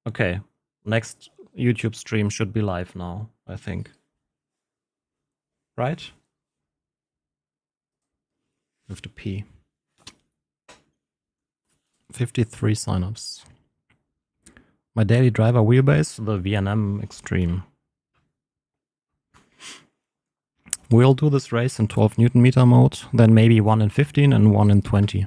Okay, next YouTube stream should be live now, I think. Right? I have to pee. 53 signups. My daily driver wheelbase, the VNM Extreme. We'll do this race in 12 Newton meter mode, then maybe 1 in 15 and 1 in 20.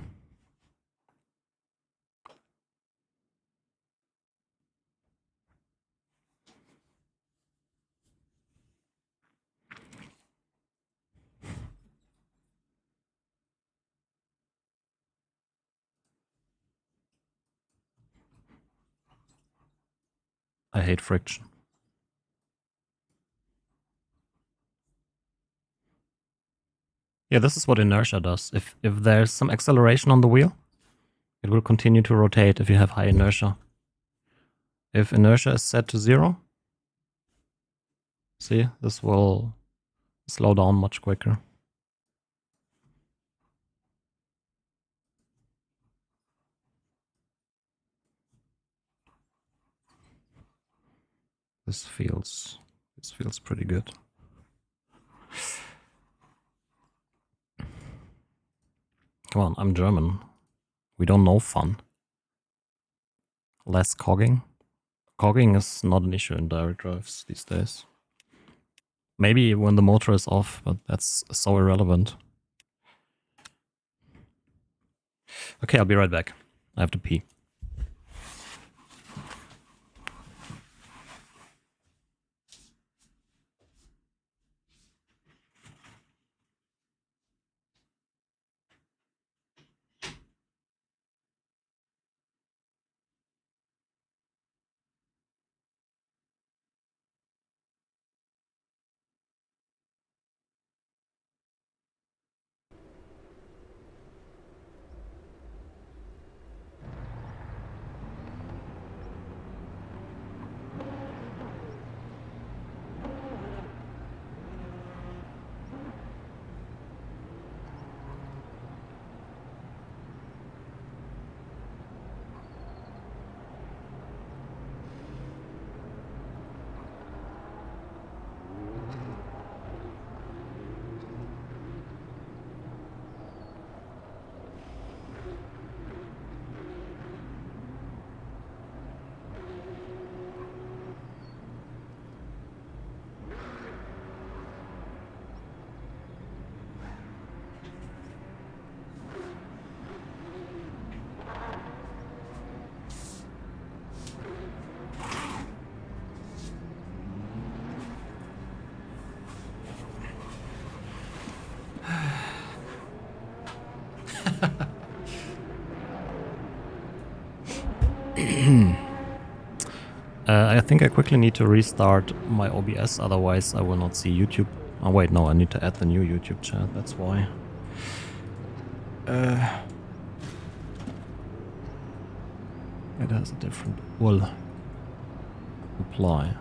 I hate friction. Yeah, this is what inertia does. If there's some acceleration on the wheel, it will continue to rotate if you have high inertia. If inertia is set to 0, see, this will slow down much quicker. This feels pretty good. Come on, I'm German. We don't know fun. Less cogging. Cogging is not an issue in direct drives these days. Maybe when the motor is off, but that's so irrelevant. Okay, I'll be right back. I have to pee. I think I quickly need to restart my OBS, otherwise I will not see YouTube. Oh wait, no, I need to add the new YouTube chat, that's why. It has a different URL. Apply.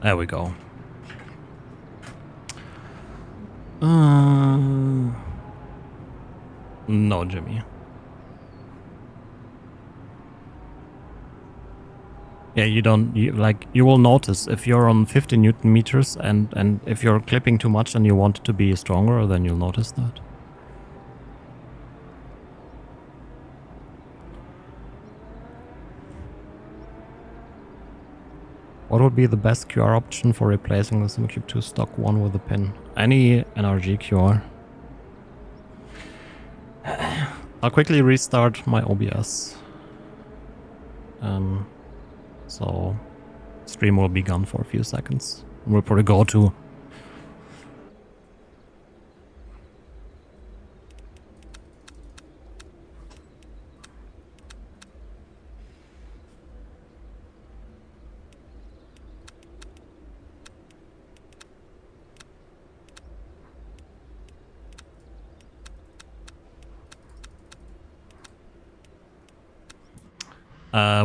There we go. No, Jimmy. Yeah, you will notice if you're on 50 Newton meters and if you're clipping too much and you want it to be stronger, then you'll notice that. What would be the best QR option for replacing the SimCube 2 stock one with a pin? Any NRG QR. I'll quickly restart my OBS. So stream will be gone for a few seconds. We'll probably go to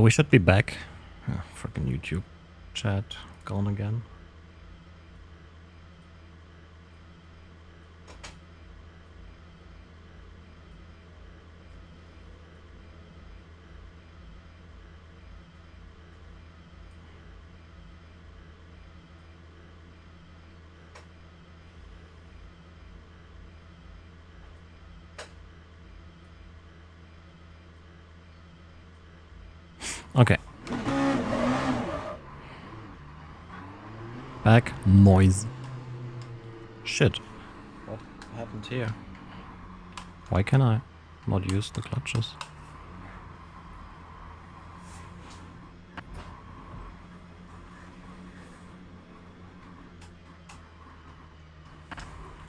we should be back. Oh, freaking YouTube chat gone again. Back noise. Shit. What happened here? Why can I not use the clutches?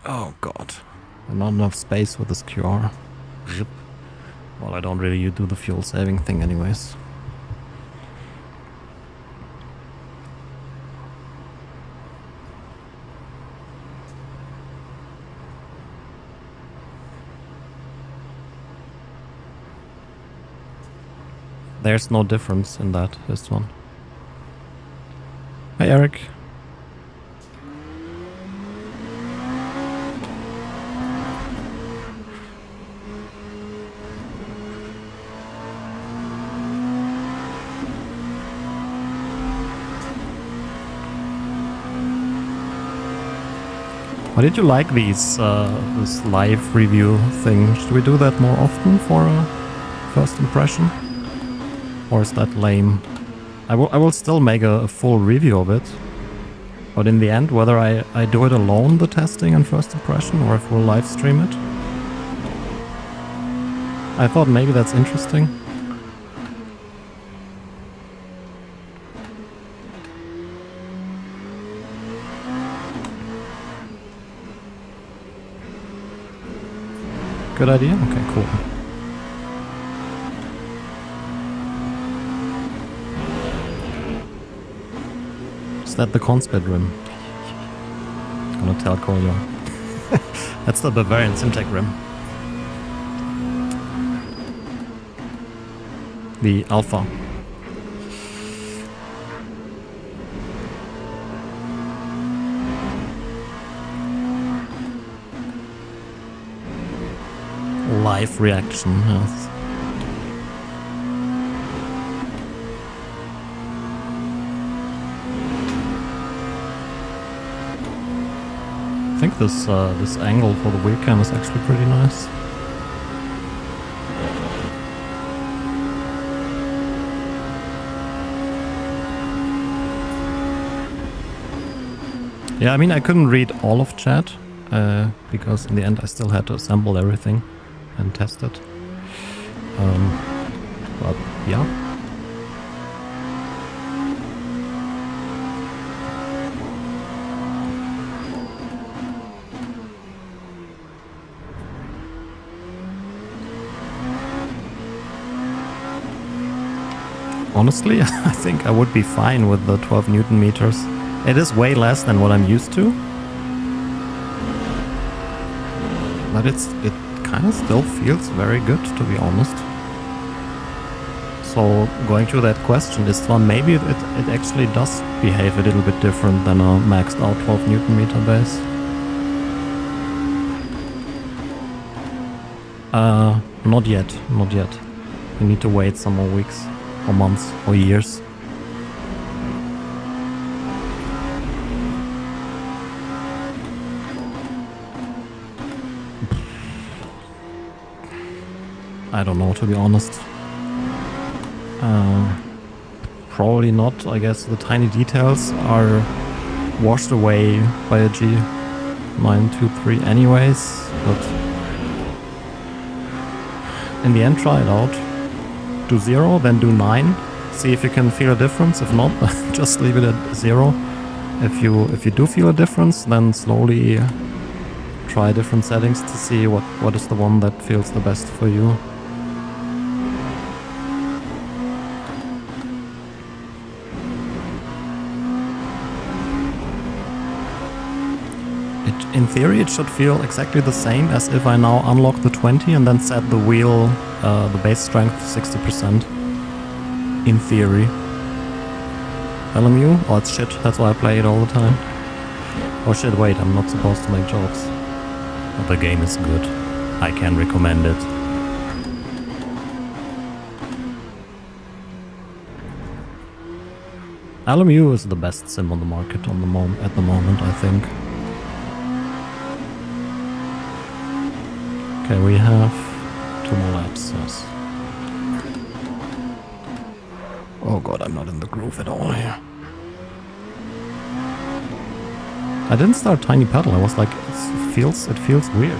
Oh god. Not enough space with this QR. Rip. Well, I don't really do the fuel saving thing anyways. There's no difference in that, this one. Hi Eric. Why did you like these this live review thing? Should we do that more often for a first impression? Or is that lame? I will still make a full review of it. But in the end, whether I do it alone, the testing and first impression, or if we'll live stream it. I thought maybe that's interesting. Good idea? Okay, cool. Is that the Conspeed rim? Gonna tell Kolja. That's the Bavarian Simtec rim. The Alpha. Live reaction, yes. I think this this angle for the wheel cam is actually pretty nice. Yeah, I mean I couldn't read all of chat because in the end I still had to assemble everything and test it. But yeah. Honestly, I think I would be fine with the 12 Newton meters. It is way less than what I'm used to. But it kind of still feels very good, to be honest. So, going through that question, this one, maybe it actually does behave a little bit different than a maxed out 12 Newton meter base. Not yet, not yet. We need to wait some more weeks, or months, or years. I don't know, to be honest. Probably not. I guess the tiny details are washed away by a G923 anyways, but in the end try it out. Do 0, then do 9. See if you can feel a difference. If not, just leave it at 0. If you do feel a difference, then slowly try different settings to see what is the one that feels the best for you. In theory, it should feel exactly the same as if I now unlock the 20 and then set the wheel, the base strength to 60%. In theory. LMU? Oh, it's shit. That's why I play it all the time. Oh shit, wait, I'm not supposed to make jokes. But the game is good. I can recommend it. LMU is the best sim on the market at the moment, I think. Okay, we have 2 more laps, yes. Oh god, I'm not in the groove at all here. I didn't start tiny pedal. I was like, it feels weird.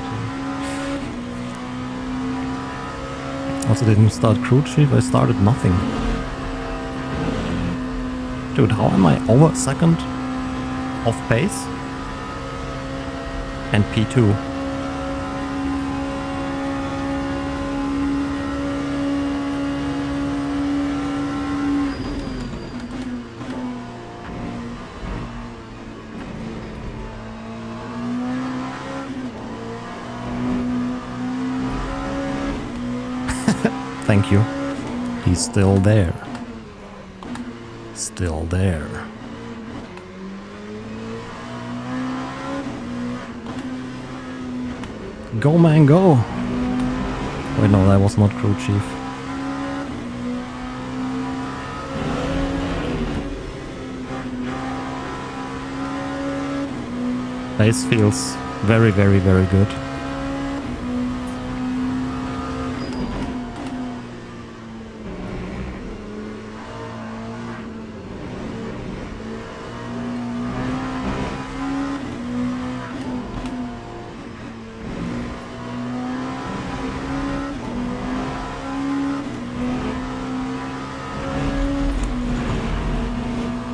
Also didn't start crew chief. I started nothing. Dude, how am I over second off pace and P2? Thank you. He's still there. Still there. Go, man, go! Wait, no, that was not crew chief. Pace feels very, very, very good.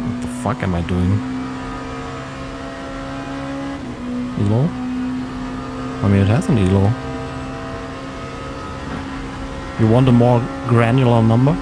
What the fuck am I doing? Elo? I mean, it has an elo. You want a more granular number?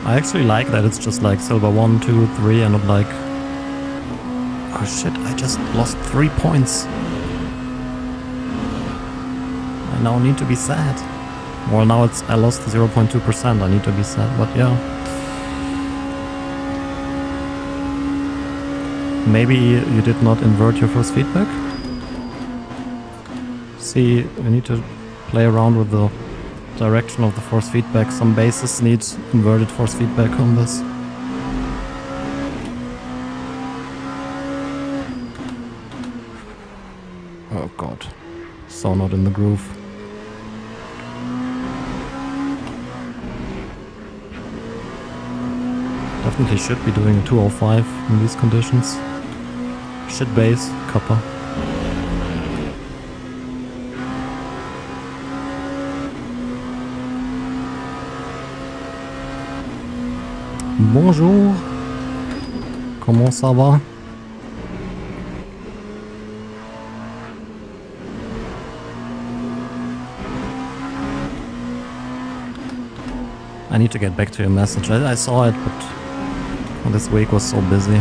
I actually like that it's just like silver 1, 2, 3 and not like... Oh shit, I just lost 3 points. I now need to be sad. Well, now it's I lost 0.2%, I need to be sad, but yeah. Maybe you did not invert your force feedback? See, we need to play around with the direction of the force feedback. Some bases need inverted force feedback on this. Oh god. So not in the groove. Definitely should be doing a 205 in these conditions. Shit base, copper. Bonjour. Comment ça va? I need to get back to your message. I saw it, but this week was so busy.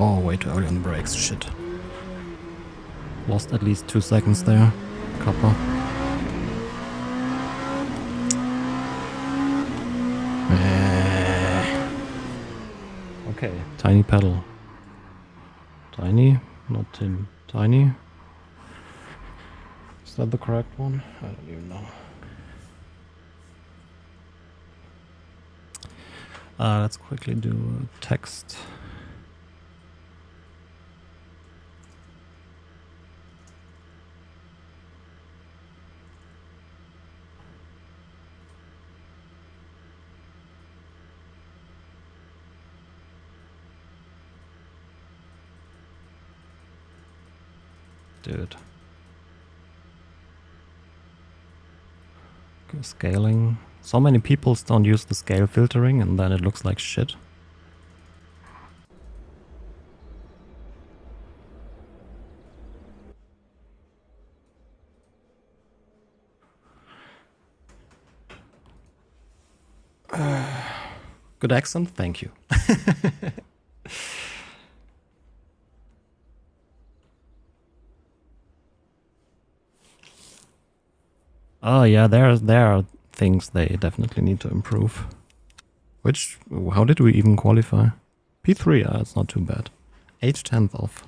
Oh, way too early on the brakes, shit. Lost at least 2 seconds there. Copper. Okay, tiny pedal. Tiny, not Tim. Tiny. Is that the correct one? I don't even know. Let's quickly do text. Dude. Okay, scaling. So many people don't use the scale filtering and then it looks like shit. Good accent? Thank you. Oh yeah, there are things they definitely need to improve. How did we even qualify? P3, it's not too bad. 8/10 off.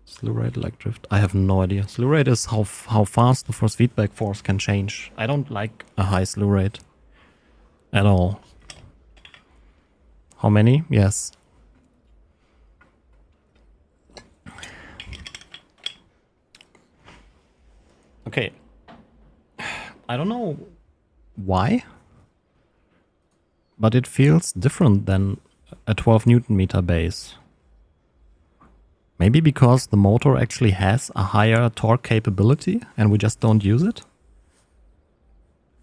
Slew rate, lag drift. I have no idea. Slew rate is how fast the force feedback force can change. I don't like a high slew rate at all. How many? Yes. Okay. I don't know why, but it feels different than a 12 Newton meter base. Maybe because the motor actually has a higher torque capability and we just don't use it.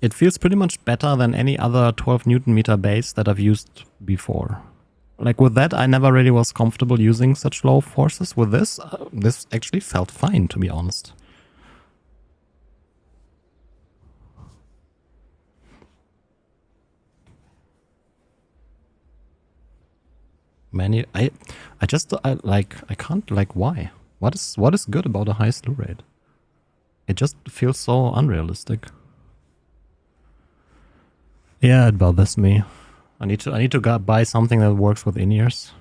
It feels pretty much better than any other 12 Newton meter base that I've used before. Like with that, I never really was comfortable using such low forces. With this, this actually felt fine, to be honest. I can't, like, why? What is good about a high slew rate? It just feels so unrealistic. Yeah, it bothers me. I need to go buy something that works with in-ears.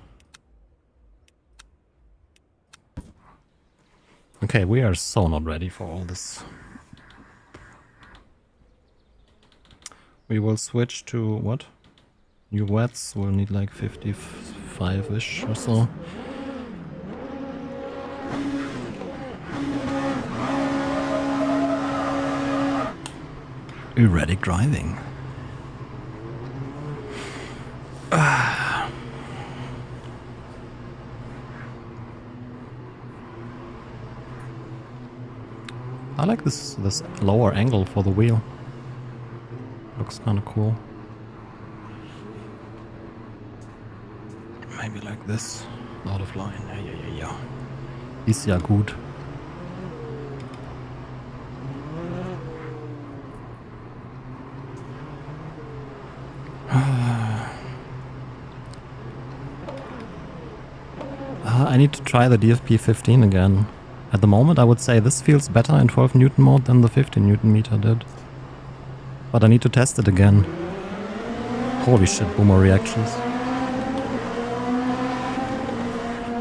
Okay, we are so not ready for all this. We will switch to what? New wets. We'll need like 55-ish or so. Erratic driving. I like this lower angle for the wheel. Looks kind of cool. Maybe like this, out of line. Yeah. Ist ja gut. I need to try the DFP 15 again. At the moment I would say this feels better in 12 Newton mode than the 15 Newton meter did. But I need to test it again. Holy shit, boomer reactions.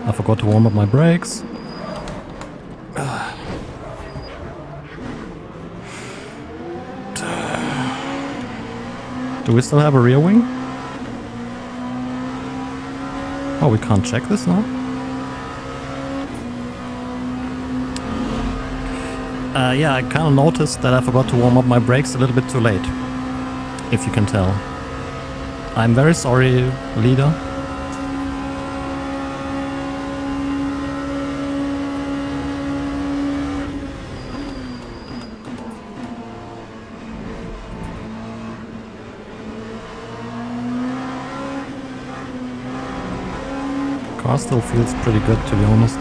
I forgot to warm up my brakes. Do we still have a rear wing? Oh, we can't check this now? Yeah, I kind of noticed that I forgot to warm up my brakes a little bit too late. If you can tell. I'm very sorry, leader. Car still feels pretty good, to be honest.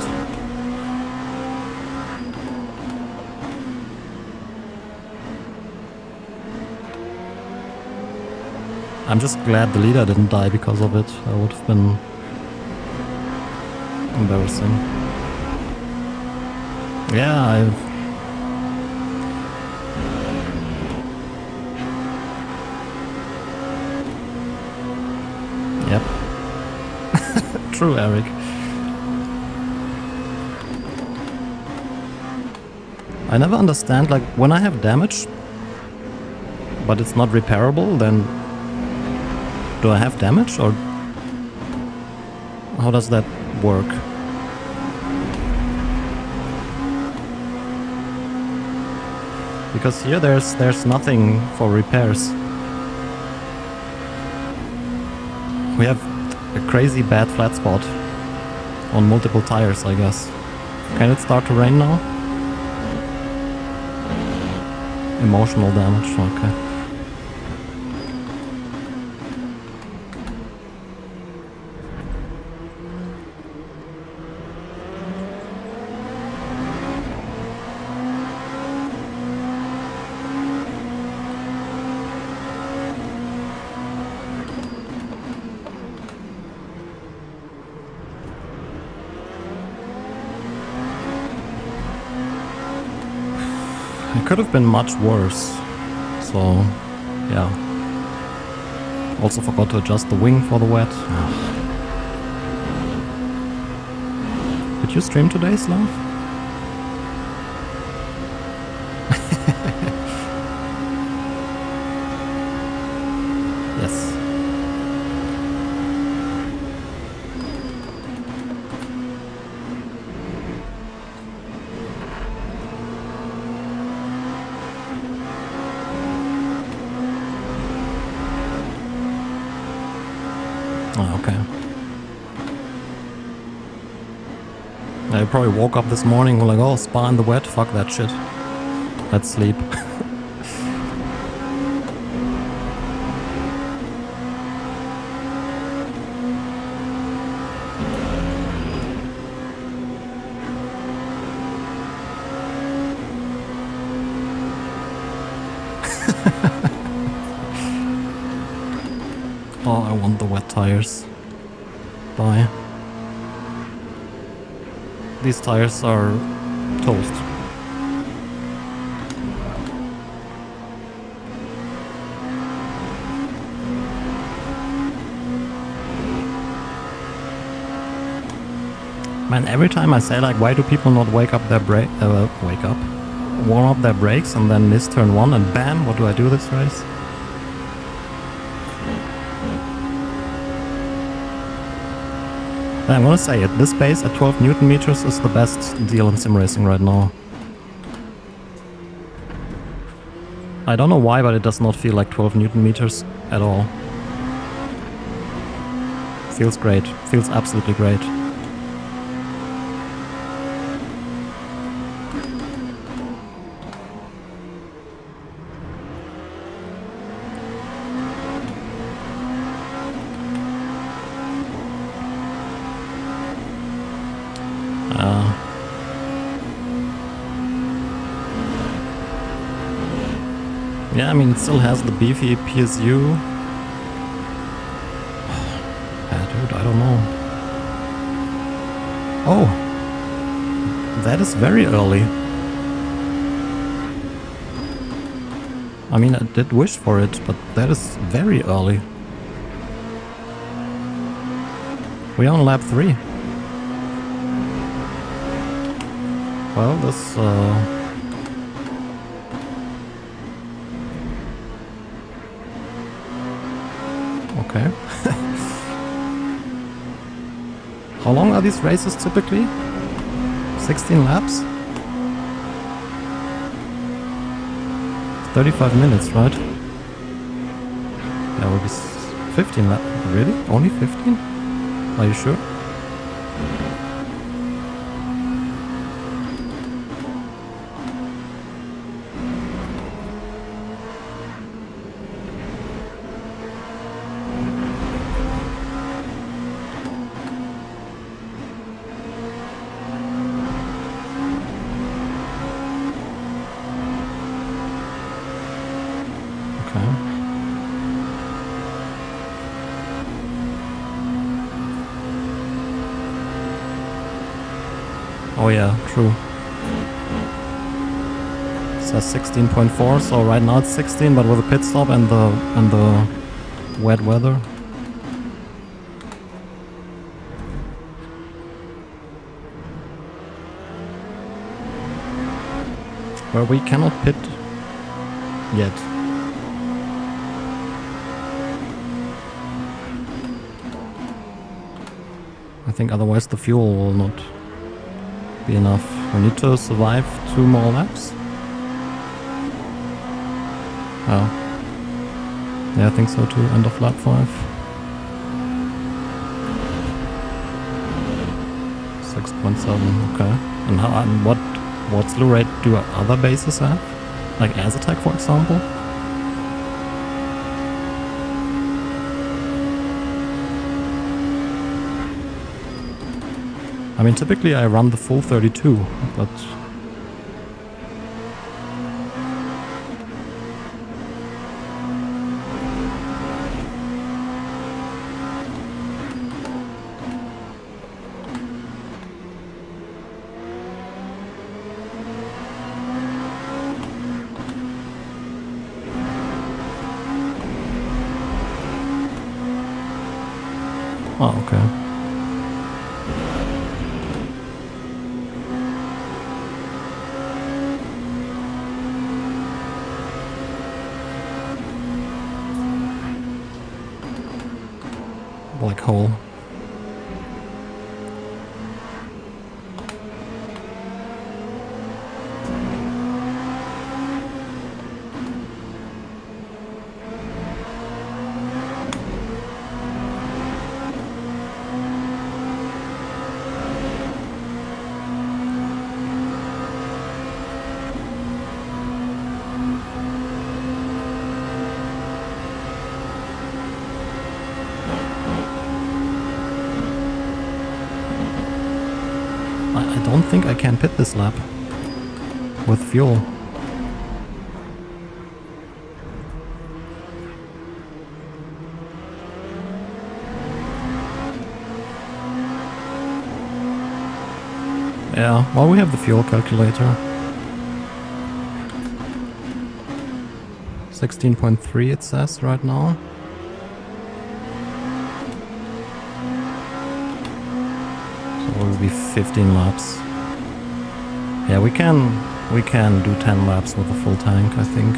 I'm just glad the leader didn't die because of it. That would have been embarrassing. Yeah, Yep. True, Eric. I never understand, like, when I have damage, but it's not repairable, then do I have damage, or how does that work? Because here there's nothing for repairs. We have a crazy bad flat spot on multiple tires, I guess. Can it start to rain now? Emotional damage, okay. It could have been much worse. So, yeah. Also forgot to adjust the wing for the wet. Did you stream today, Slav? Yes. Oh, okay. I probably woke up this morning and like, oh, spa in the wet, fuck that shit. Let's sleep. Oh, I want the wet tires. Bye. These tires are toast. Man, every time I say like, why do people not warm up their brakes and then miss turn 1 and bam, what do I do this race? I'm gonna say it, this base at 12 Newton meters is the best deal in sim racing right now. I don't know why, but it does not feel like 12 Newton meters at all. Feels great, feels absolutely great. Yeah, I mean, it still has the beefy PSU. Yeah, dude, I don't know. Oh, that is very early. I mean, I did wish for it, but that is very early. We're on lap 3. Well, this, okay. How long are these races typically? 16 laps? 35 minutes, right? That would be 15 laps. Really? Only 15? Are you sure? Oh yeah, true. It says 16.4, so right now it's 16, but with a pit stop and the wet weather. Well, we cannot pit yet. I think otherwise the fuel will not be enough. We need to survive 2 more laps. Oh. Yeah, I think so too. End of lap 5. 6.7, okay. And how and what slew rate do other bases have? Like Aztec, for example? I mean, typically I run the full 32, but... Oh, okay. Black hole. I don't think I can pit this lap with fuel. Yeah, well, we have the fuel calculator. 16.3 it says right now. So it will be 15 laps. Yeah, we can do 10 laps with a full tank, I think.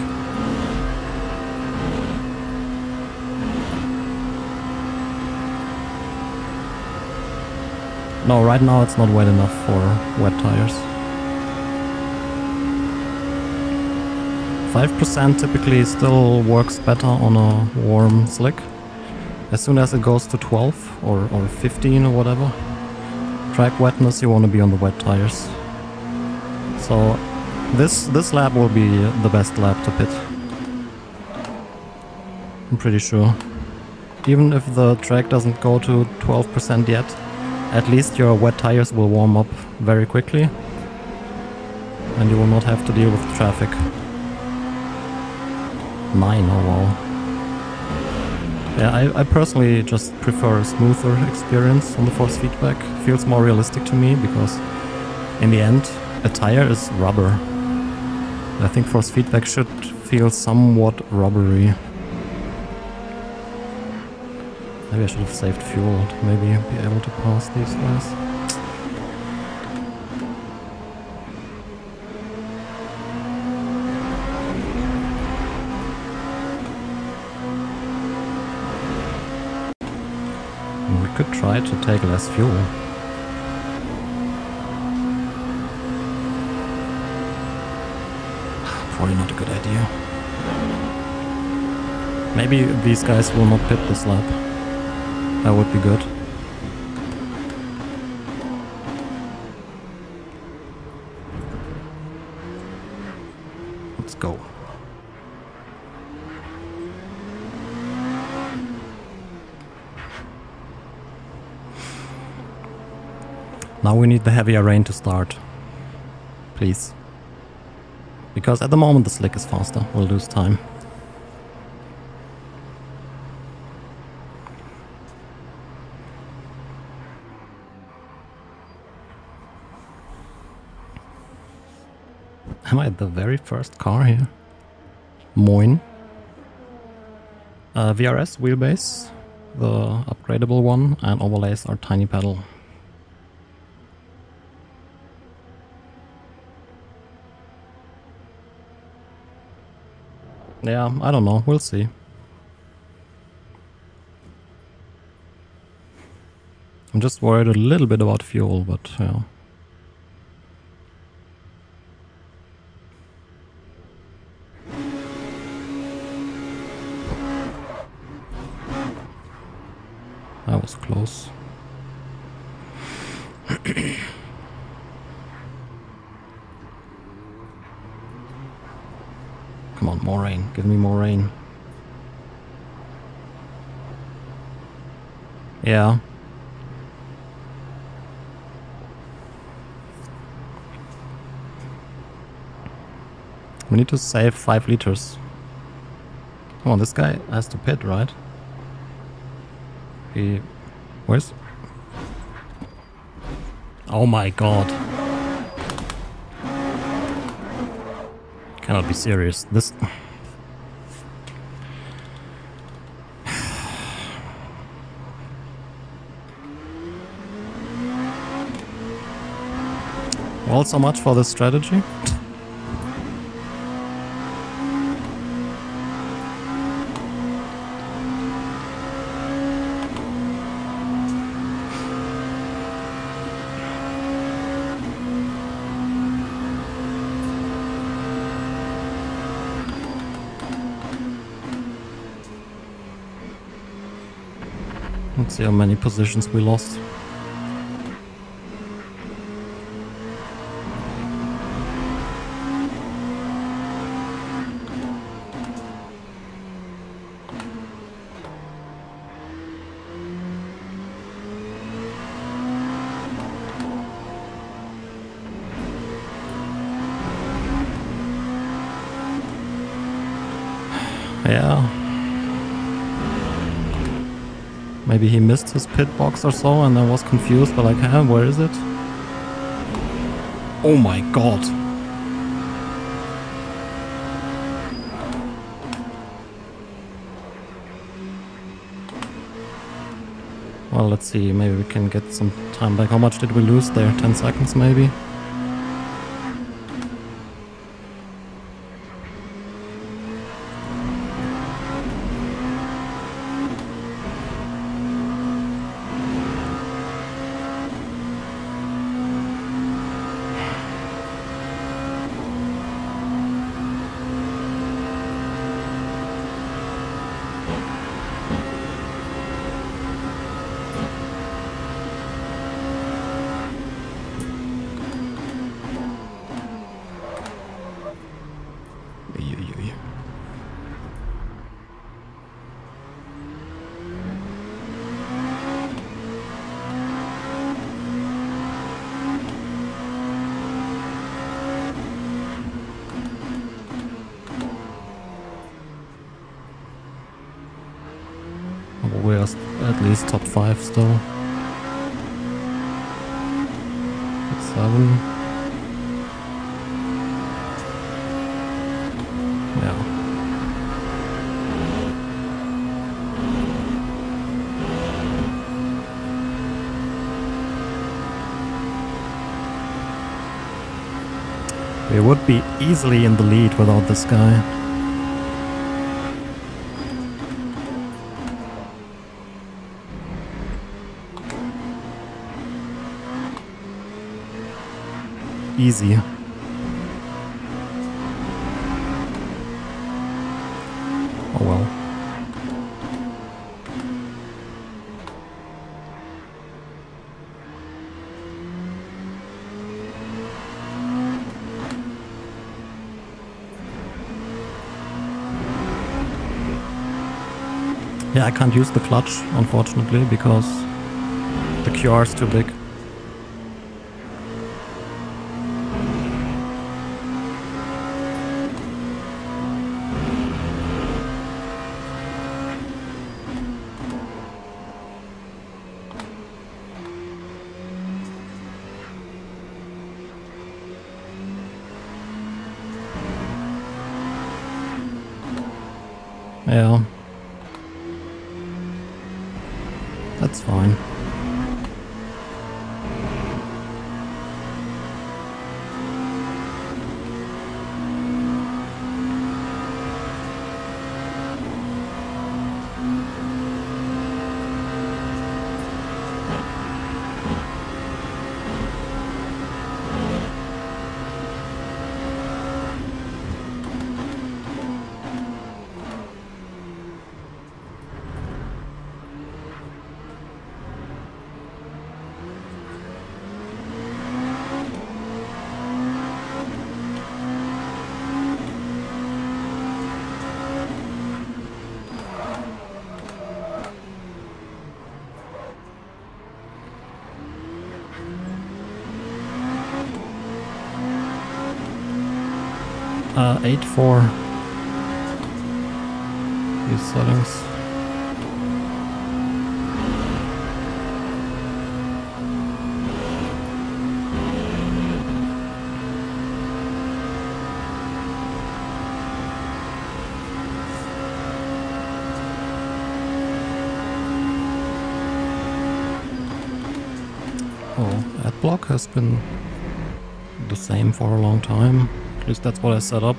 No, right now it's not wet enough for wet tires. 5% typically still works better on a warm slick. As soon as it goes to 12 or 15 or whatever, track wetness, you want to be on the wet tires. So this lap will be the best lap to pit. I'm pretty sure. Even if the track doesn't go to 12% yet, at least your wet tires will warm up very quickly and you will not have to deal with traffic. 9, oh wow. Yeah, I personally just prefer a smoother experience on the force feedback. Feels more realistic to me because in the end a tire is rubber. I think force feedback should feel somewhat rubbery. Maybe I should have saved fuel to maybe be able to pass these guys. We could try to take less fuel. Probably not a good idea. Maybe these guys will not pit this lap. That would be good. Let's go. Now we need the heavier rain to start. Please. Because at the moment the slick is faster. We'll lose time. Am I the very first car here? Moin. VRS wheelbase, the upgradable one, and overlays are tiny pedal. Yeah, I don't know, we'll see. I'm just worried a little bit about fuel, but yeah. That was close. Come on, more rain. Give me more rain. Yeah. We need to save 5 liters. Come on, this guy has to pit, right? Where's... Oh my god. Cannot be serious. This... Well, so much for this strategy. Let's see how many positions we lost. Yeah. Maybe he missed his pit box or so and I was confused, but like, huh, where is it? Oh my god. Well, let's see, maybe we can get some time back. How much did we lose there? 10 seconds maybe? We're at least top 5 still. 7. Yeah. We would be easily in the lead without this guy. Easy. Oh well. Yeah, I can't use the clutch, unfortunately, because the QR is too big. Yeah. That's fine. Uh, 8.4. These settings. Oh, ad block has been the same for a long time. At least that's what I set up.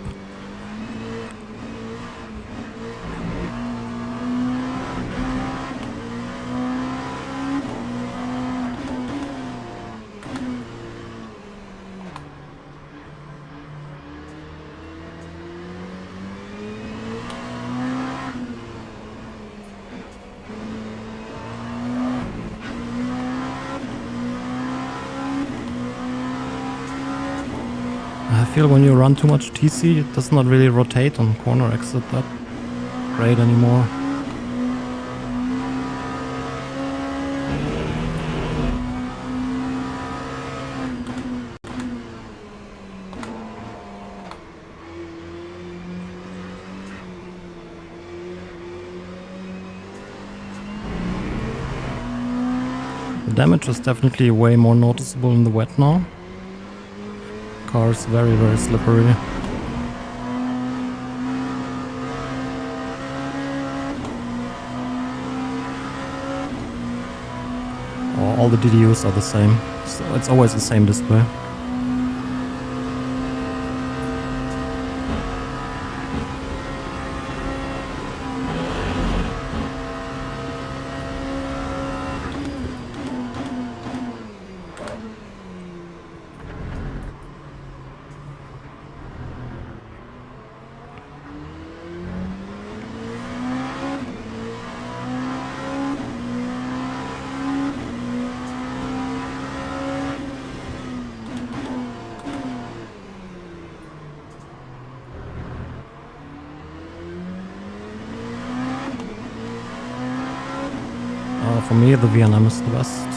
I feel when you run too much TC, it does not really rotate on corner exit that great anymore. The damage is definitely way more noticeable in the wet now. Car is very, very slippery. All the DDUs are the same, so it's always the same display. For me, the VNM is the best.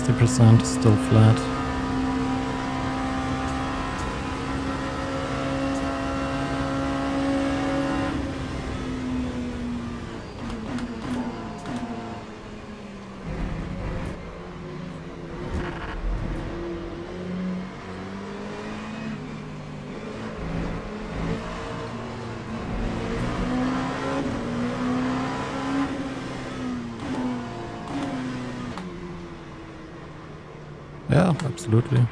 %, still flat. Yeah, absolutely.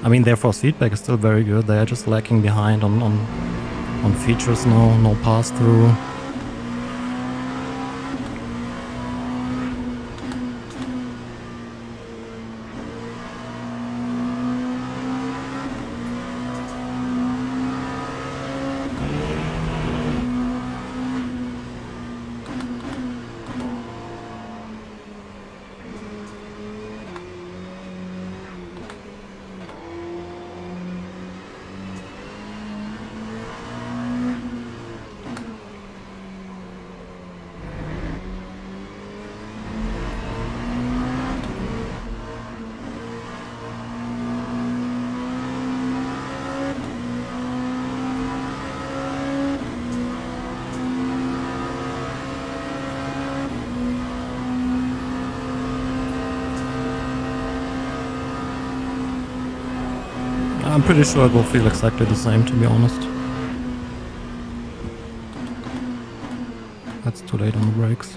I mean, their force feedback is still very good. They are just lacking behind on features now, no pass-through. I'm pretty sure it will feel exactly the same, to be honest. That's too late on the brakes.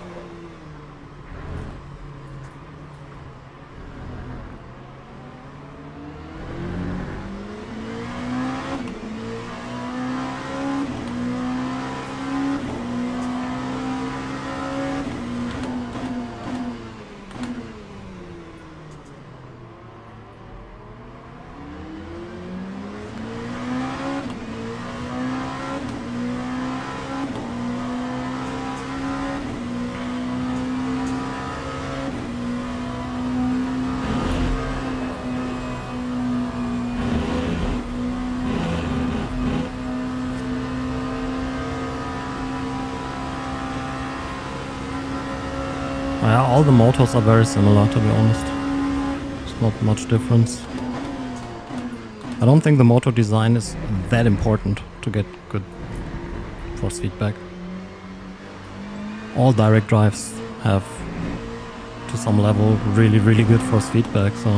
Yeah, all the motors are very similar, to be honest. There's not much difference. I don't think the motor design is that important to get good force feedback. All direct drives have, to some level, really, really good force feedback, so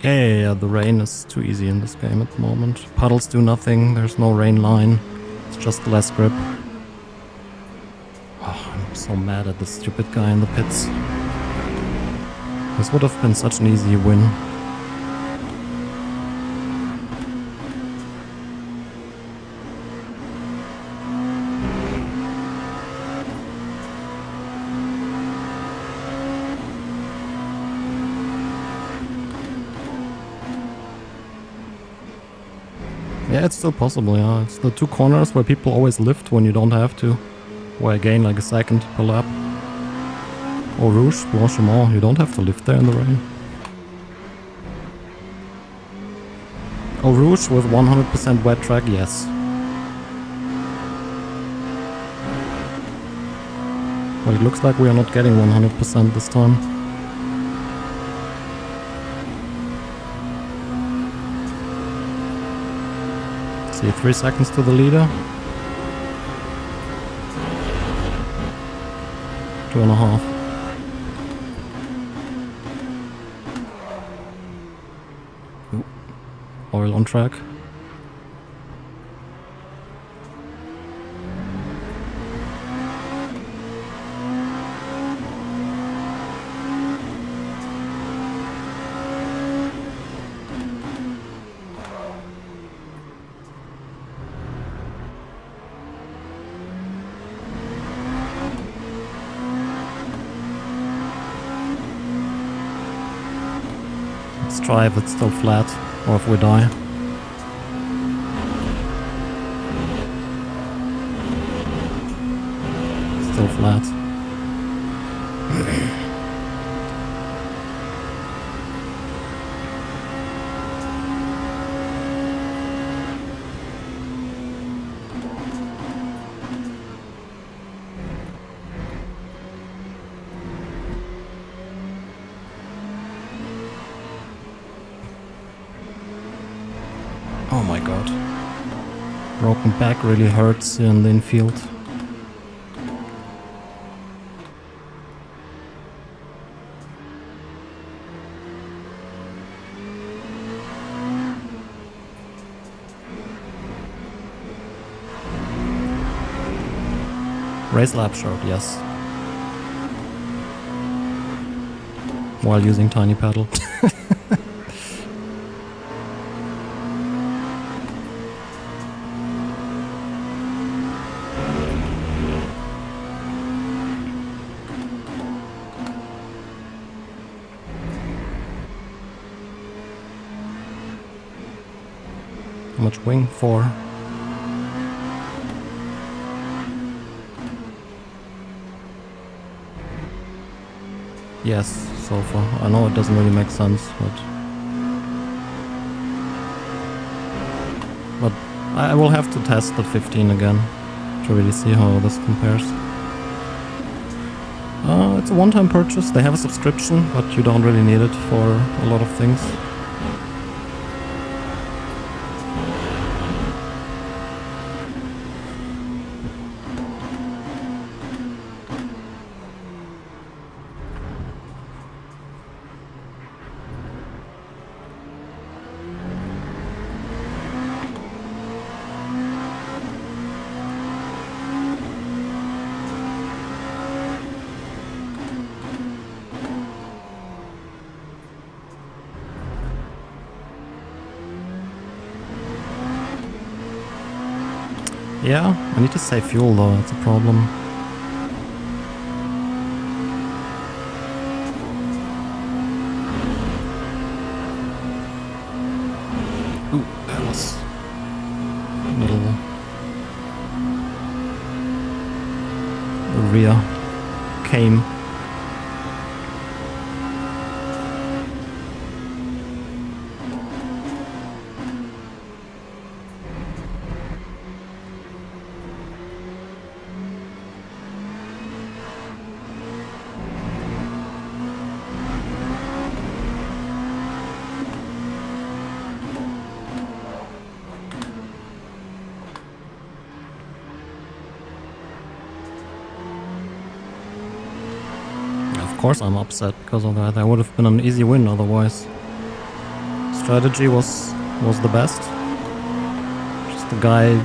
Yeah, the rain is too easy in this game at the moment. Puddles do nothing, there's no rain line. It's just less grip. Oh, I'm so mad at this stupid guy in the pits. This would have been such an easy win. Yeah, it's still possible, yeah. It's the two corners where people always lift when you don't have to. Where I gain like a second per lap. Eau Rouge, Blanchiment, you don't have to lift there in the rain. Eau Rouge with 100% wet track, yes. Well, it looks like we are not getting 100% this time. See, 3 seconds to the leader. 2.5. Ooh. Oil on track. Let's try if it's still flat, or if we die. Still flat. Oh my god. Broken back really hurts in the infield. Race lap short, yes. While using tiny pedal. How much wing? 4. Yes, so far. I know it doesn't really make sense, but I will have to test the 15 again to really see how this compares. It's a one-time purchase. They have a subscription, but you don't really need it for a lot of things. Yeah, I need to save fuel though, that's a problem. Ooh, that was a little... The rear came. Of course I'm upset because of that. That would have been an easy win otherwise. strategy was the best. Just the guy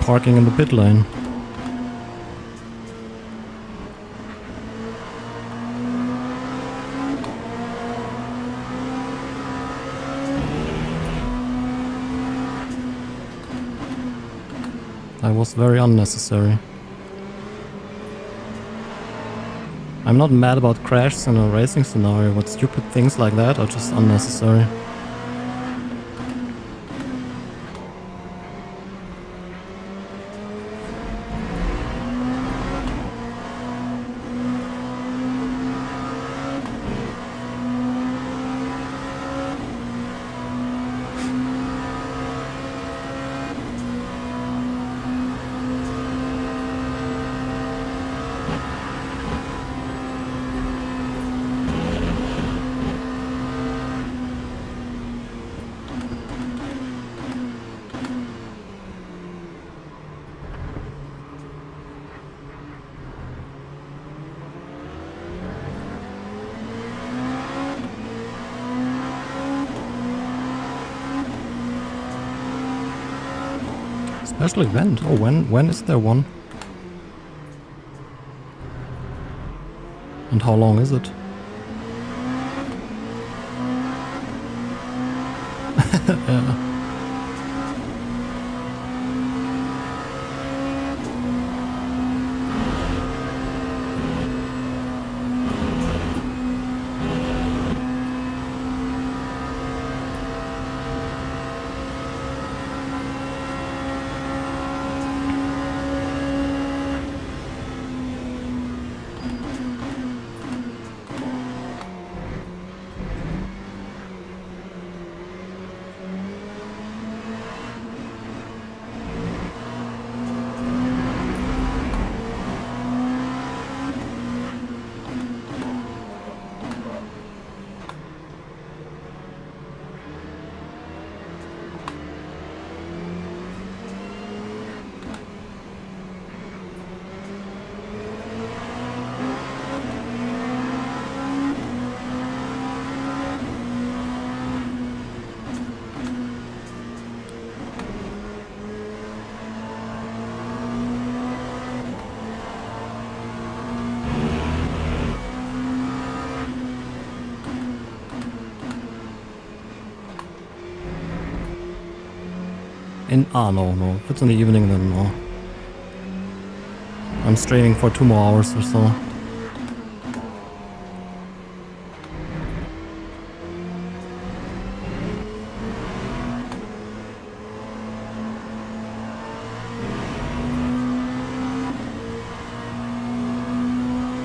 parking in the pit lane. That was very unnecessary. I'm not mad about crashes in a racing scenario, but stupid things like that are just unnecessary. Special event? Oh, when is there one? And how long is it? Yeah. No. If it's in the evening, then no. I'm streaming for 2 more hours or so.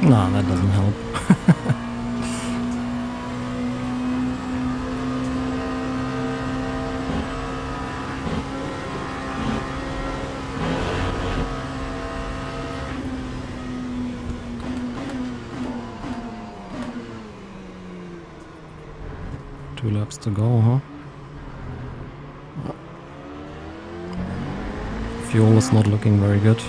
Nah, that doesn't help. Two laps to go, huh? Fuel is not looking very good.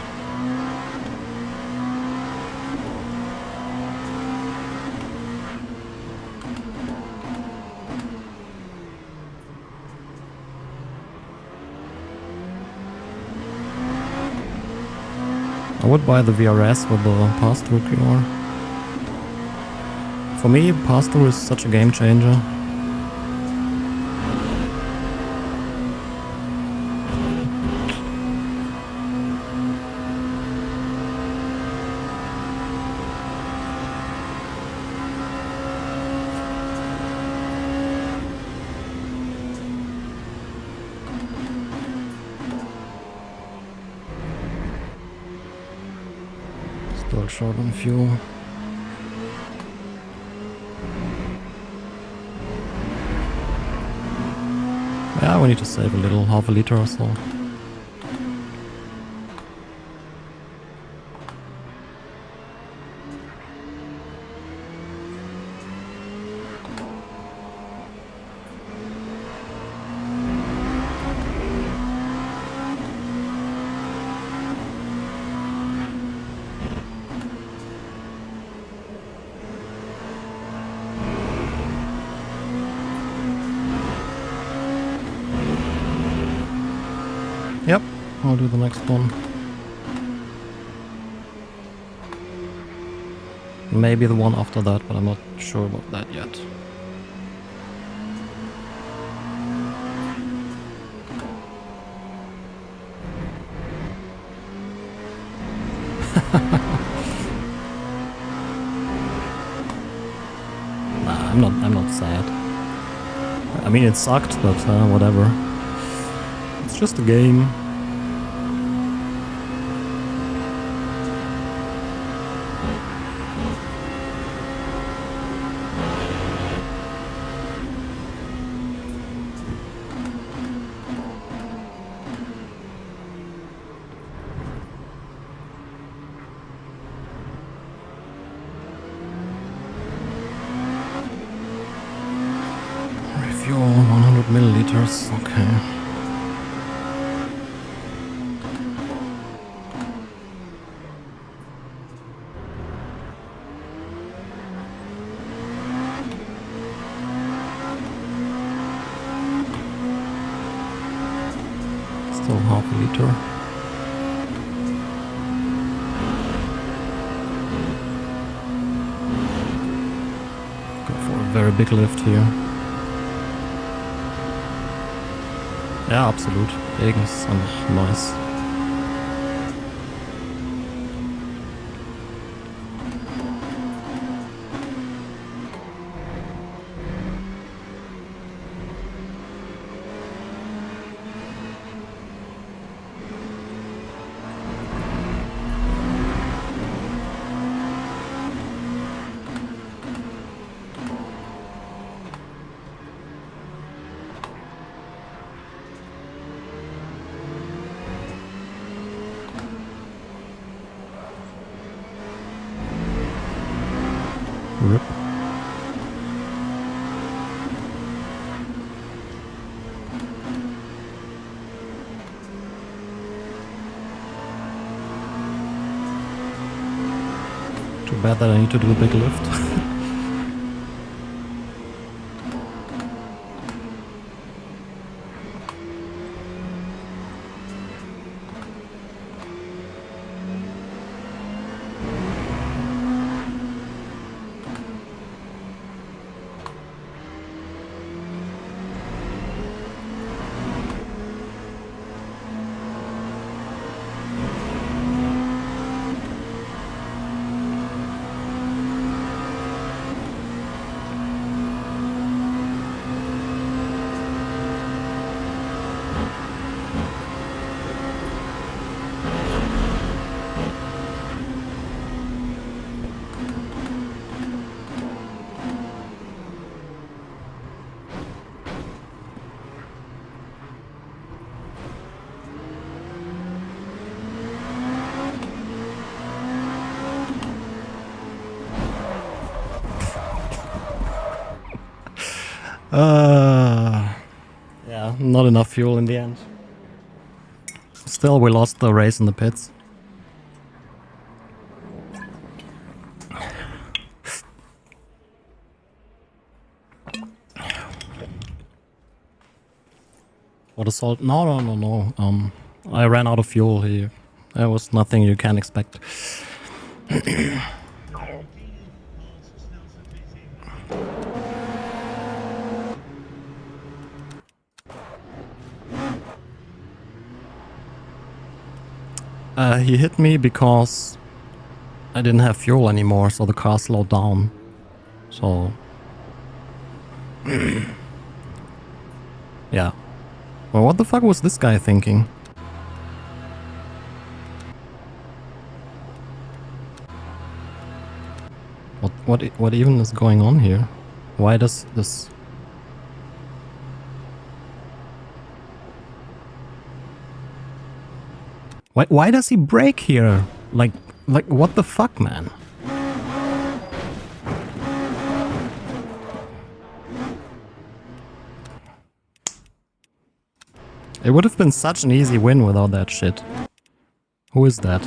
I would buy the VRS with the pass-through QR. For me, pass-through is such a game changer. Still short on fuel. Yeah, we need to save a little, half a liter or so. I'll do the next one. Maybe the one after that, but I'm not sure about that yet. Nah, I'm not sad. I mean, it sucked, but whatever. It's just a game. Refuel 100 milliliters, okay. Still half a liter. Go for a very big lift here. Ja, absolut. Regen ist einfach nice. Rip. Too bad that I need to do a big lift. Yeah, not enough fuel in the end. Still, we lost the race in the pits. What assault? No. I ran out of fuel here. There was nothing you can expect. He hit me because I didn't have fuel anymore, so the car slowed down. So... yeah. Well, what the fuck was this guy thinking? What even is going on here? Why does this... Why does he brake here? Like what the fuck, man? It would have been such an easy win without that shit. Who is that?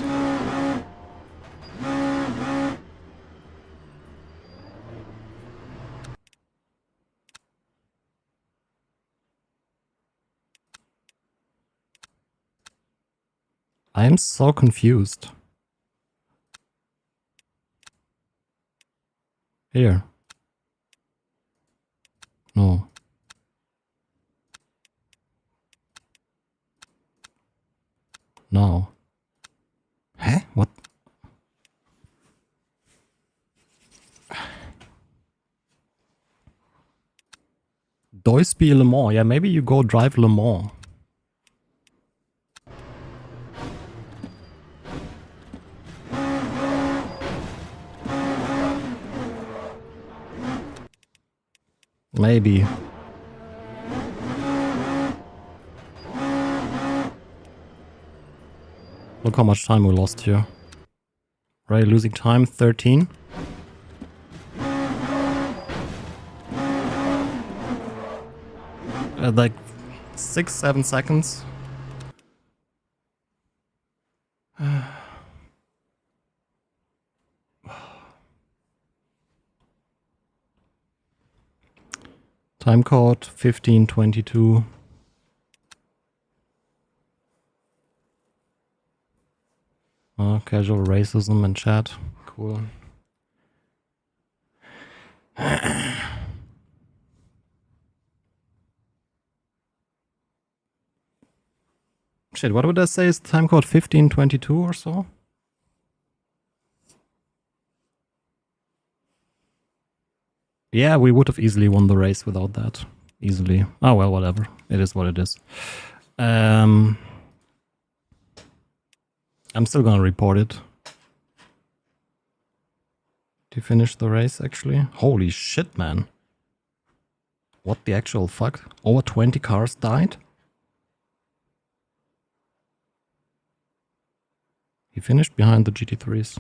I am so confused. Here. No. No. Hä? What? Duisby Le Mans. Yeah, maybe you go drive Le Mans. Maybe. Look how much time we lost here. Ray losing time, 13. Like 6-7 seconds. Time code 15:22. Casual racism in chat. Cool. Shit, what would I say is time code 15:22 or so? Yeah, we would have easily won the race without that. Easily. Oh well, whatever. It is what it is. I'm still gonna report it. Did you finish the race actually? Holy shit, man. What the actual fuck? Over 20 cars died? He finished behind the GT3s.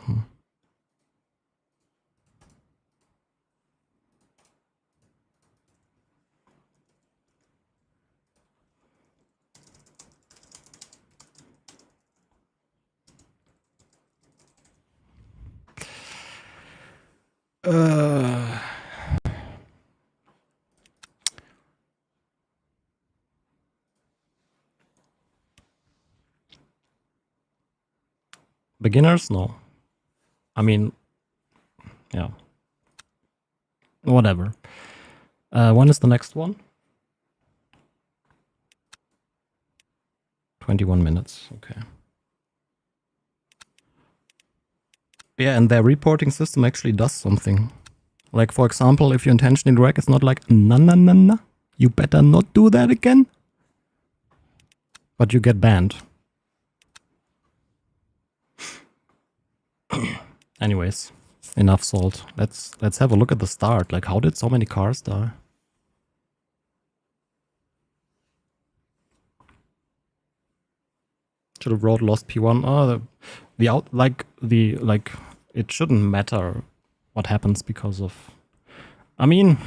Beginners? No. I mean, yeah. Whatever. When is the next one? 21 minutes. Okay. Yeah, and their reporting system actually does something. Like, for example, if you intentionally drag, it's not like, na, you better not do that again. But you get banned. Anyways, enough salt. Let's have a look at the start. Like, how did so many cars die? Should have wrote lost P1. Oh, it shouldn't matter what happens because of. I mean,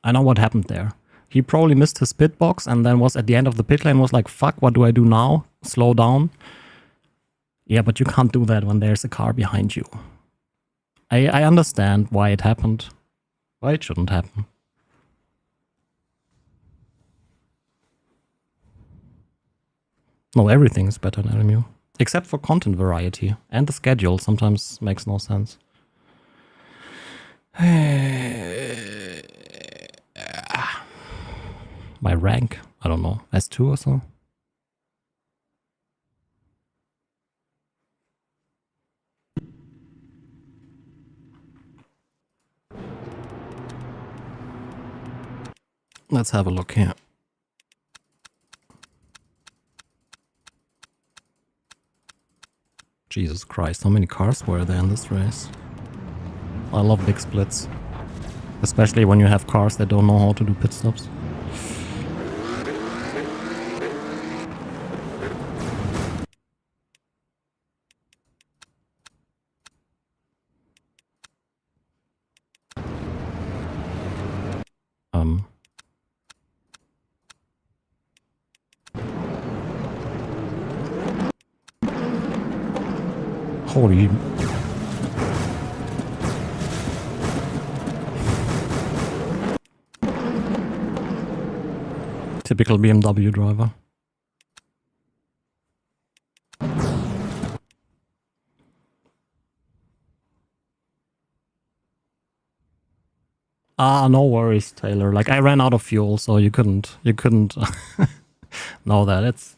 I know what happened there. He probably missed his pit box and then was at the end of the pit lane, was like, fuck, what do I do now? Slow down. Yeah, but you can't do that when there's a car behind you. I understand why it happened. Why it shouldn't happen. No, everything is better in LMU. Except for content variety. And the schedule sometimes makes no sense. My rank? I don't know. S2 or so? Let's have a look here. Jesus Christ, how many cars were there in this race? I love big splits. Especially when you have cars that don't know how to do pit stops. Holy... Typical BMW driver. No worries, Taylor. Like, I ran out of fuel, so you couldn't know that.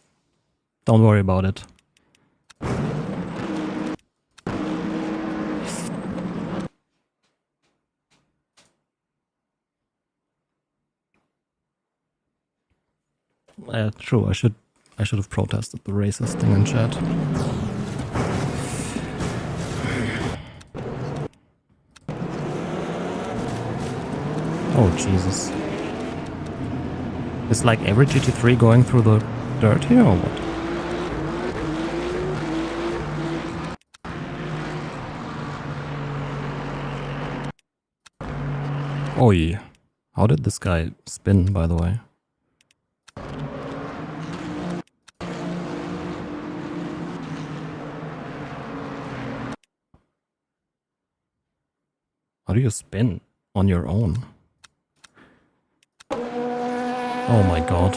Don't worry about it. True, I should have protested the racist thing in chat. Oh, Jesus. Is like every GT3 going through the dirt here, or what? Oh, yeah. How did this guy spin, by the way? How do you spin on your own? Oh my god.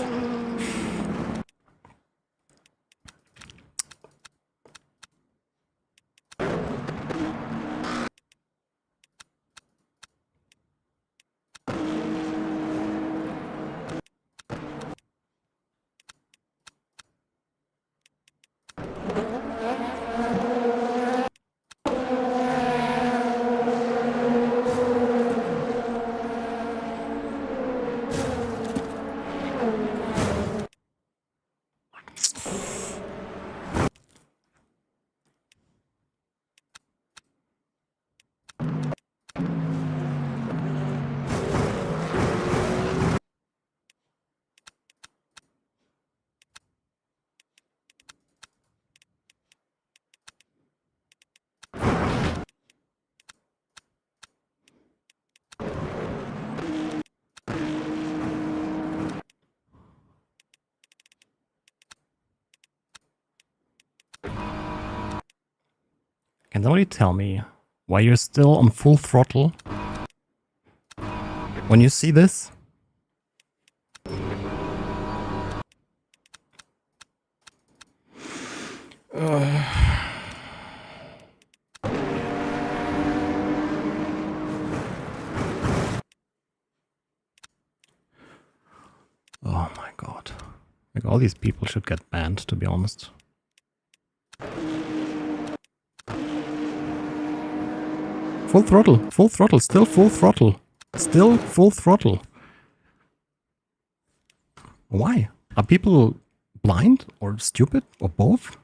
Can somebody tell me why you're still on full throttle when you see this? Oh my god. Like, all these people should get banned, to be honest. Full throttle, still full throttle. Still full throttle. Why? Are people blind or stupid or both?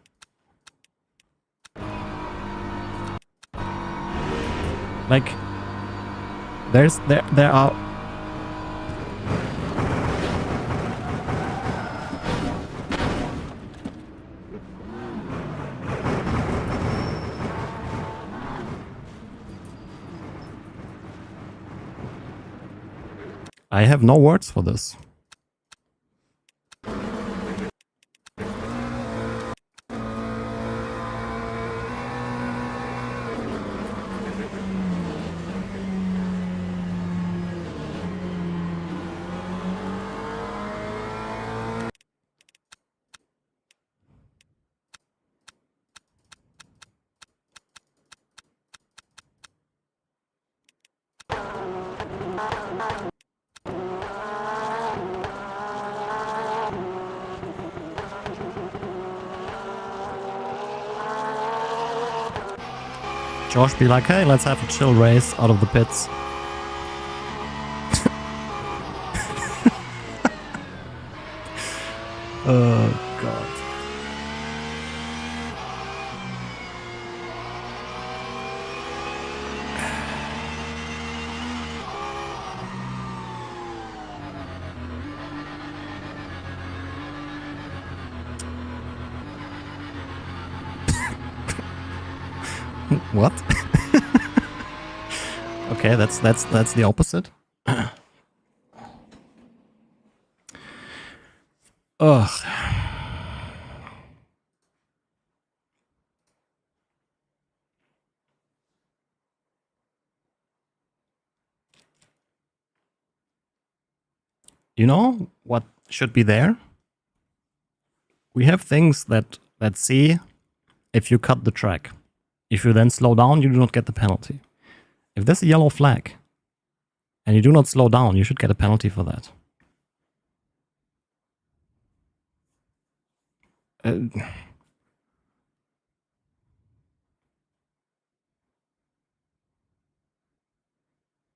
Like, there are... I have no words for this. Josh be like, hey, let's have a chill race out of the pits. Oh, God. What? Okay, that's the opposite. Ugh. You know what should be there? We have things that see if you cut the track. If you then slow down, you do not get the penalty. If there's a yellow flag And you do not slow down. You should get a penalty for that.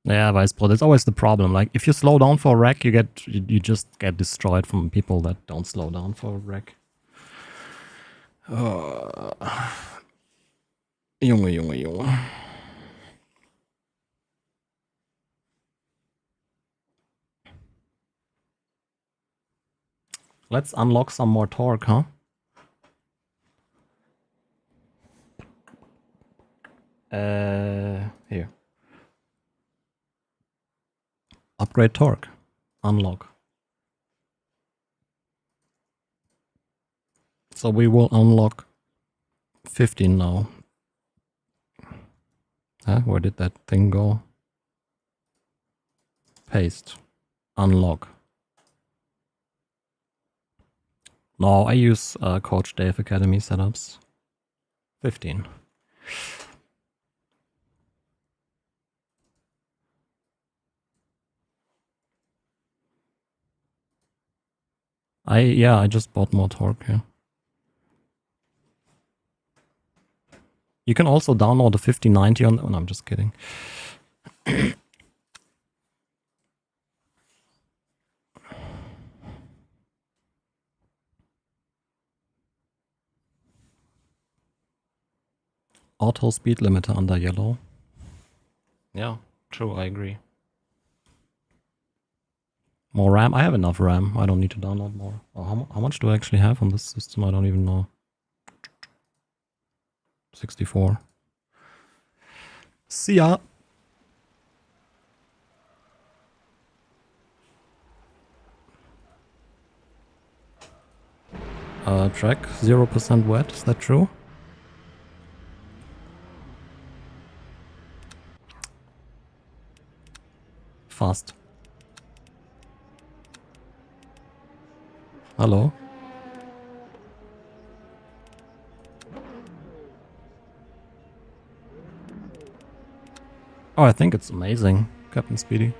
Yeah, Vicepro, that's always the problem. Like, if you slow down for a wreck, you just get destroyed from people that don't slow down for a wreck. Junge. Let's unlock some more torque, huh? Here. Upgrade torque. Unlock. So we will unlock 15 now. Where did that thing go? Paste. Unlock. No, I use Coach Dave Academy setups. 15. I just bought more torque here. You can also download the 5090 on... Oh, no, I'm just kidding. Auto speed limiter under yellow. Yeah, true, I agree. More RAM? I have enough RAM. I don't need to download more. Oh, how much do I actually have on this system? I don't even know. 64. See ya! Track 0% wet, is that true? Fast. Hello? Oh, I think it's amazing, Captain Speedy.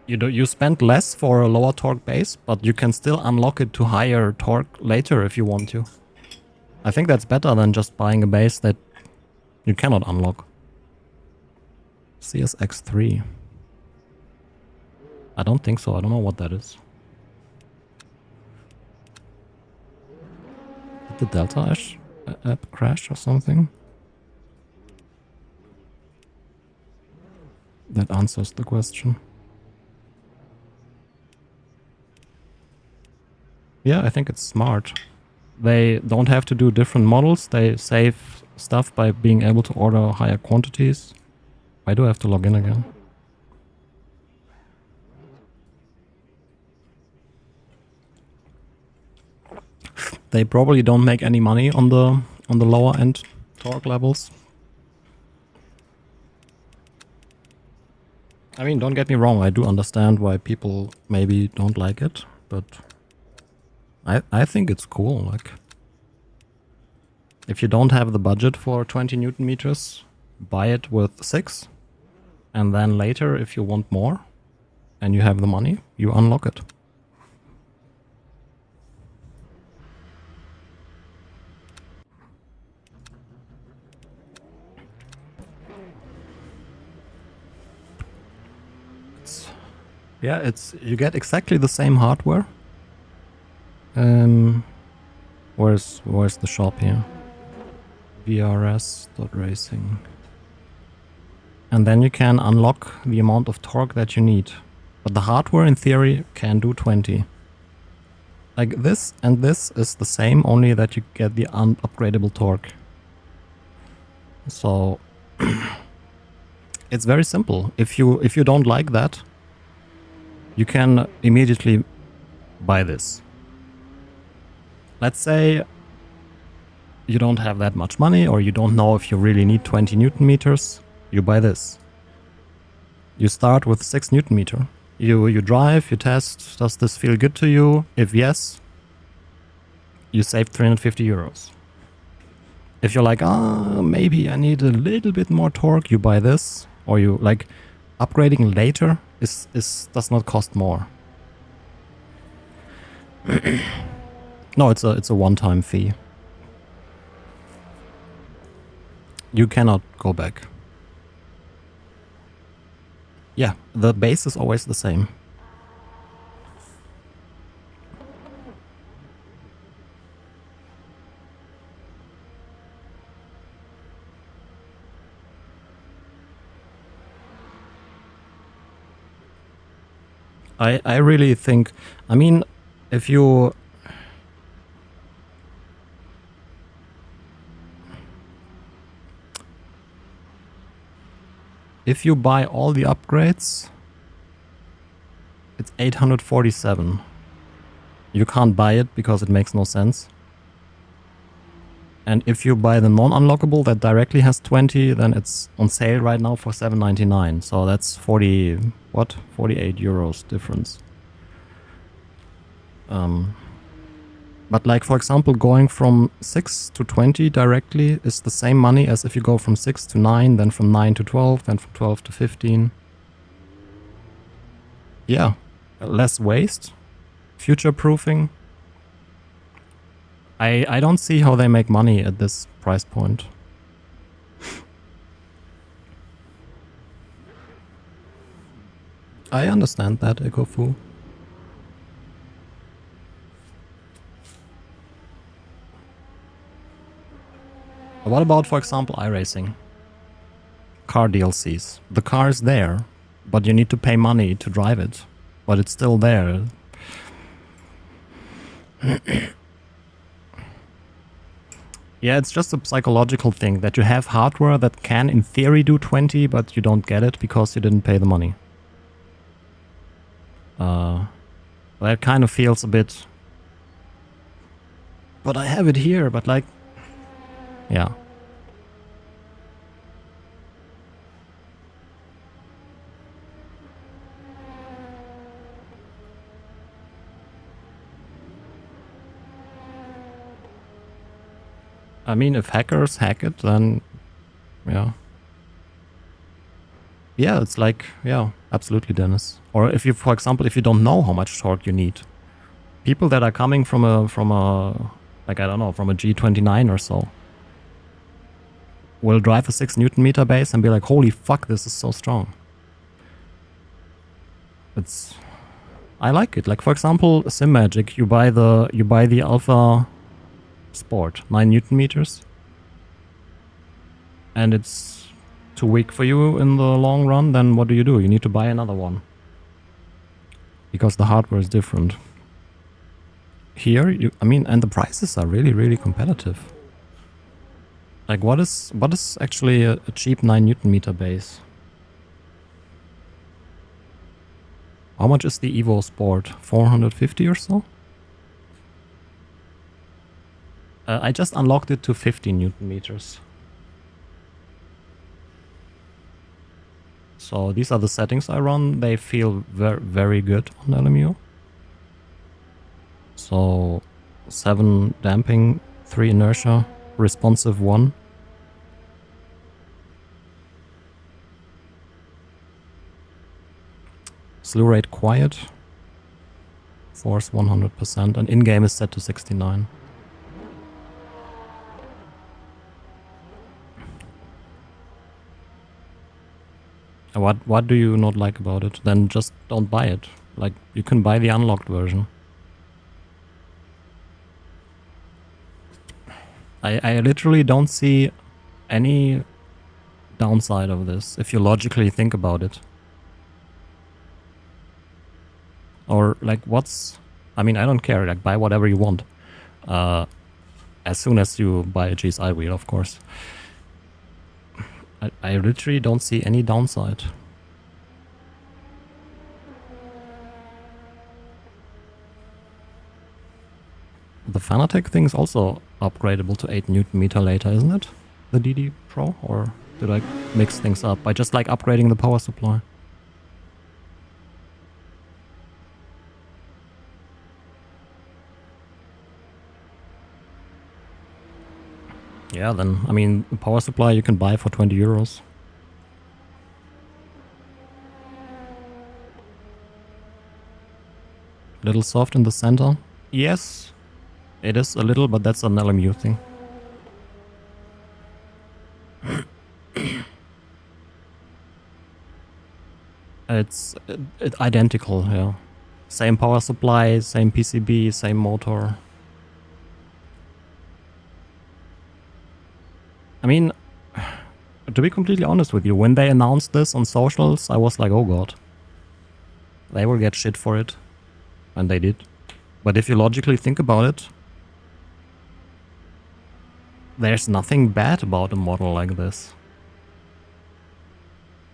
You spend less for a lower torque base, but you can still unlock it to higher torque later if you want to. I think that's better than just buying a base that you cannot unlock. CSX3. I don't think so. I don't know what that is. Did the Delta app crash or something? That answers the question. Yeah, I think it's smart. They don't have to do different models. They save stuff by being able to order higher quantities. Why do I have to log in again? They probably don't make any money on the lower end torque levels. I mean, don't get me wrong, I do understand why people maybe don't like it, but I think it's cool. Like, if you don't have the budget for 20 Newton meters, buy it with 6, and then later, if you want more and you have the money, you unlock it. You get exactly the same hardware. Where's the shop here? VRS.racing. And then you can unlock the amount of torque that you need. But the hardware in theory can do 20. Like this and this is the same, only that you get the upgradable torque. So it's very simple. If you don't like that, you can immediately buy this. Let's say you don't have that much money, or you don't know if you really need 20 Newton meters. You buy this. You start with 6 Newton meter. You drive, you test, does this feel good to you? If yes, you save 350 euros. If you're like, maybe I need a little bit more torque, you buy this. Or you, like, upgrading later does not cost more. No, it's a one-time fee. You cannot go back. Yeah, the base is always the same. I really think, I mean, if you buy all the upgrades, it's 847. You can't buy it because it makes no sense. And if you buy the non-unlockable that directly has 20, then it's on sale right now for 7.99. So that's 48 euros difference. But like, for example, going from 6 to 20 directly is the same money as if you go from 6 to 9, then from 9 to 12, then from 12 to 15. Yeah, less waste, future-proofing. I don't see how they make money at this price point. I understand that, EcoFu. What about, for example, iRacing? Car DLCs. The car is there, but you need to pay money to drive it. But it's still there. Yeah, it's just a psychological thing that you have hardware that can, in theory, do 20, but you don't get it because you didn't pay the money. That kind of feels a bit... But I have it here, but like... Yeah. I mean, if hackers hack it, then... Yeah. Yeah, it's like... Yeah, absolutely, Dennis. Or if you, for example, if you don't know how much torque you need. People that are coming from a... Like, I don't know, from a G29 or so. Will drive a 6 Newton meter base and be like, holy fuck, this is so strong. It's... I like it. Like, for example, SimMagic, you buy the Alpha Sport, 9 Newton meters. And it's too weak for you in the long run, then what do? You need to buy another one. Because the hardware is different. Here, I mean, and the prices are really, really competitive. Like, what is actually a cheap 9 Newton meter base? How much is the Evo Sport? 450 or so? I just unlocked it to 50 Newton meters. So these are the settings I run. They feel very, very good on LMU. So 7 damping, 3 inertia, responsive 1. Slew rate quiet. Force 100%, and in-game is set to 69. What do you not like about it? Then just don't buy it. Like, you can buy the unlocked version. I literally don't see any downside of this, if you logically think about it. Or, like, what's... I mean, I don't care. Like, buy whatever you want. As soon as you buy a GSI wheel, of course. I literally don't see any downside. The Fanatec thing is also upgradable to 8 Newton meter later, isn't it? The DD Pro? Or did I mix things up by just like upgrading the power supply? Yeah, then, I mean, the power supply you can buy for 20 euros. little soft in the center. Yes, it is a little, but that's an LMU thing. It's identical, yeah. Same power supply, same PCB, same motor. I mean, to be completely honest with you, when they announced this on socials, I was like, oh god. They will get shit for it. And they did. But if you logically think about it, there's nothing bad about a model like this.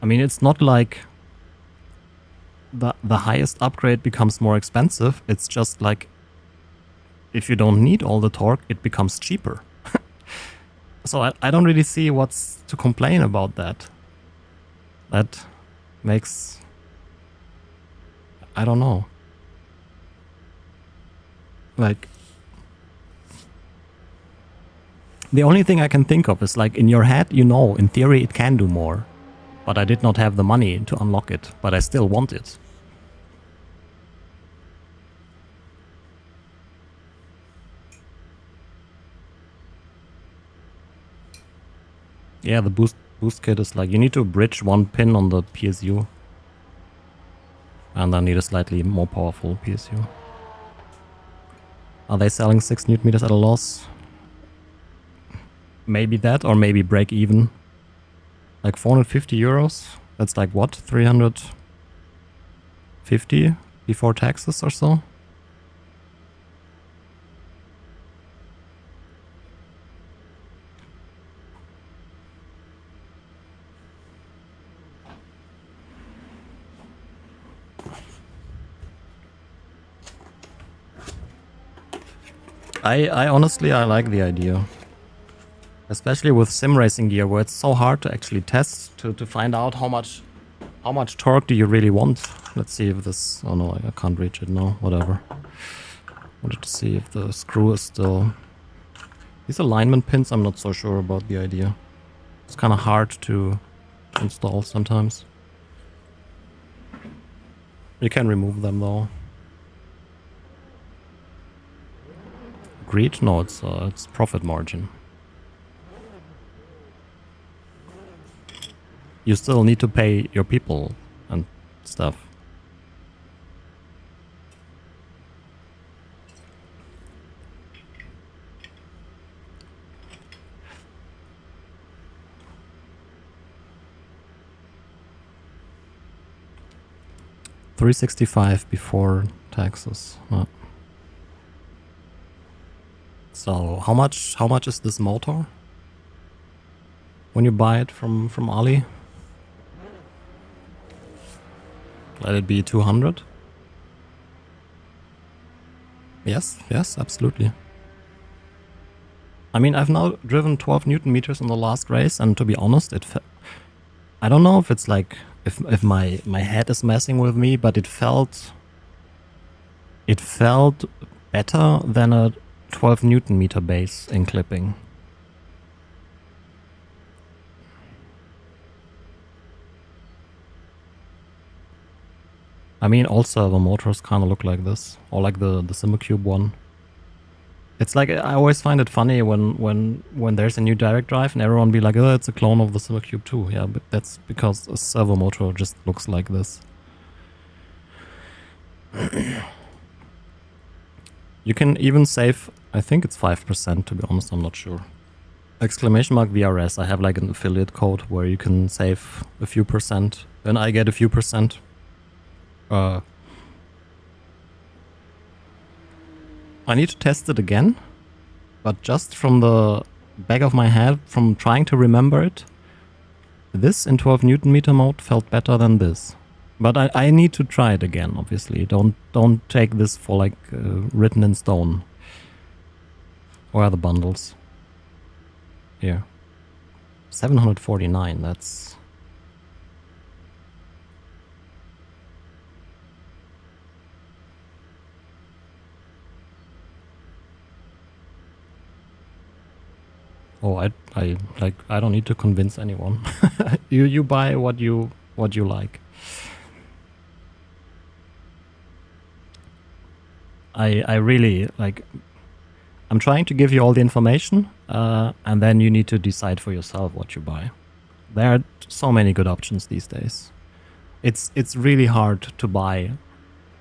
I mean, it's not like the highest upgrade becomes more expensive. It's just like, if you don't need all the torque, it becomes cheaper. So I don't really see what's to complain about that. That makes... I don't know. Like... The only thing I can think of is like, in your head, you know, in theory it can do more. But I did not have the money to unlock it, but I still want it. Yeah, the boost kit is like, you need to bridge one pin on the PSU. And then need a slightly more powerful PSU. Are they selling 6 Newton meters at a loss? Maybe that, or maybe break even. Like 450 euros? That's like what? 350 before taxes or so? I honestly, I like the idea. Especially with sim racing gear, where it's so hard to actually test, to find out how much torque do you really want. Let's see if this... Oh no, I can't reach it now, whatever. Wanted to see if the screw is still... These alignment pins, I'm not so sure about the idea. It's kind of hard to install sometimes. You can remove them though. Greed? No, it's profit margin. You still need to pay your people and stuff. $365 before taxes. Oh. So how much is this motor when you buy it from Ali? Let it be 200? Yes, absolutely. I mean, I've now driven 12 Newton meters in the last race, and to be honest, I don't know if it's like, if my head is messing with me, but it felt better than a 12 Newton meter base in clipping. I mean, all servo motors kind of look like this, or like the Simcube one. It's like, I always find it funny when there's a new direct drive and everyone be like, oh, it's a clone of the Simcube 2. Yeah, but that's because a servo motor just looks like this. You can even save, I think it's 5%, to be honest, I'm not sure. Exclamation mark VRS, I have like an affiliate code where you can save a few percent, and I get a few percent. I need to test it again, but just from the back of my head, from trying to remember it, this in 12 Newton meter mode felt better than this. But I need to try it again, obviously. Don't take this for like written in stone. Where are the bundles? Here. 749, that's... Oh, I don't need to convince anyone. you buy what you like. I really, like, I'm trying to give you all the information, and then you need to decide for yourself what you buy. There are so many good options these days. It's really hard to buy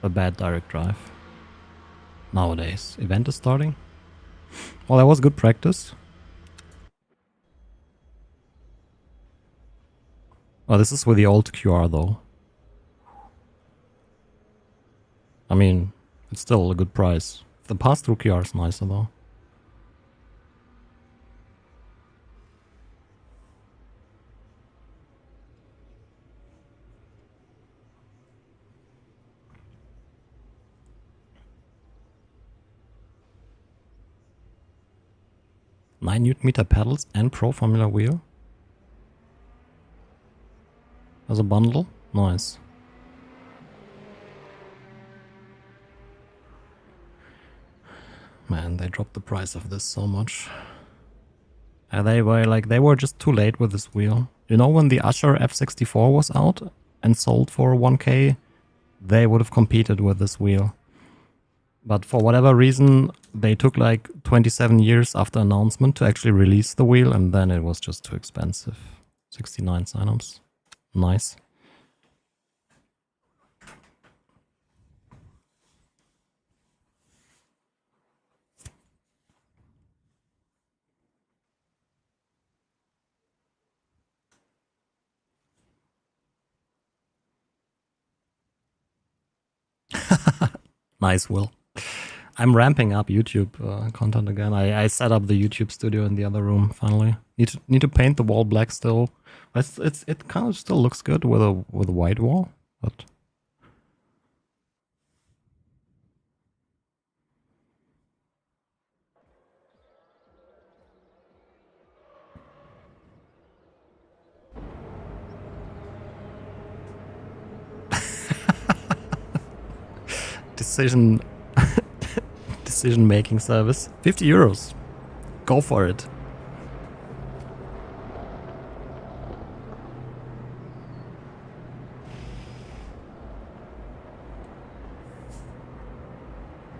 a bad direct drive nowadays. Event is starting. Well, that was good practice. Oh, this is with the old QR though. I mean, it's still a good price. The pass-through QR is nicer though. $9 Nm pedals and Pro Formula wheel. As a bundle? Nice. Man, they dropped the price of this so much. And they were just too late with this wheel. You know, when the Usher F64 was out and sold for 1K, they would have competed with this wheel. But for whatever reason, they took like 27 years after announcement to actually release the wheel, and then it was just too expensive. 69 sign-ups. Nice. Nice, Will. I'm ramping up YouTube content again. I set up the YouTube studio in the other room finally. Need to paint the wall black still. It kind of still looks good with a white wall, but decision making service. 50 euros. Go for it.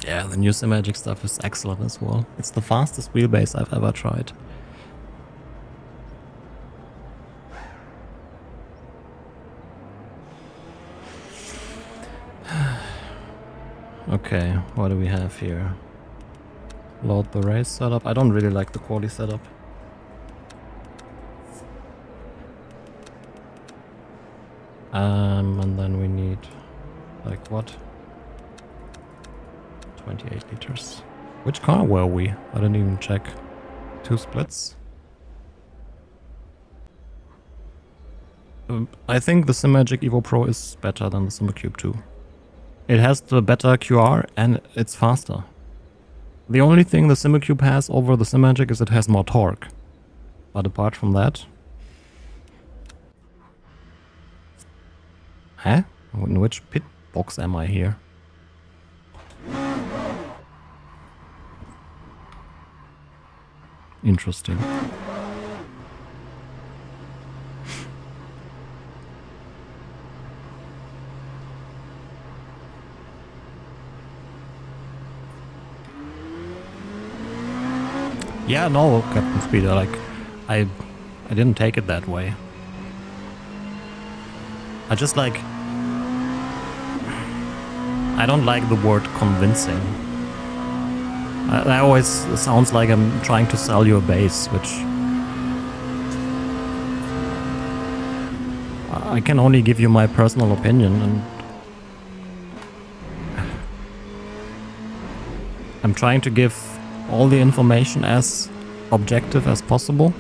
Yeah, the new Simagic stuff is excellent as well. It's the fastest wheelbase I've ever tried. Okay, what do we have here? Load the race setup. I don't really like the quali setup. And then we need, like, what? 28 liters. Which car were we? I didn't even check. 2 splits. I think the Simagic Evo Pro is better than the SimCube 2. It has the better QR and it's faster. The only thing the SimCube has over the Simagic is it has more torque. But apart from that... Huh? In which pit box am I here? Interesting. Yeah, no, Captain Speeder, like, I didn't take it that way. I just like... I don't like the word convincing. That always sounds like I'm trying to sell you a base, which... I can only give you my personal opinion, and... I'm trying to give all the information as objective as possible.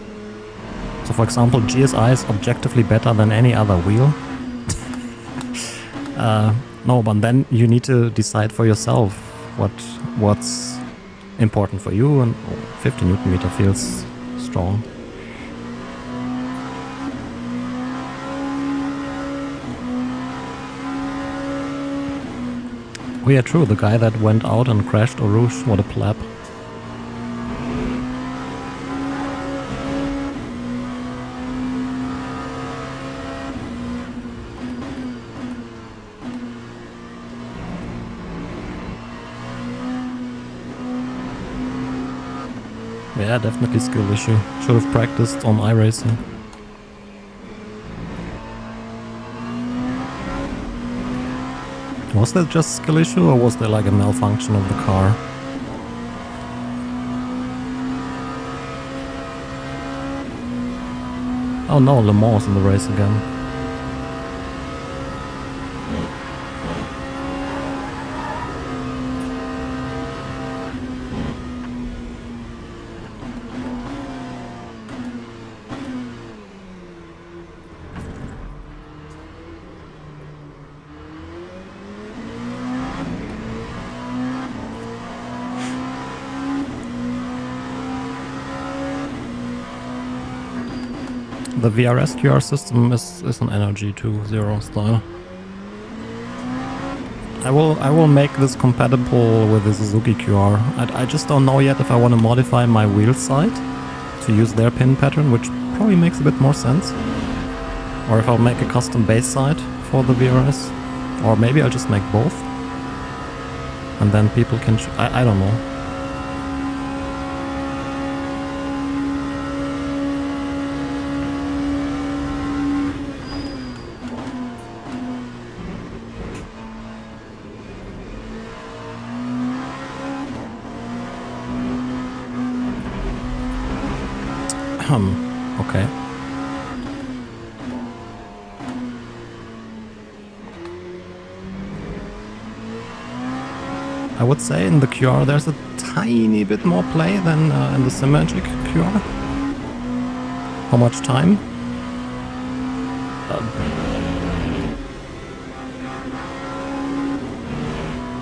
So for example, GSI is objectively better than any other wheel. No, but then you need to decide for yourself what's important for you, and 50 Nm feels strong. Oh yeah, true, the guy that went out and crashed Eau Rouge, what a pleb. Yeah, definitely skill issue. Should have practiced on iRacing. Was that just skill issue or was there like a malfunction of the car? Oh no, Le Mans in the race again. The VRS QR system is an Energy 2.0 style. I will make this compatible with the Suzuki QR. I just don't know yet if I want to modify my wheel side to use their pin pattern, which probably makes a bit more sense. Or if I'll make a custom base side for the VRS. Or maybe I'll just make both. And then people can... I don't know. Okay. I would say in the QR there's a tiny bit more play than in the Simagic QR. How much time?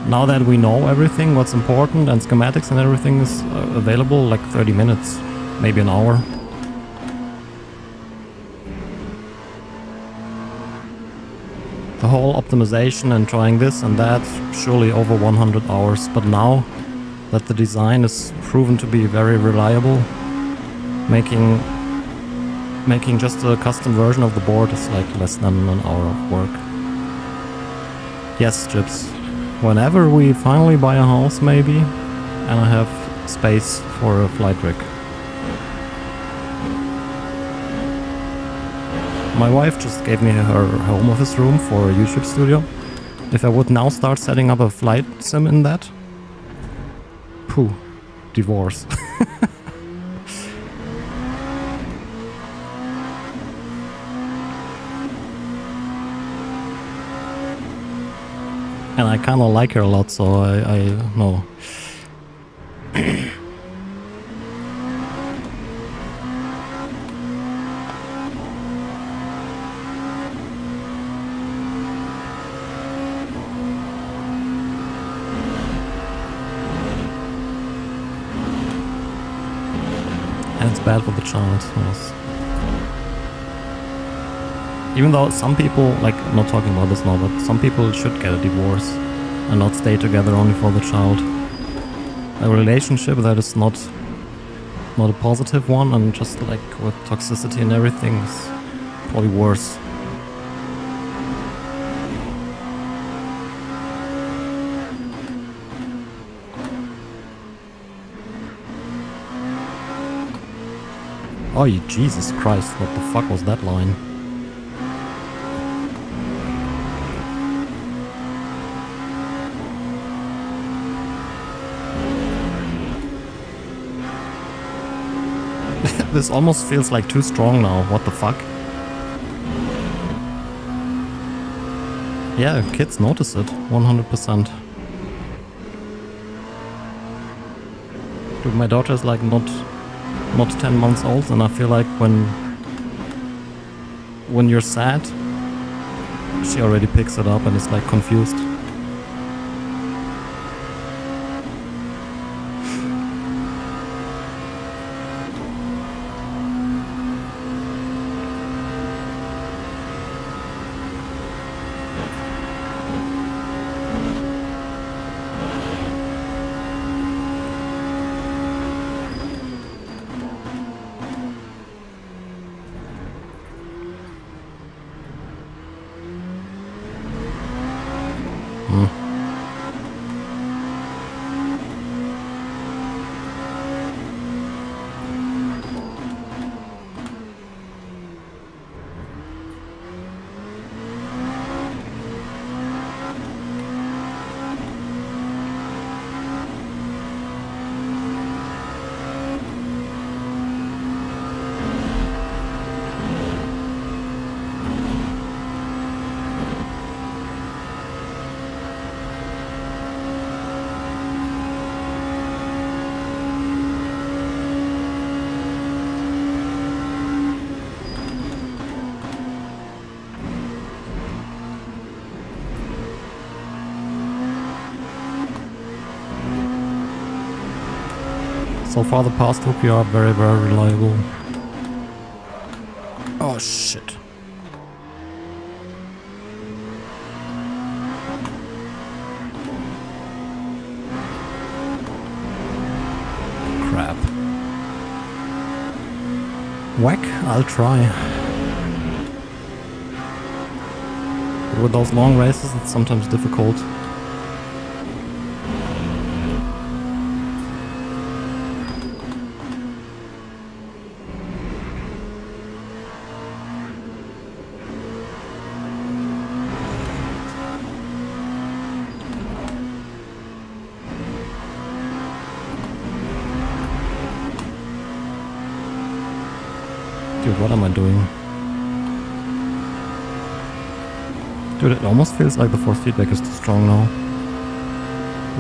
Now that we know everything, what's important, and schematics and everything is available, like 30 minutes, maybe an hour. The whole optimization and trying this and that, surely over 100 hours, but now that the design is proven to be very reliable, making just a custom version of the board is like less than an hour of work. Yes, Chips. Whenever we finally buy a house maybe, and I have space for a flight rig. My wife just gave me her home office room for a YouTube studio. If I would now start setting up a flight sim in that, pooh, divorce. And I kinda like her a lot, so I know. And it's bad for the child, yes. Even though some people, like, I'm not talking about this now, but some people should get a divorce and not stay together only for the child. A relationship that is not a positive one and just like with toxicity and everything is probably worse. Oh, Jesus Christ, what the fuck was that line? This almost feels like too strong now, what the fuck? Yeah, kids notice it, 100%. Dude, my daughter is like not 10 months old, and I feel like when you're sad, she already picks it up and is like confused. So far the past 2 PR are very, very reliable. Oh shit. Crap. Whack, I'll try. But with those long races it's sometimes difficult. Dude, what am I doing? Dude, it almost feels like the force feedback is too strong now.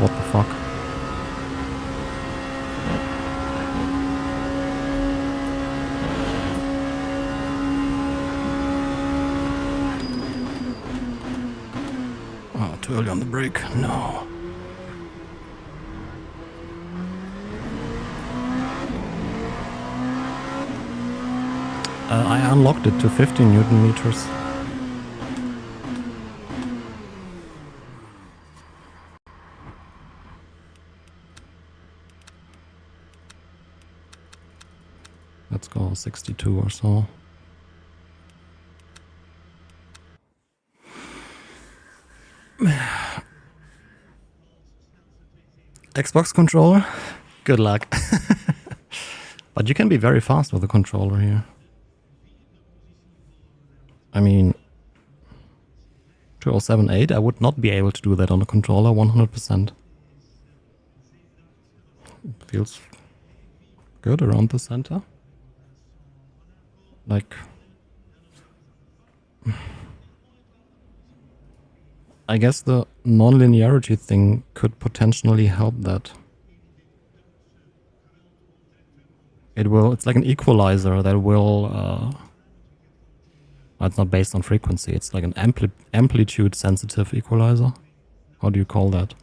What the fuck? Oh, too early on the brake. No. I unlocked it to 15 Newton meters. Let's go 62 or so. Xbox controller? Good luck. But you can be very fast with the controller here. I mean, 2078, I would not be able to do that on a controller 100%. Feels good around the center. Like, I guess the non-linearity thing could potentially help that. It's like an equalizer that will, it's not based on frequency, it's like an amplitude sensitive equalizer. How do you call that?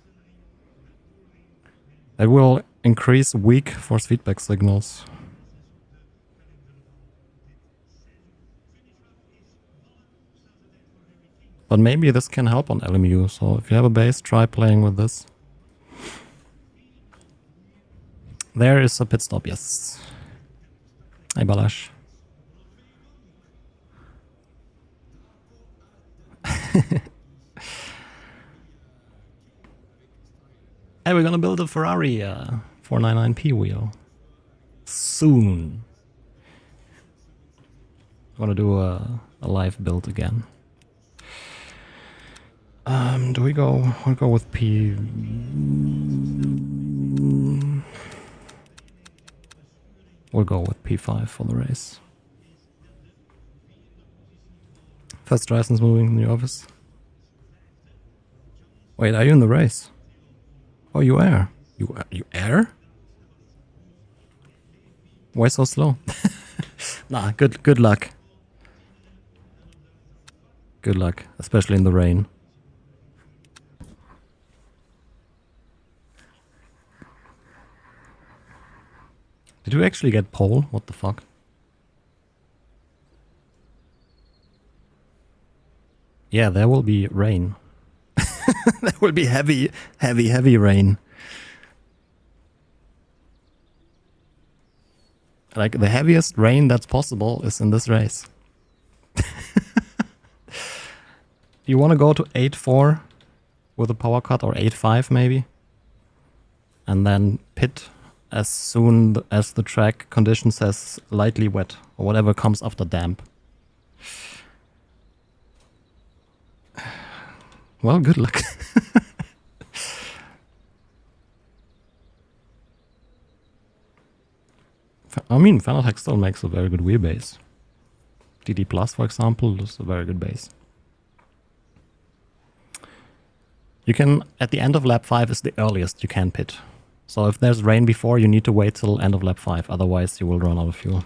It will increase weak force feedback signals. But maybe this can help on LMU, so if you have a base, try playing with this. There is a pit stop, yes. Hey Balash. Hey, we're gonna build a Ferrari 499P wheel. Soon. I'm gonna do a live build again. Do we go? We'll go with P. We'll go with P5 for the race. First license moving in the office. Wait, are you in the race? Oh, you are. You are? Why so slow? Nah, good luck. Good luck, especially in the rain. Did we actually get pole? What the fuck? Yeah, there will be rain. There will be heavy rain. Like, the heaviest rain that's possible is in this race. You want to go to 8.4 with a power cut, or 8.5 maybe? And then pit as soon as the track condition says lightly wet, or whatever comes after damp. Well, good luck. I mean, Fanatec still makes a very good wheelbase. DD Plus, for example, is a very good base. You can, at the end of lap 5 is the earliest you can pit. So if there's rain before, you need to wait till end of lap 5, otherwise you will run out of fuel.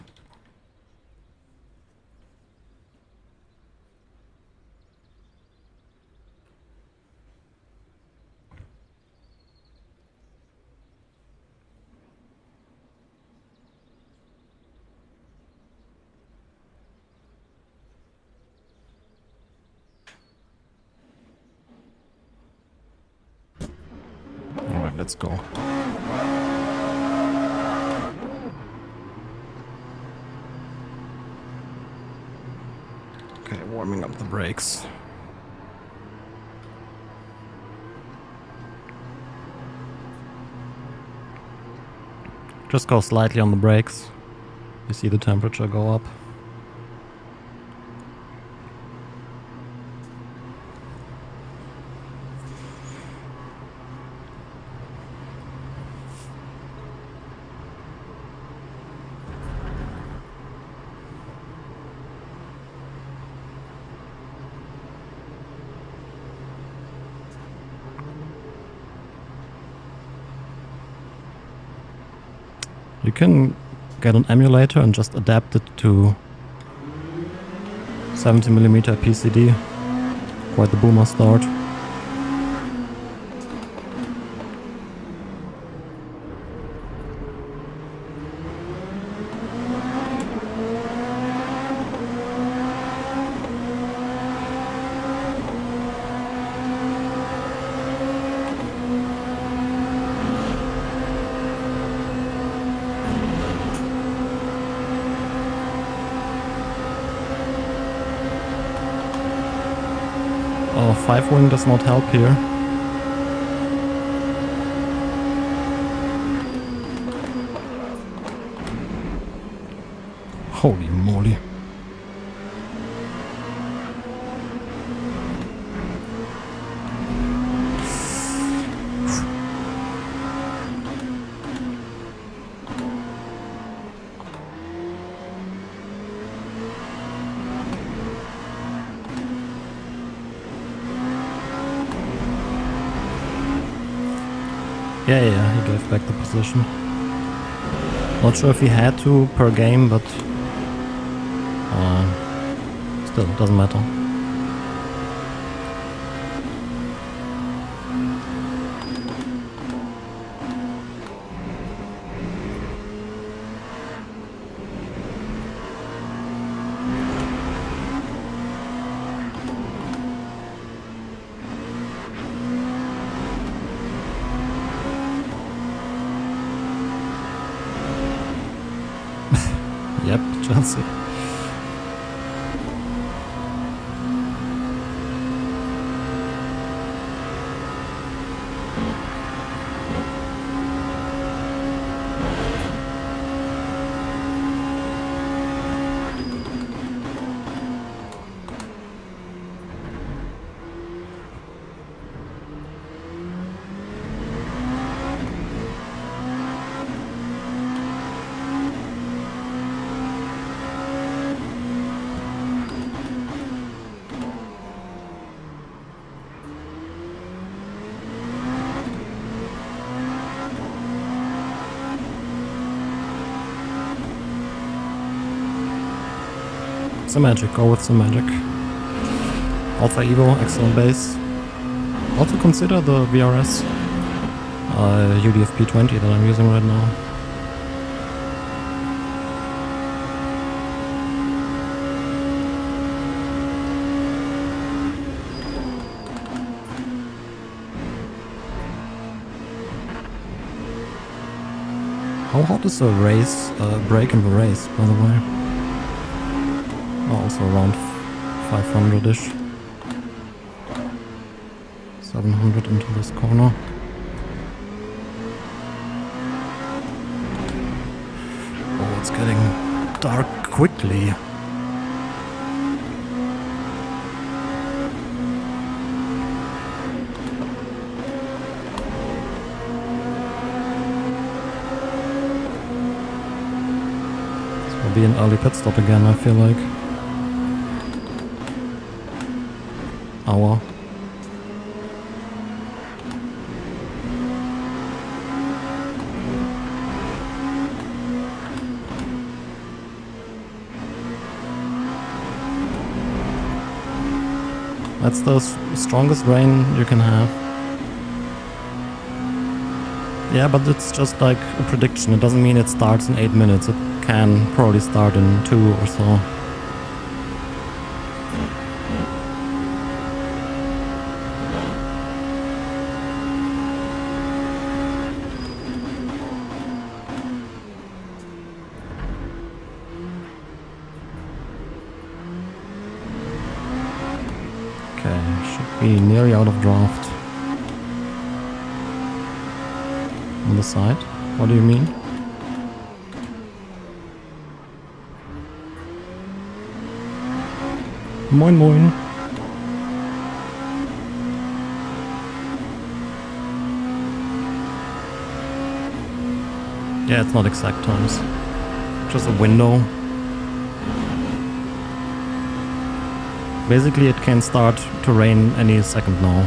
let's go. Okay, warming up the brakes. Just go slightly on the brakes. You see the temperature go up. You can get an emulator and just adapt it to 70mm PCD. Quite the boomer start. Oh, 5-wing does not help here. Holy moly. Yeah, he gave back the position. Not sure if he had to per game, but still, it doesn't matter. Yep, Chelsea. The magic, go with the magic. Alpha Evo, excellent base. Also consider the VRS UDF-P20 that I'm using right now. How hot is a race, break in the race, by the way? Also around 500-ish. 700 into this corner. Oh, it's getting dark quickly. This will be an early pit stop again, I feel like. Hour. That's the strongest rain you can have. Yeah, but it's just like a prediction. It doesn't mean it starts in 8 minutes. It can probably start in 2 or so. be nearly out of draft. On the side? What do you mean? Moin moin. Yeah, it's not exact times. Just a window. Basically it can start to rain any second now.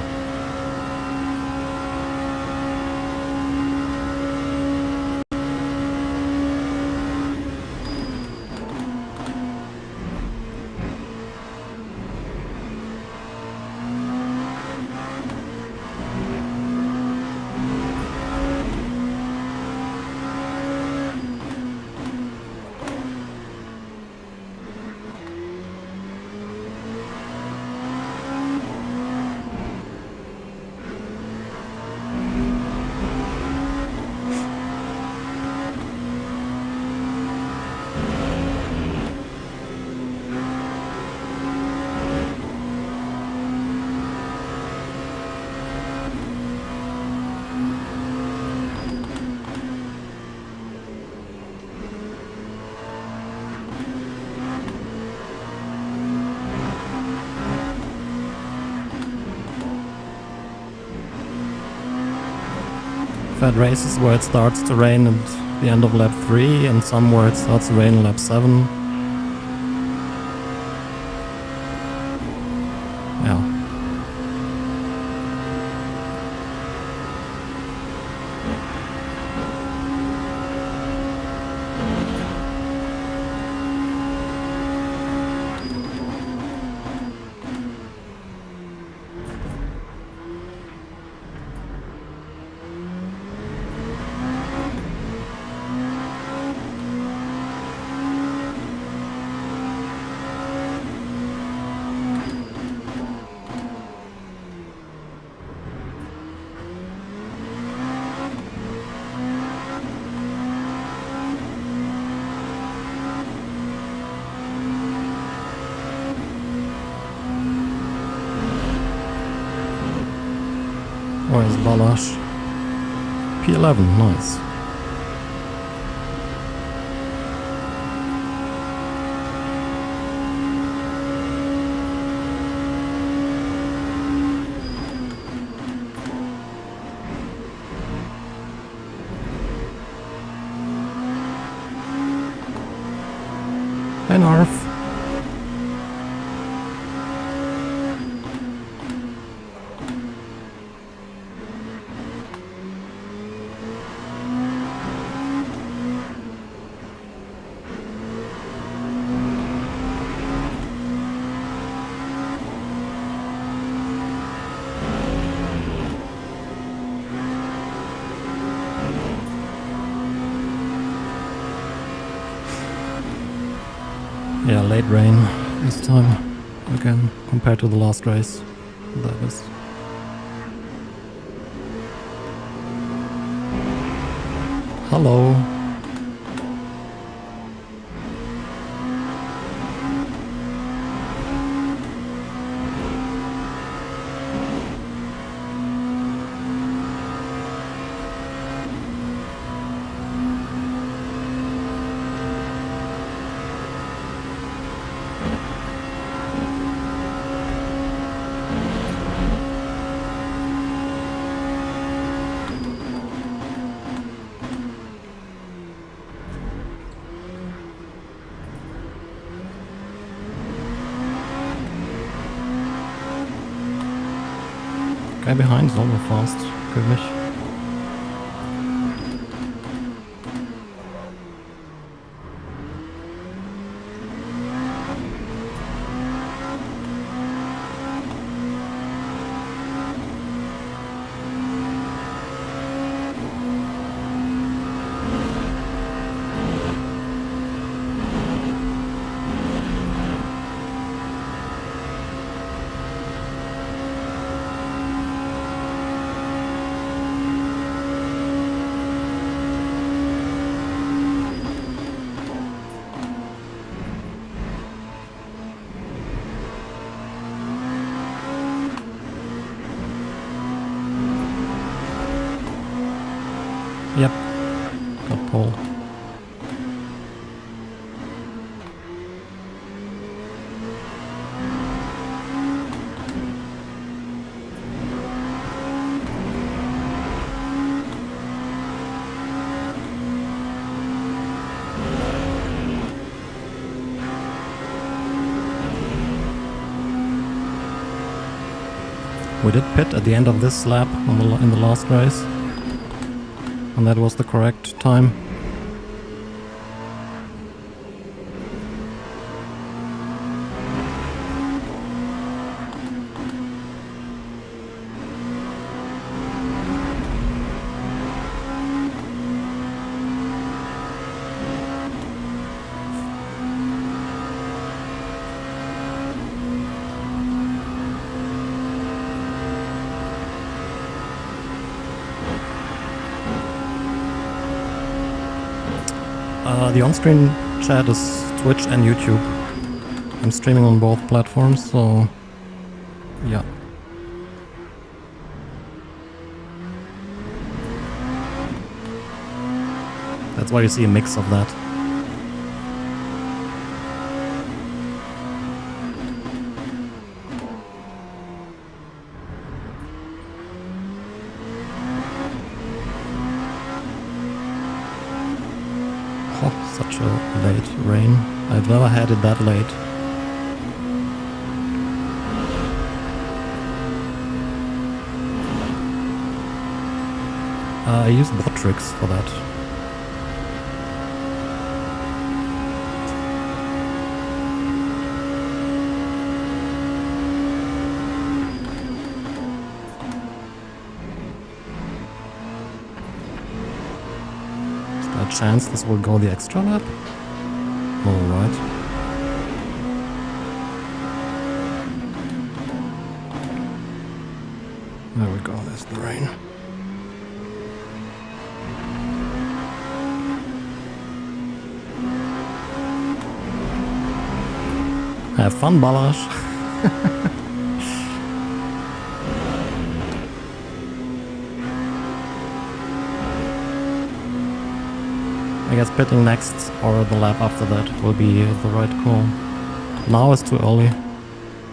I've had races where it starts to rain at the end of lap 3 and some where it starts to rain in lap 7. Yeah. Where's Balash? P11, nice. Hey Narf. Yeah, late rain this time, again, compared to the last race, that is. Hello. Guy behind is also fast, glaube ich. We did pit at the end of this lap in the last race. And that was the correct time. The on-screen chat is Twitch and YouTube. I'm streaming on both platforms, so yeah. That's why you see a mix of that. Such a late rain. I've never had it that late. I use bot tricks for that. Chance this will go the extra lap? Alright. There we go, there's the rain. Have fun, Balash. I guess pitting next or the lap after that will be the right call. Now it's too early.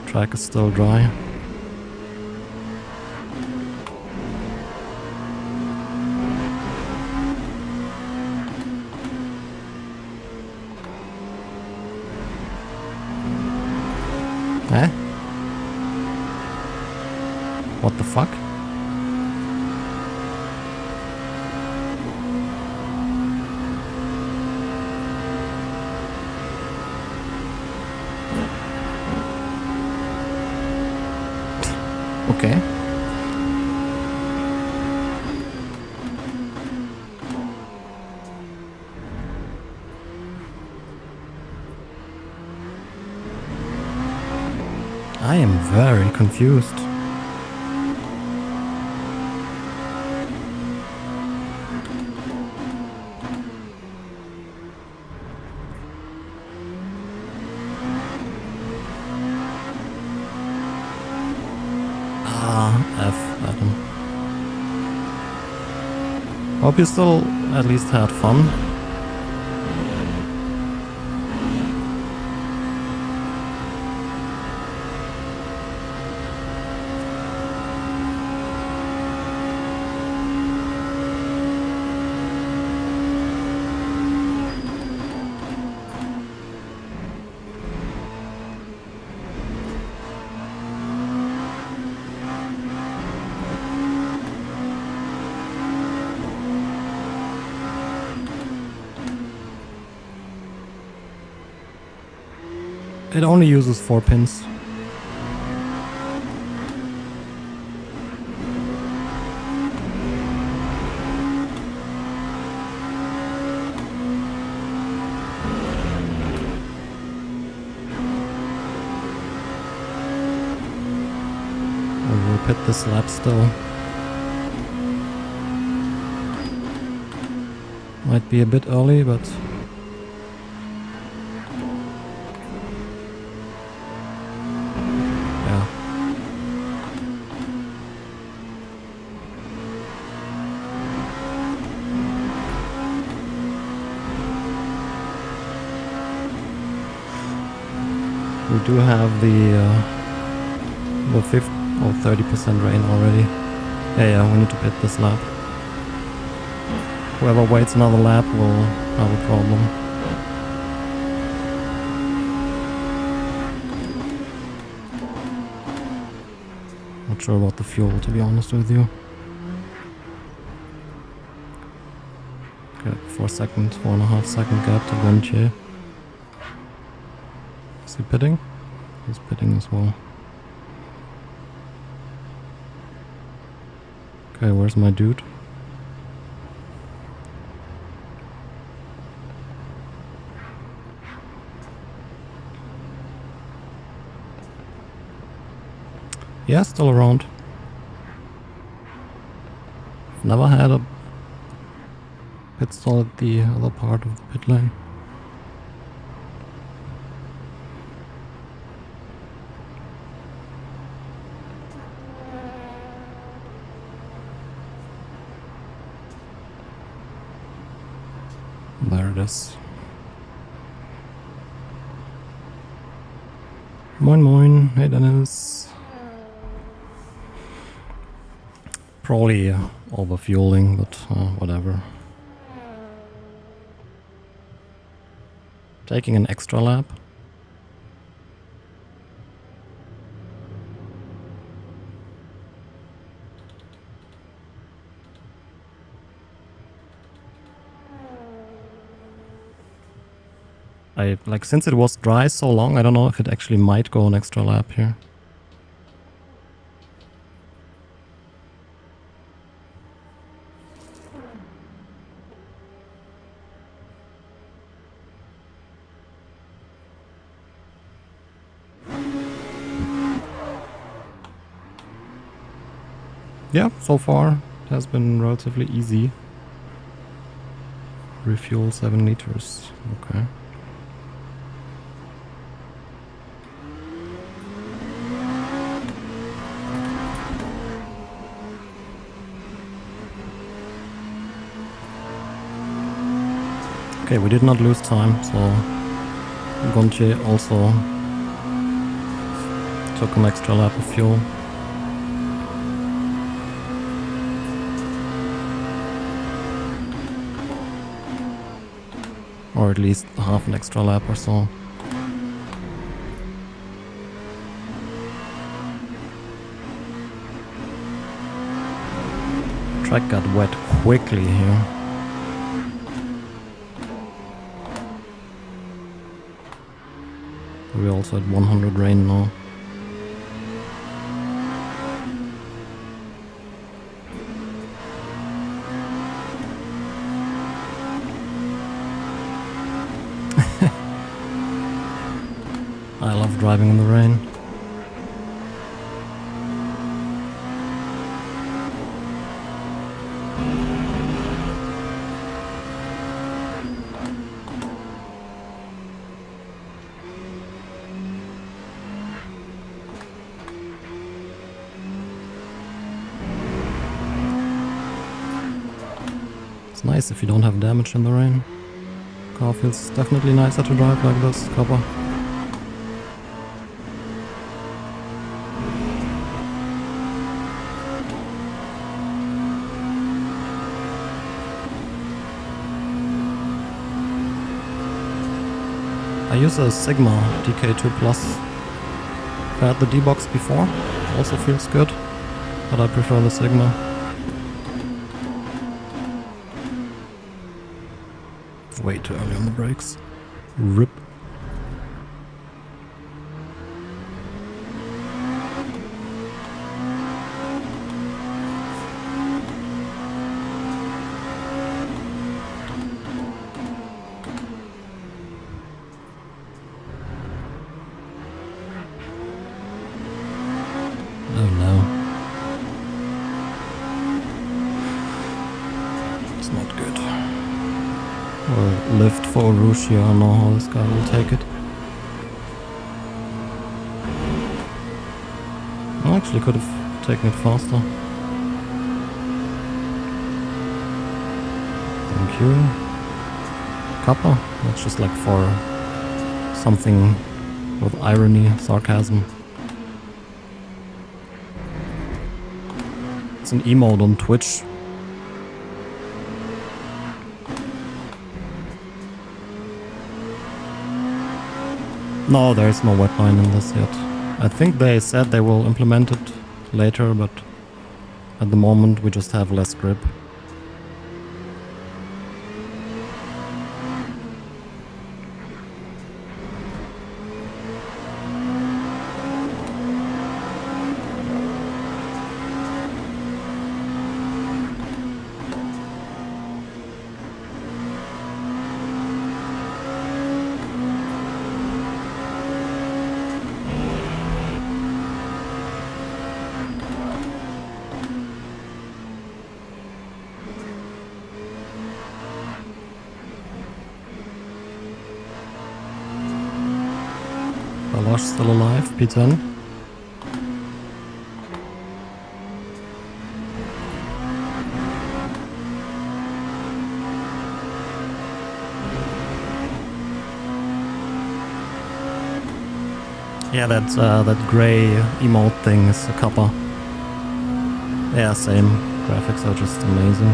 Track is still dry. Eh? What the fuck? Okay. I am very confused. Hope you still at least had fun. It only uses 4 pins. We'll pit this lap still. Might be a bit early, but we do have the 5th or 30% rain already. Yeah, we need to pit this lap. Whoever waits another lap will have a problem. not sure about the fuel, to be honest with you. Okay, 4.5 second gap to Gontier. Is he pitting? He's pitting as well. Okay, where's my dude? Yeah, still around. Never had a pit stall at the other part of the pit lane. There it is. Moin moin, hey Dennis. Probably overfueling, but whatever. Taking an extra lap. Since it was dry so long, I don't know if it actually might go an extra lap here. Yeah, so far it has been relatively easy. Refuel 7 liters. Okay. Okay, we did not lose time, so Gontier also took an extra lap of fuel. Or at least half an extra lap or so. Track got wet quickly here. We're also at 100 rain now. I love driving in the rain. It's nice if you don't have damage in the rain. Car feels definitely nicer to drive like this, Copper. I use a Sigma DK2 Plus. I had the D-Box before, also feels good, but I prefer the Sigma. Way too early on the brakes. RIP. Oh no. It's not good. Or lift for Russia, I don't know how this guy will take it. I actually could have taken it faster. Thank you. Kappa? That's just like for something with irony, sarcasm. It's an emote on Twitch. No, there is no wetline in this yet. I think they said they will implement it later, but at the moment we just have less grip. Balash still alive, P10. Yeah, that grey emote thing is a copper. Yeah, same. Graphics are just amazing.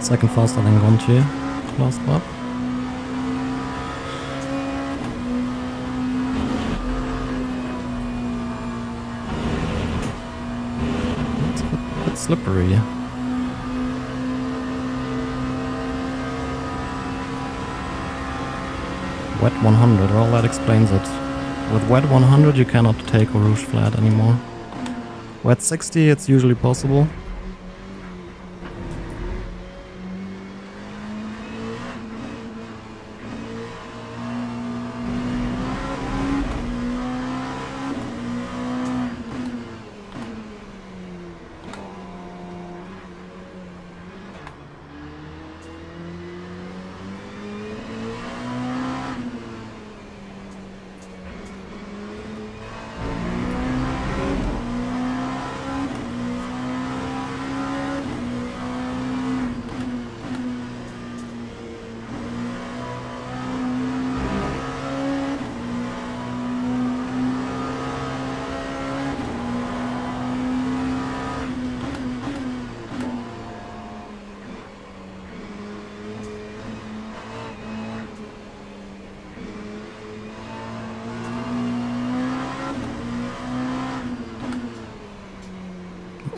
Second faster than Gontier, last lap. It's a bit slippery. Wet 100, well that explains it. With wet 100 you cannot take a rouge flat anymore. Wet 60 it's usually possible.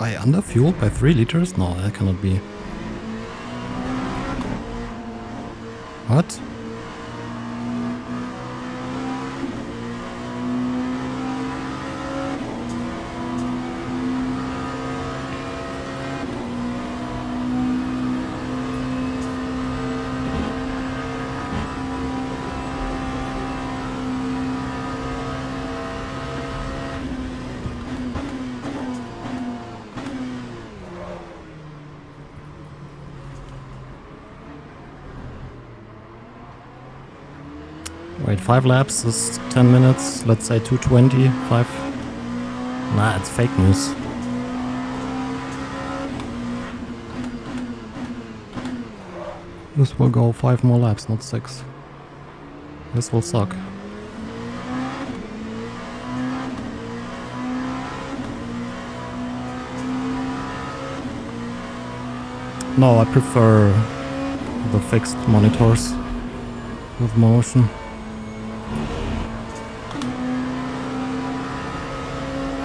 I underfueled by 3 liters? No, that cannot be. What? Wait, 5 laps is 10 minutes, let's say 2:20, 5... Nah, it's fake news. This will go 5 more laps, not 6. This will suck. No, I prefer the fixed monitors with motion.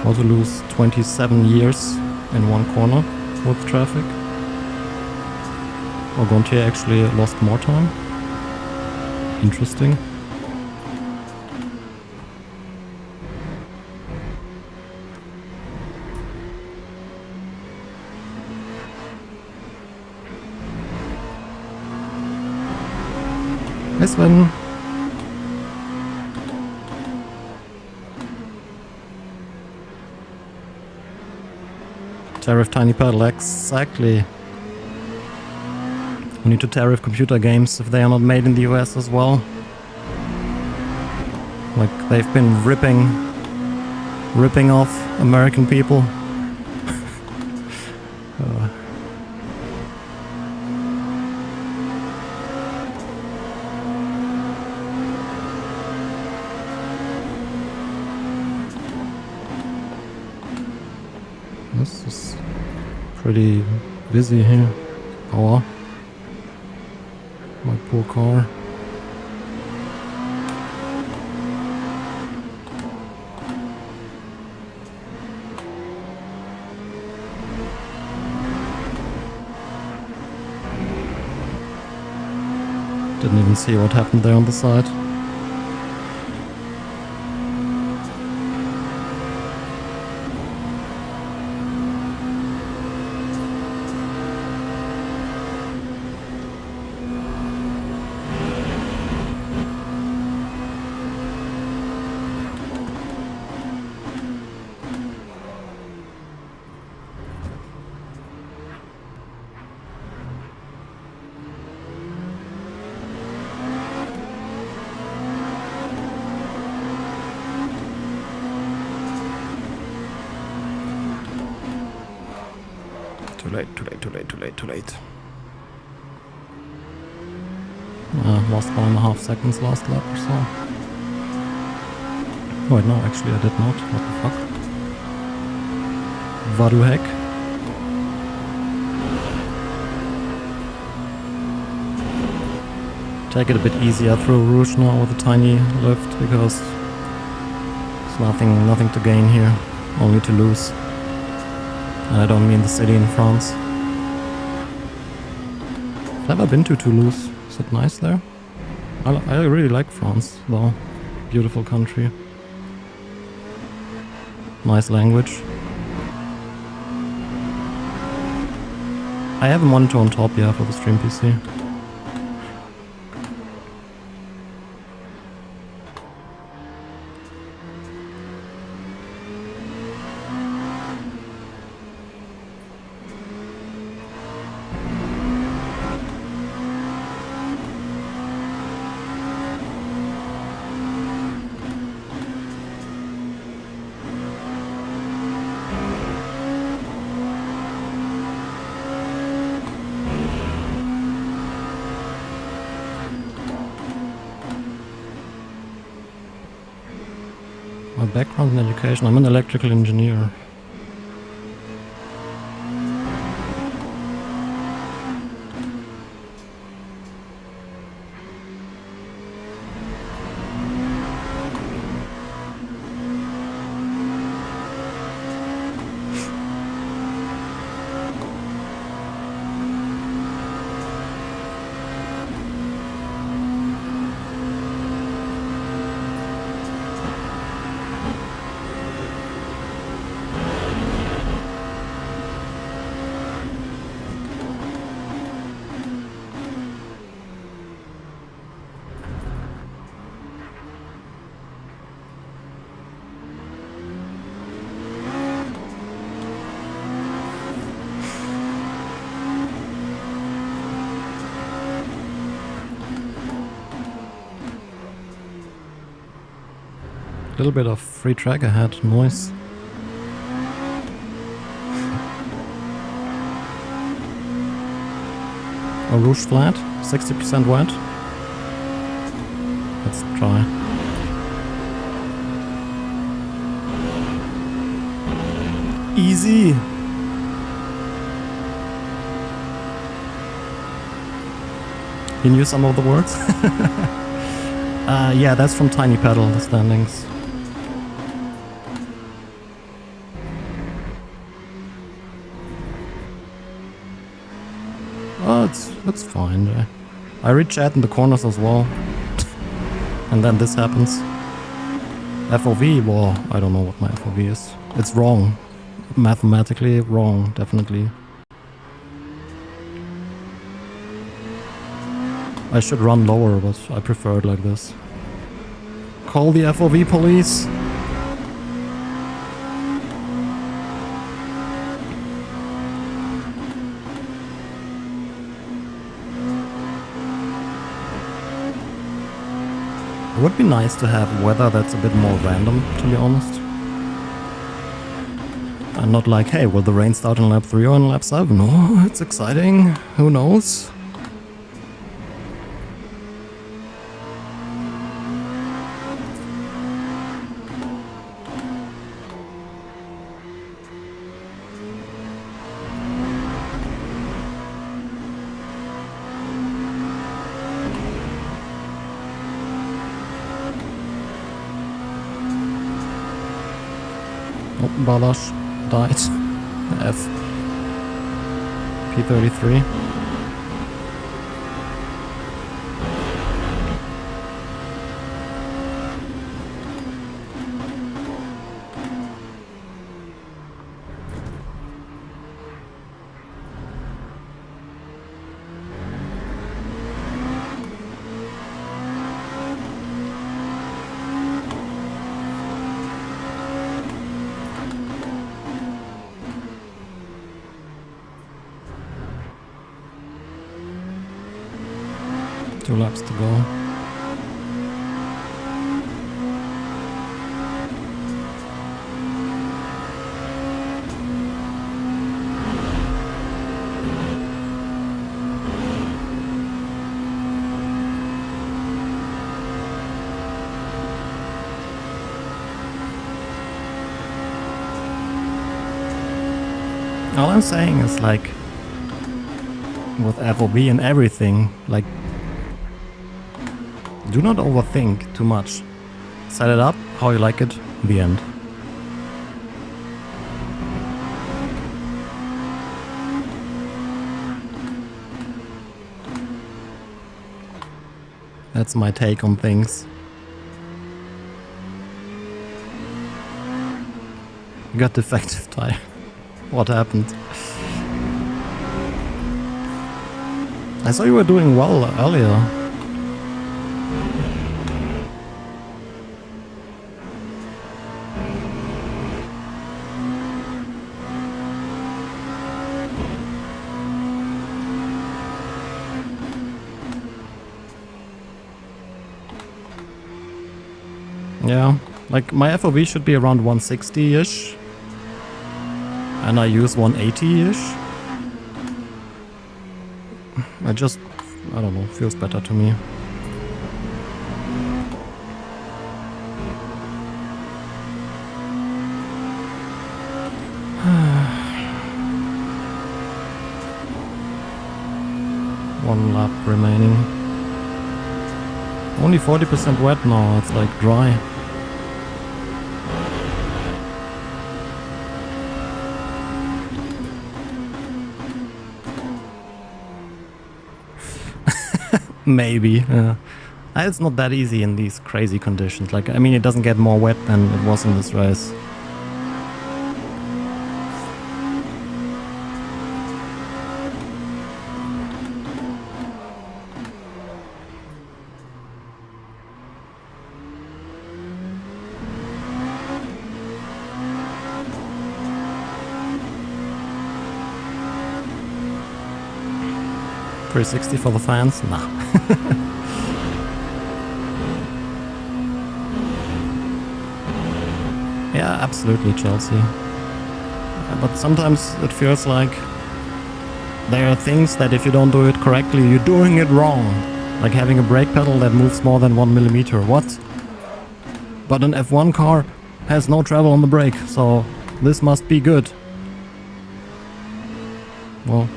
Also lose 27 years in one corner with traffic. Or Gontier actually lost more time. Interesting. Hey Sven. Tariff tiny pedal, exactly. We need to tariff computer games if they are not made in the US as well. Like, they've been ripping off American people. This is pretty busy here. Oh, my poor car. Didn't even see what happened there on the side. Too late. Lost 1.5 seconds last lap or so. Wait, no, actually I did not. What the fuck? Vadu heck? Take it a bit easier through Rouge now with a tiny lift, because there's nothing to gain here, only to lose. And I don't mean the city in France. Never been to Toulouse. Is it nice there? I really like France, though. Beautiful country. Nice language. I have a monitor on top, yeah, for the stream PC. My background in education, I'm an electrical engineer. Little bit of free track ahead, noise. A Rouge flat, 60% wet. Let's try. Easy! You knew some of the words? Yeah, that's from Tiny Pedal, the standings. Oh, it's fine. I read chat in the corners as well. And then this happens. FOV, well, I don't know what my FOV is. It's wrong. Mathematically wrong, definitely. I should run lower, but I prefer it like this. Call the FOV police! It would be nice to have weather that's a bit more random, to be honest. And not like, hey, will the rain start in lap 3 or in lap 7? Oh, it's exciting. Who knows? Oh, Balash died. F. P33. Two laps to go. All I'm saying is, like, with FOV and everything, like, do not overthink too much. Set it up how you like it, the end. That's my take on things. You got defective tire. What happened? I saw you were doing well earlier. Yeah, like my FOV should be around 160-ish. And I use 180-ish. I don't know, feels better to me. One lap remaining. Only 40% wet now, it's like dry. Maybe. It's not that easy in these crazy conditions. Like, I mean, it doesn't get more wet than it was in this race. $360 for the fans? Nah. Yeah, absolutely, Chelsea. But sometimes it feels like there are things that if you don't do it correctly, you're doing it wrong. Like having a brake pedal that moves more than 1 millimeter. What? But an F1 car has no travel on the brake, so this must be good. Well...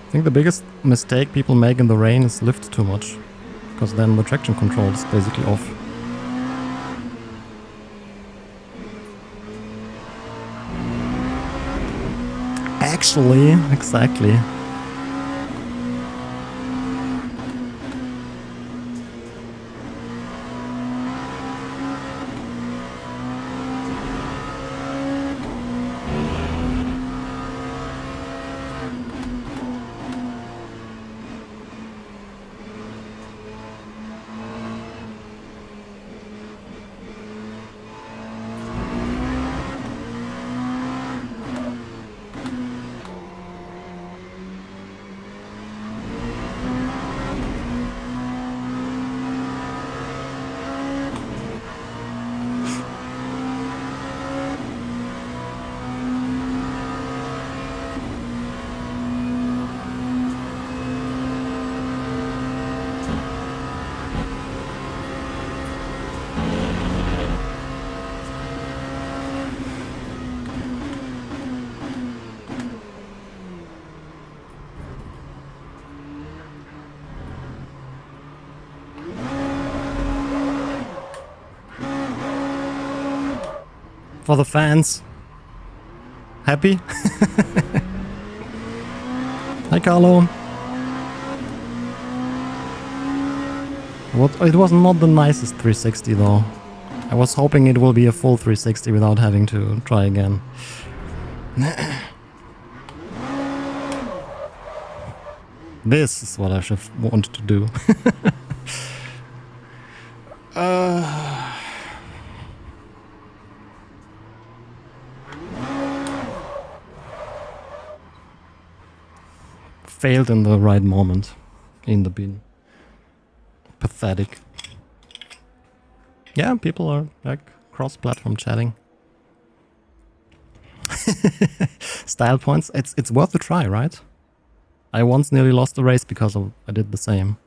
I think the biggest mistake people make in the rain is lift too much, because then the traction control is basically off. Actually, exactly. For the fans. Happy? Hi, Carlo. It was not the nicest 360 though. I was hoping it will be a full 360 without having to try again. This is what I should want to do. Failed in the right moment. In the bin. Pathetic. Yeah, people are like cross-platform chatting. Style points. It's worth a try, right? I once nearly lost the race because I did the same.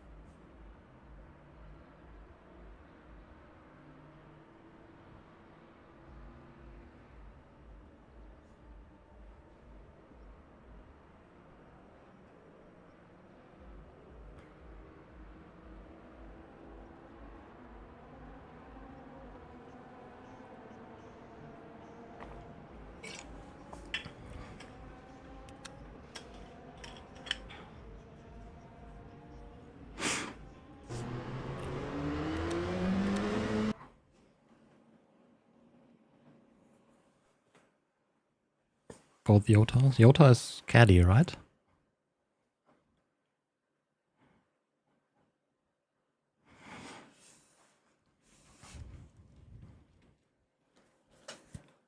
Both Yotas. Yota is caddy, right?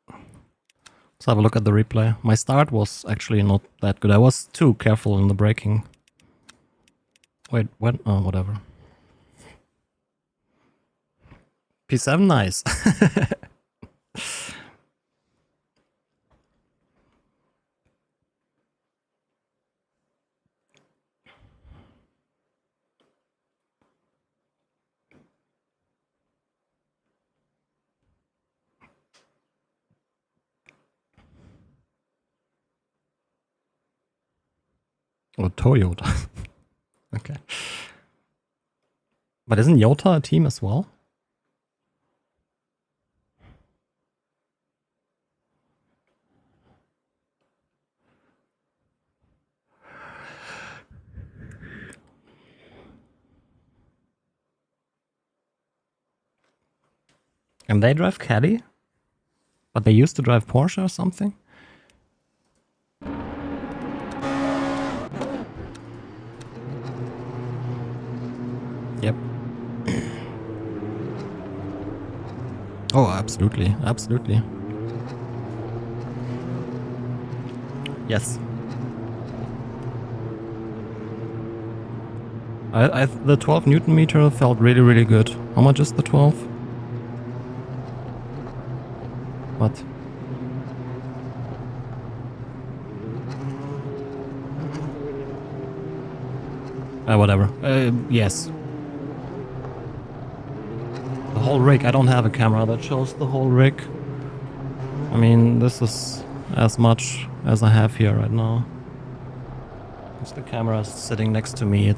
Let's have a look at the replay. My start was actually not that good. I was too careful in the braking. Wait, what? Oh, whatever. P7, nice. Or Toyota. Okay. But isn't Yota a team as well? And they drive Caddy? But they used to drive Porsche or something? Yep. Oh, absolutely. Absolutely. Yes. The 12 Newton meter felt really, really good. How much is the 12? What? Whatever. Yes. The whole rig. I don't have a camera that shows the whole rig. I mean, this is as much as I have here right now. It's the camera sitting next to me. It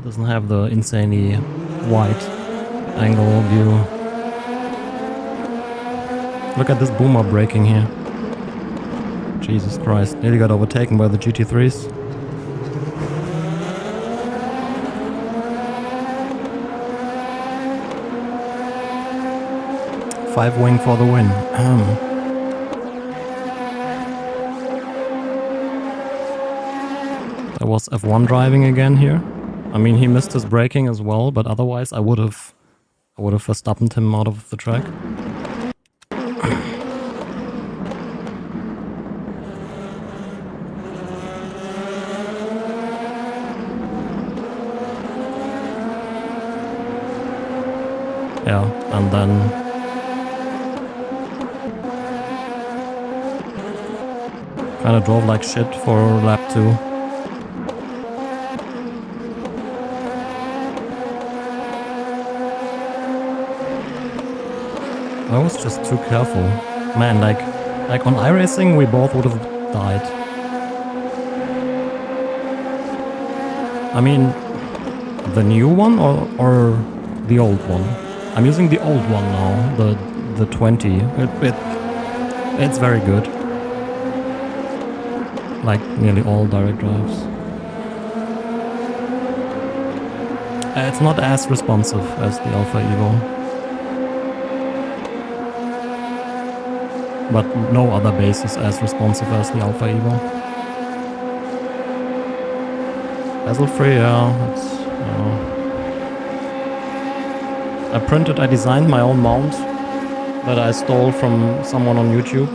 doesn't have the insanely wide angle view. Look at this boomer braking here. Jesus Christ. Nearly got overtaken by the GT3s. Five wing for the win. There was F1 driving again here. I mean, he missed his braking as well, but otherwise I would have Verstappened him out of the track. Yeah, and then kind of drove like shit for lap 2. I was just too careful. Man, like on iRacing we both would have died. I mean, the new one or the old one? I'm using the old one now, the 20. It's very good. Like nearly all direct drives. It's not as responsive as the Alpha Evo. But no other base is as responsive as the Alpha Evo. Bezel free, yeah. It's, I designed my own mount that I stole from someone on YouTube.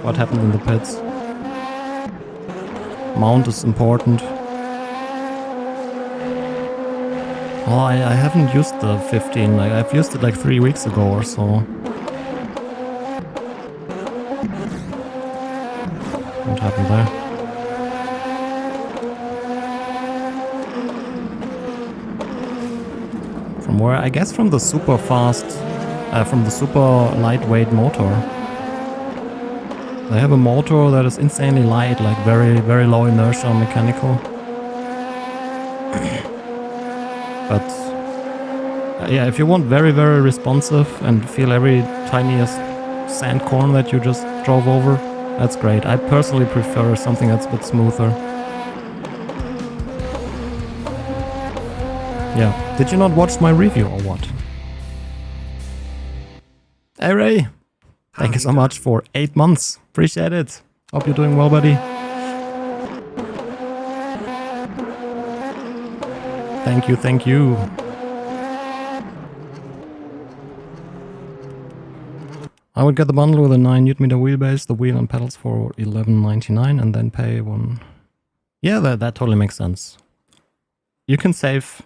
What happened in the pits? Mount is important. Oh, I haven't used the 15. Like, I've used it like 3 weeks ago or so. What happened there? From where? I guess from the super fast, from the super lightweight motor. They have a motor that is insanely light, like very, very low inertia mechanical. But yeah, if you want very, very responsive and feel every tiniest sand corn that you just drove over, that's great. I personally prefer something that's a bit smoother. Yeah. Did you not watch my review or what? Hey Ray! Thank you so much for 8 months. Appreciate it. Hope you're doing well, buddy. Thank you, thank you. I would get the bundle with a 9 Nm wheelbase, the wheel and pedals for $11.99 and then pay one. Yeah, that totally makes sense. You can save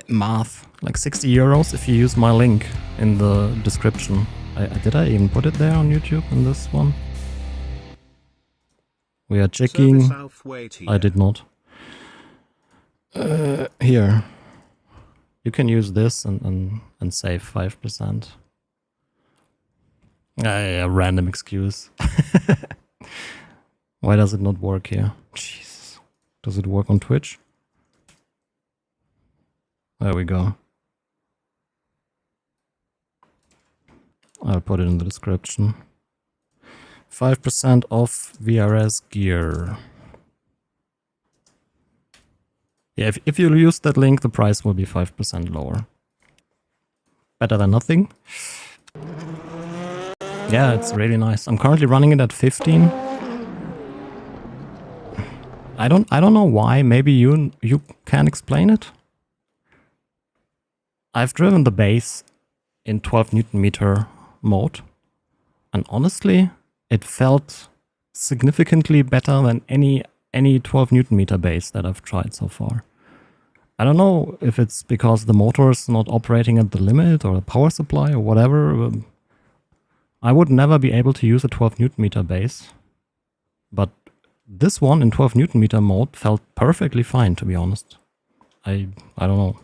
math, like 60 euros if you use my link in the description. Did I even put it there on YouTube in this one? We are checking. I did not. Here. You can use this and save 5%. A random excuse. Why does it not work here? Jesus. Does it work on Twitch? There we go. I'll put it in the description. 5% off VRS gear. Yeah, if you use that link, the price will be 5% lower. Better than nothing. Yeah, it's really nice. I'm currently running it at 15. I don't know why. Maybe you can explain it. I've driven the base in 12 Nm mode, and honestly, it felt significantly better than any 12 Nm base that I've tried so far. I don't know if it's because the motor is not operating at the limit or the power supply or whatever. I would never be able to use a 12 Nm base, but this one in 12 Nm mode felt perfectly fine, to be honest. I don't know.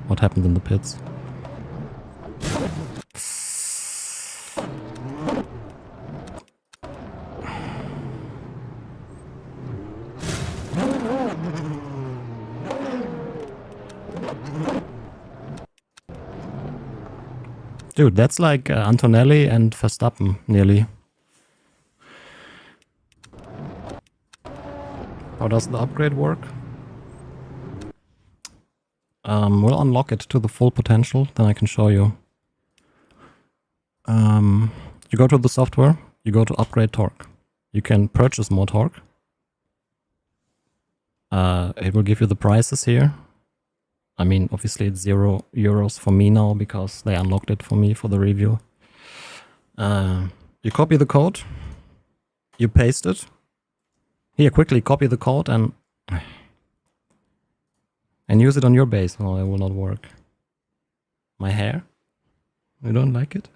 What happened in the pits? Dude, that's like Antonelli and Verstappen, nearly. How does the upgrade work? We'll unlock it to the full potential, then I can show you. You go to the software, you go to upgrade torque. You can purchase more torque. It will give you the prices here. I mean, obviously it's €0 for me now because they unlocked it for me for the review. You copy the code, you paste it. Here, quickly copy the code and use it on your base. Oh, it will not work. My hair? You don't like it?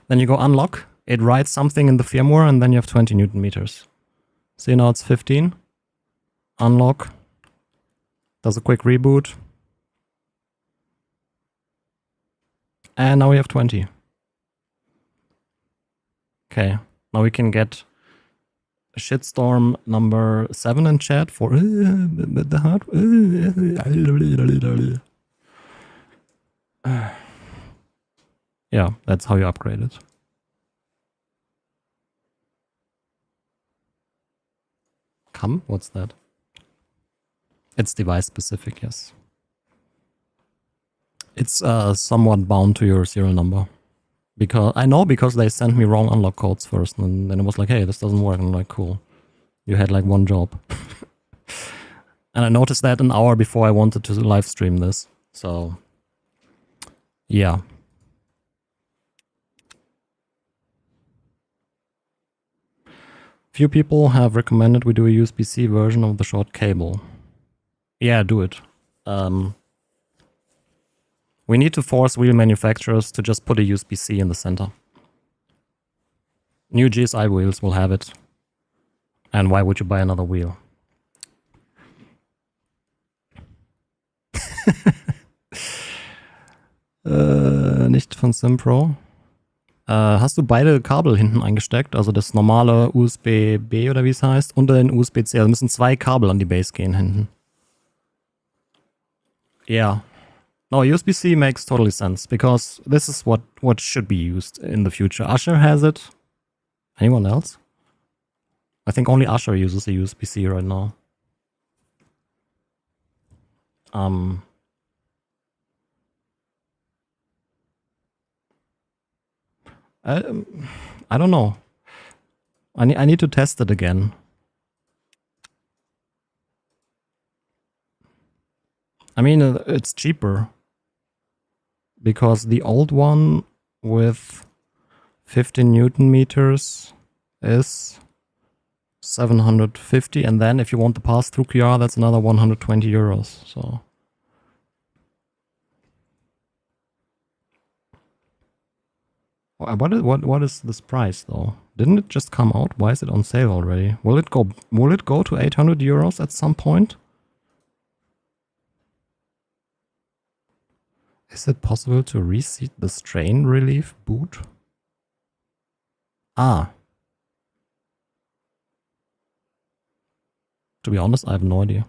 Then you go unlock. It writes something in the firmware and then you have 20 Newton meters. See, now it's 15. Unlock. Does a quick reboot. And now we have 20. Okay, now we can get shitstorm number 7 in chat for the hard. Yeah, that's how you upgrade it. Come? What's that? It's device specific, yes. It's somewhat bound to your serial number. Because they sent me wrong unlock codes first, and then it was like, hey, this doesn't work. And I'm like, cool. You had like one job. And I noticed that an hour before I wanted to live stream this. So, yeah. Few people have recommended we do a USB-C version of the short cable. Yeah, do it. We need to force wheel manufacturers to just put a USB-C in the center. New GSI wheels will have it. And why would you buy another wheel? Nicht von Simpro. Hast du beide Kabel hinten eingesteckt? Also das normale USB-B oder wie es heißt und den USB-C. Also müssen 2 Kabel an die Base gehen hinten. Yeah. No, USB-C makes totally sense because this is what should be used in the future. Usher has it. Anyone else? I think only Usher uses a USB-C right now. I don't know. I need to test it again. I mean, it's cheaper. Because the old one with 15 Newton meters is 750. And then if you want the pass-through QR, that's another 120 euros. So... What is this price though? Didn't it just come out? Why is it on sale already? Will it go to 800 euros at some point? Is it possible to reseat the strain relief boot? Ah. To be honest, I have no idea.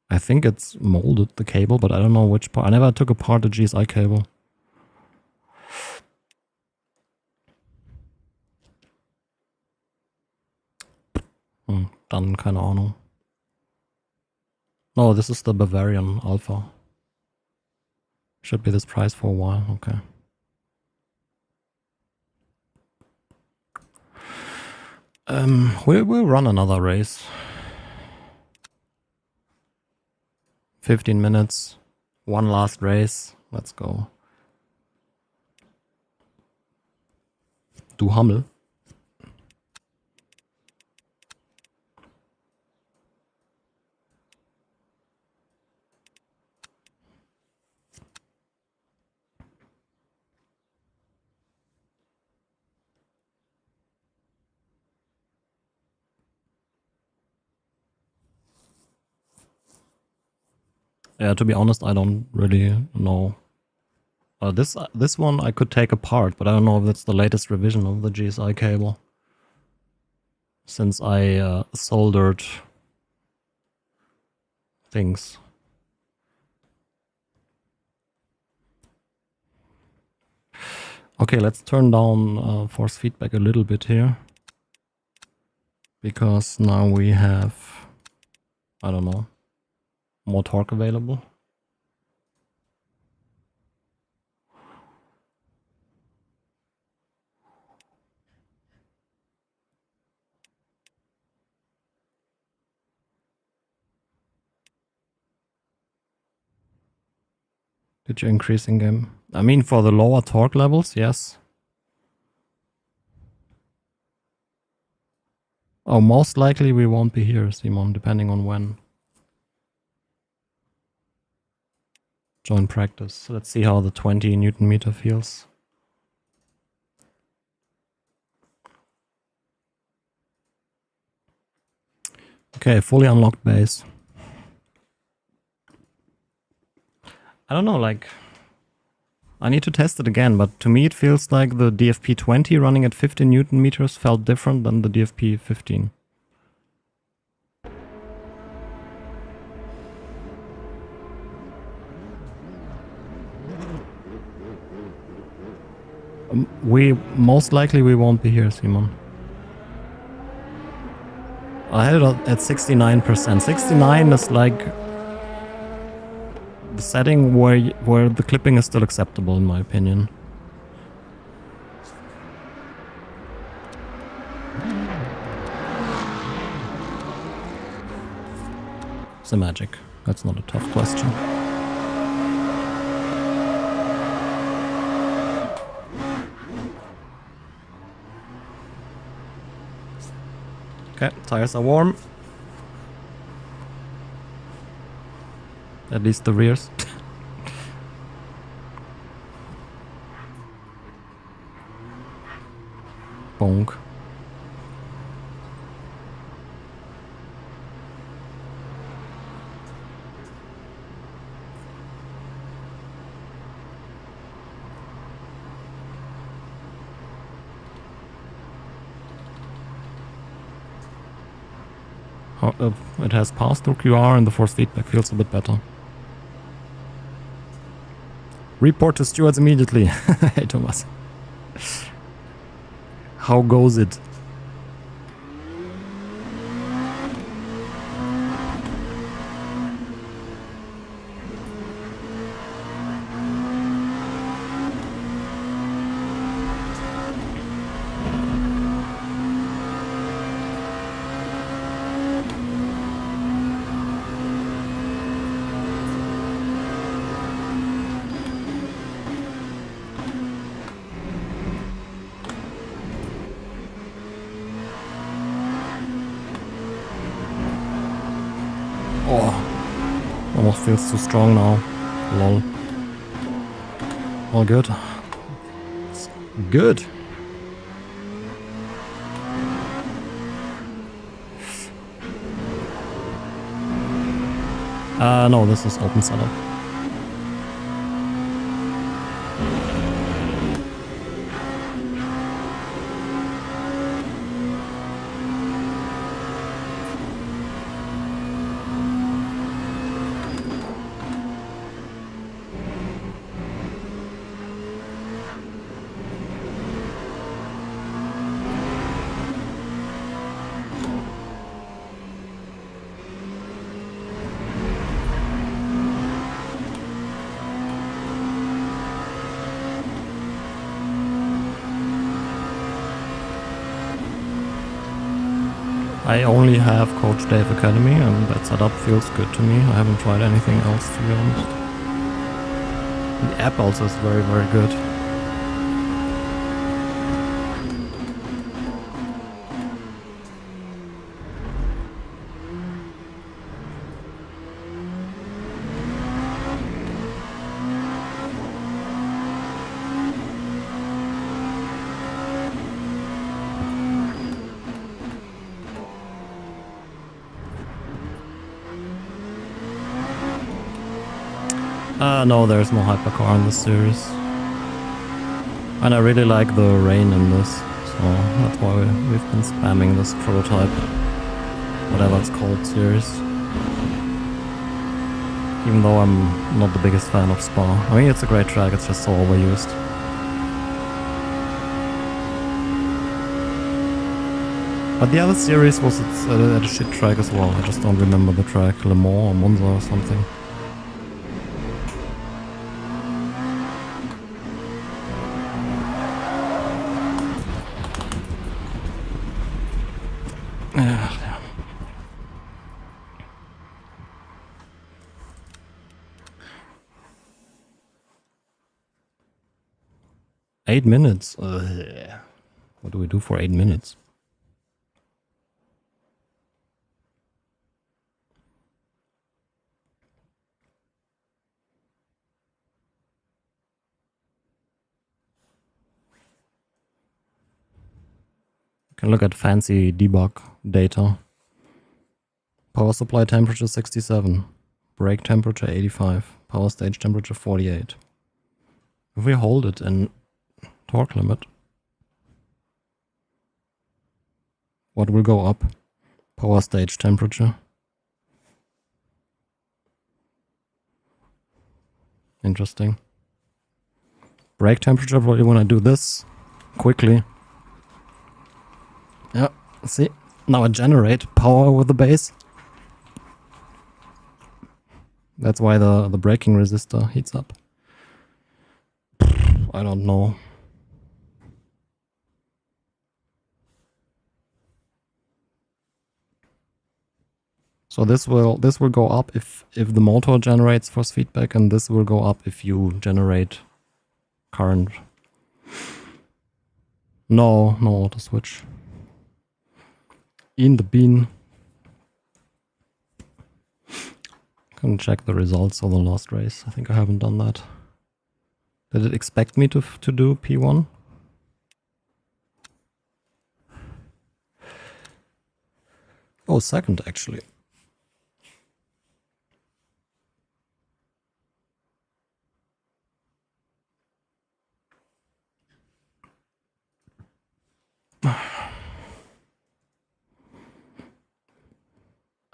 I think it's molded the cable, but I don't know which part. I never took apart the GSI cable. Dann keine Ahnung. No, this is the Bavarian Alpha. Should be this price for a while, okay. We'll run another race. 15 minutes. One last race. Let's go. Du Hammel. Yeah, to be honest, I don't really know. This one I could take apart, but I don't know if it's the latest revision of the GSI cable. Since I soldered things. Okay, let's turn down force feedback a little bit here. Because now we have, I don't know, more torque available. Did you increase in game? I mean, for the lower torque levels, yes. Oh, most likely we won't be here, Simon, depending on when. Join practice. So let's see how the 20 Newton meter feels. Okay, fully unlocked base. I don't know, like, I need to test it again, but to me it feels like the DFP20 running at 15 Newton meters felt different than the DFP15. Most likely we won't be here, Simon. I had it at 69%. 69 is like the setting where the clipping is still acceptable, in my opinion. It's a magic. That's not a tough question. Okay, tires are warm. At least the rears. Bonk. It has passed through QR and the force feedback feels a bit better. Report to stewards immediately. Hey Thomas. How goes it? Almost feels too strong now. Lol. All good. It's good. No, this is open setup. I only have Coach Dave Academy and that setup feels good to me. I haven't tried anything else, to be honest. The app also is very, very good. No, there's no hypercar in this series. And I really like the rain in this, so that's why we've been spamming this prototype, whatever it's called, series. Even though I'm not the biggest fan of Spa. I mean, it's a great track, it's just so overused. But the other series was at a shit track as well. I just don't remember the track, Le Mans or Monza or something. Yeah. 8 minutes. What do we do for 8 minutes? Can look at fancy debug data. Power supply temperature 67. Brake temperature 85. Power stage temperature 48. If we hold it in torque limit, what will go up? Power stage temperature. Interesting. Brake temperature, probably when I do this quickly. Yeah, see? Now I generate power with the base. That's why the braking resistor heats up. I don't know. So this will go up if the motor generates force feedback, and this will go up if you generate current. No auto switch. In the bin. Can check the results of the last race. I think I haven't done that. Did it expect me to do P1? Oh, second actually.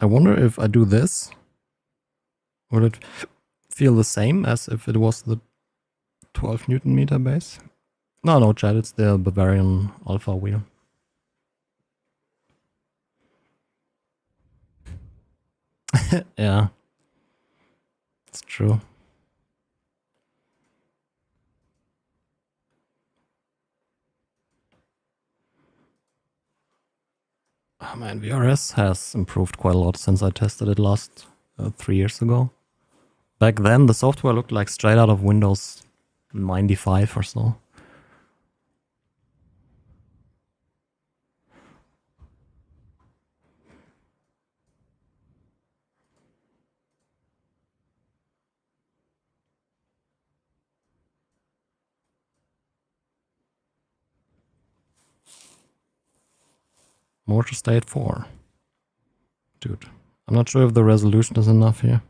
I wonder if I do this, will it feel the same as if it was the 12 Newton meter base? No, Chad, it's the Bavarian Alpha wheel. Yeah, it's true. Oh man, VRS has improved quite a lot since I tested it last 3 years ago. Back then, the software looked like straight out of Windows 95 or so. Motor state 4. Dude, I'm not sure if the resolution is enough here.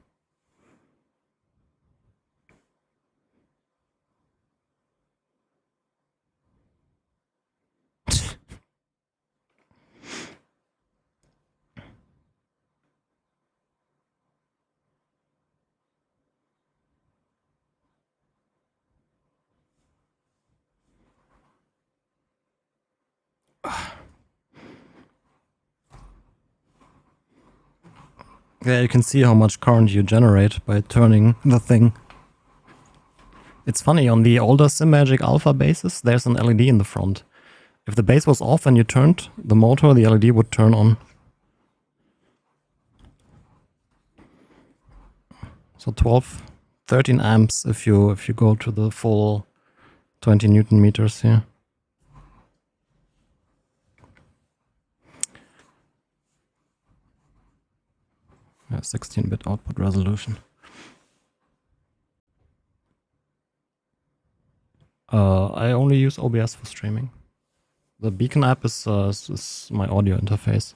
Yeah, you can see how much current you generate by turning the thing. It's funny, on the older SimMagic Alpha bases, there's an LED in the front. If the base was off and you turned the motor, the LED would turn on. So 12, 13 amps if you go to the full 20 Newton meters here. Yeah, 16-bit output resolution. I only use OBS for streaming. The Beacon app is my audio interface.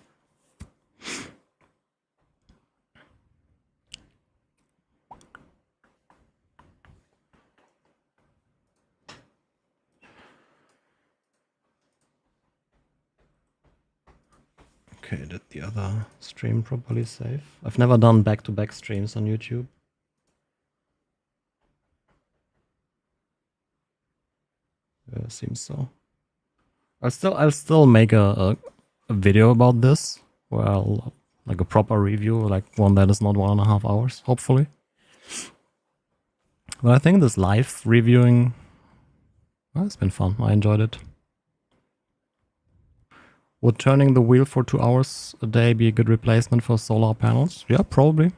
Okay, did the other stream properly save? I've never done back-to-back streams on YouTube. Seems so. I'll still make a video about this, where I'll like a proper review, like one that is not 1.5 hours, hopefully. But I think this live reviewing, well, it's been fun. I enjoyed it. Would turning the wheel for 2 hours a day be a good replacement for solar panels? Yeah, probably.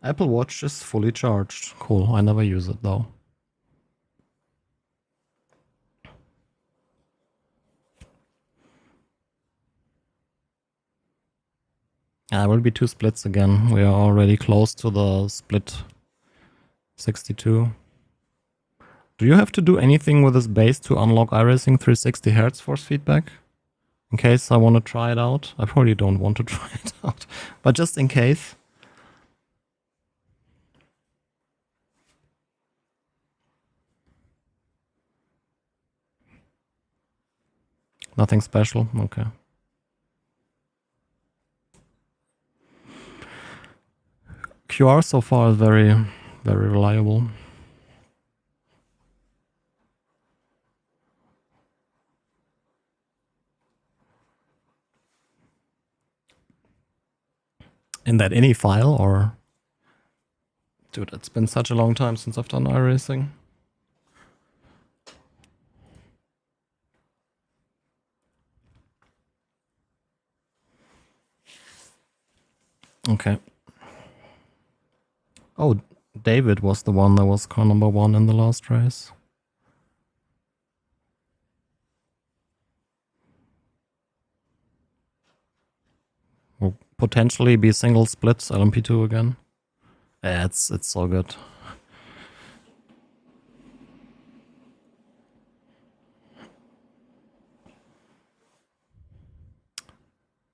Apple Watch is fully charged. Cool, I never use it though. Yeah, it will be 2 splits again. We are already close to the split 62. Do you have to do anything with this base to unlock iRacing 360 Hz force feedback? In case I want to try it out. I probably don't want to try it out, but just in case. Nothing special? Okay. QR so far is very, very reliable. In that ini file, or... Dude, it's been such a long time since I've done iRacing. Okay. Oh, David was the one that was car number 1 in the last race. Will potentially be single splits LMP2 again. Yeah, it's so good.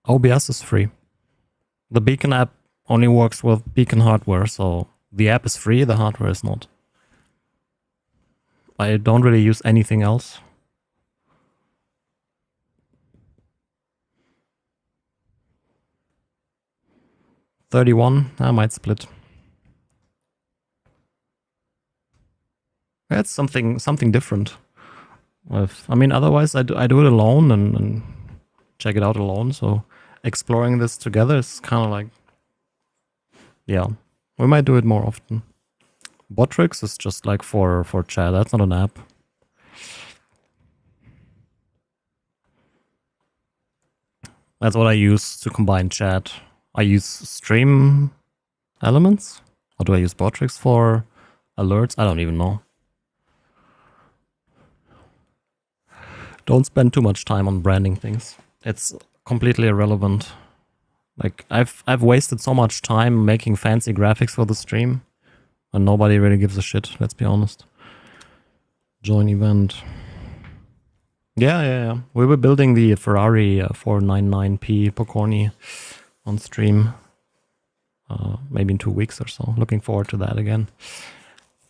OBS is free. The Beacon app only works with Beacon hardware, so the app is free, the hardware is not. I don't really use anything else. $31, I might split. That's something different. I mean, otherwise I do it alone and check it out alone, so exploring this together is kind of like, yeah, we might do it more often. Botrix is just like for chat, that's not an app. That's what I use to combine chat. I use stream elements? Or do I use Botrix for alerts? I don't even know. Don't spend too much time on branding things. It's completely irrelevant. Like, I've wasted so much time making fancy graphics for the stream, and nobody really gives a shit, let's be honest. Join event. Yeah. We were building the Ferrari 499p Pocorni on stream. Maybe in 2 weeks or so. Looking forward to that again.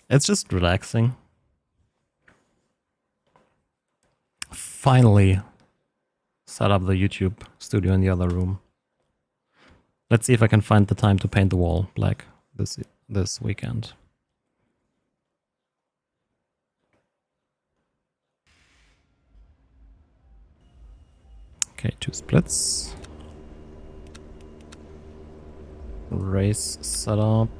It's just relaxing. Finally set up the YouTube studio in the other room. Let's see if I can find the time to paint the wall black this weekend. Okay, 2 splits. Race setup.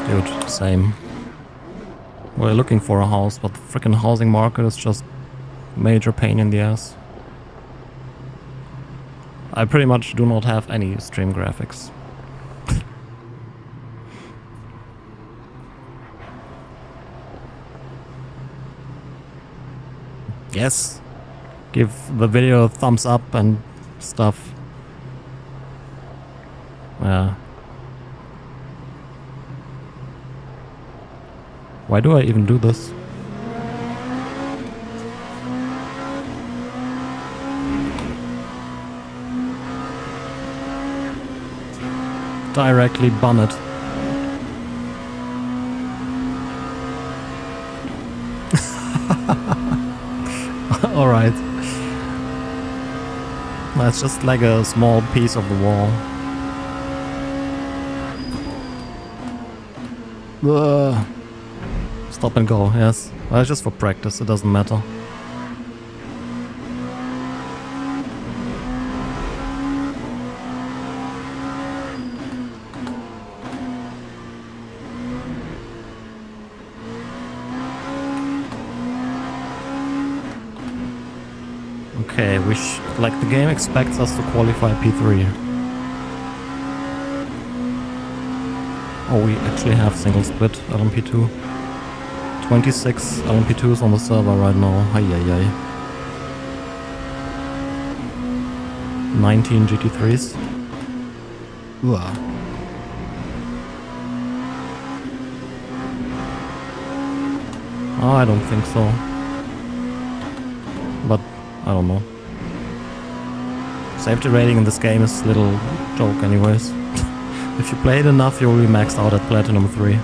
Dude, same. We're looking for a house, but the freaking housing market is just major pain in the ass. I pretty much do not have any stream graphics. Yes, give the video a thumbs up and stuff. Yeah. Why do I even do this? Directly bun it. Alright. That's just like a small piece of the wall. Stop and go, yes. Well, it's just for practice, it doesn't matter. Okay, like the game expects us to qualify P3. Oh, we actually have single split LMP2. 26 LMP2s on the server right now. Ay. 19 GT3s. Ugh. I don't think so. But I don't know. Safety rating in this game is a little joke anyways. If you play it enough, you'll be maxed out at Platinum 3.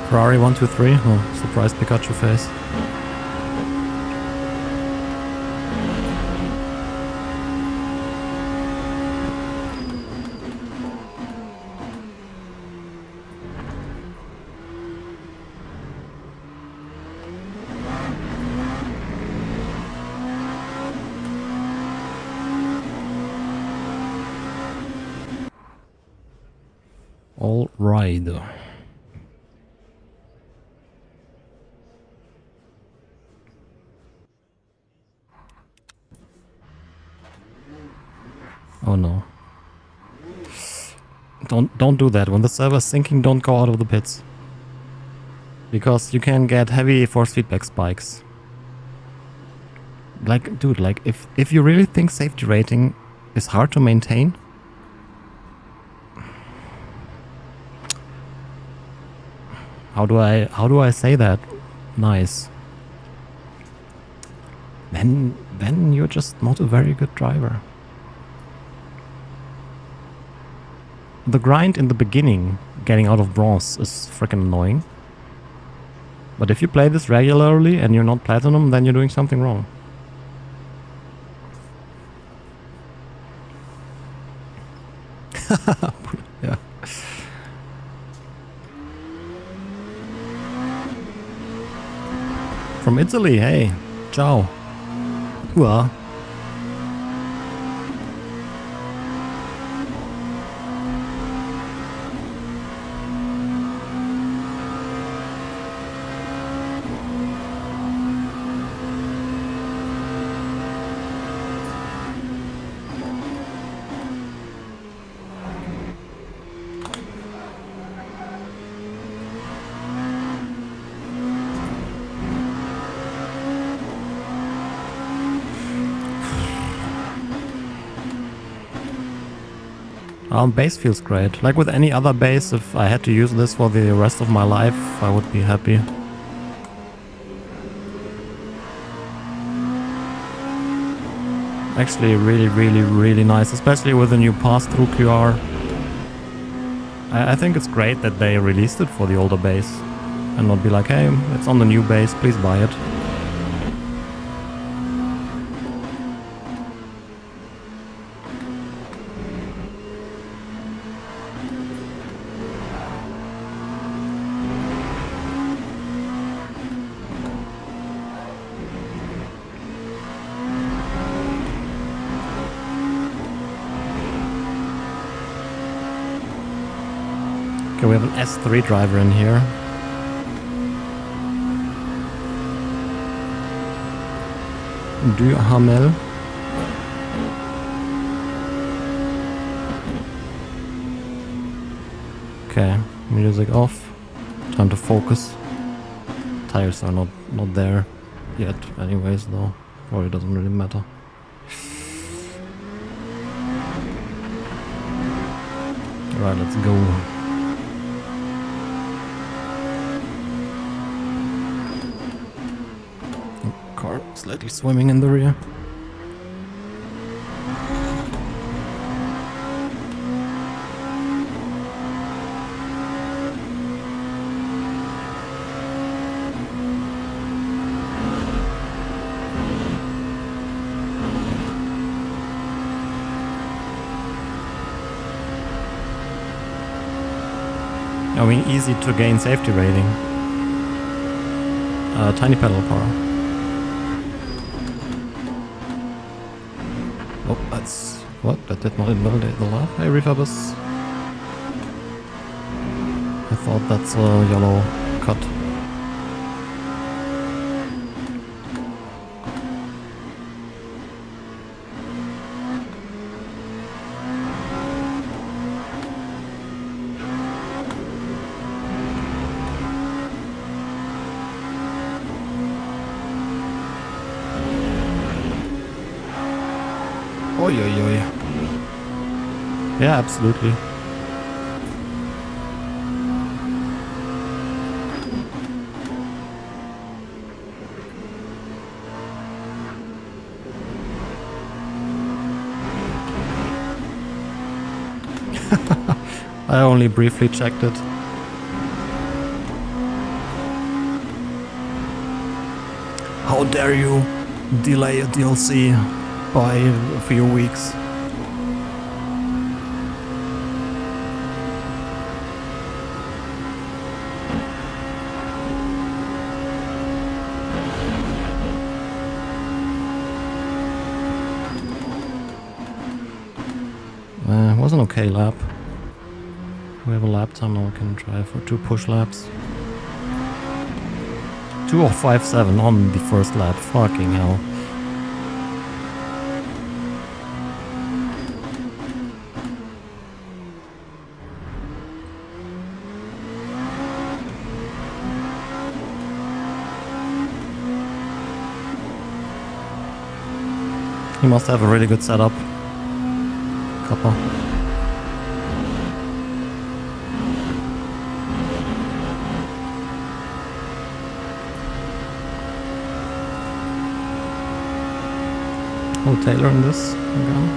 Ferrari 123? Oh, surprised Pikachu face. All right. Oh no. Don't do that. When the server's sinking, don't go out of the pits. Because you can get heavy force feedback spikes. Like, dude, like if you really think safety rating is hard to maintain, how do I say that? Nice. Then you're just not a very good driver. The grind in the beginning, getting out of bronze, is freaking annoying. But if you play this regularly and you're not platinum, then you're doing something wrong. Yeah. From Italy, hey. Ciao. Well. Base feels great. Like with any other base, if I had to use this for the rest of my life, I would be happy. Actually really nice, especially with the new pass-through QR. I think it's great that they released it for the older base and not be like, hey, it's on the new base, please buy it. Okay, we have an S3 driver in here. Du Hamel. Okay, music off. Time to focus. Tires are not there yet anyways though. Probably doesn't really matter. Alright, let's go. Car slightly swimming in the rear. I mean, easy to gain safety rating. Tiny pedal power. Oh, that's... what? That did not invalidate the lap? Hey, Refurbus. I thought that's a yellow cut. Oi, oi, oi. Yeah, absolutely. I only briefly checked it. How dare you delay a DLC by a few weeks? It was an okay lap. We have a lap time now, we can try for 2 push laps. 2:57 on the first lap, fucking hell. He must have a really good setup. Copper. Oh, Taylor in this again.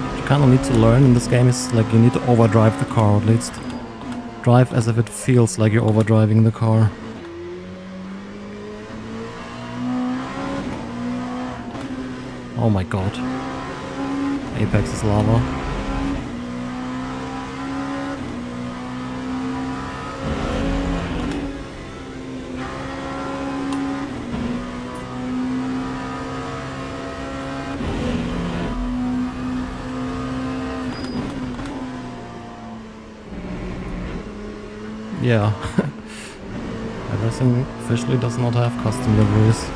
What you kind of need to learn in this game is like you need to overdrive the car, at least. Drive as if it feels like you're overdriving the car. Oh my god. Apex is lava. Yeah. iRacing officially does not have custom liveries.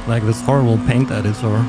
Like this horrible paint editor.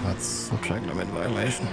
That's a track limit violation.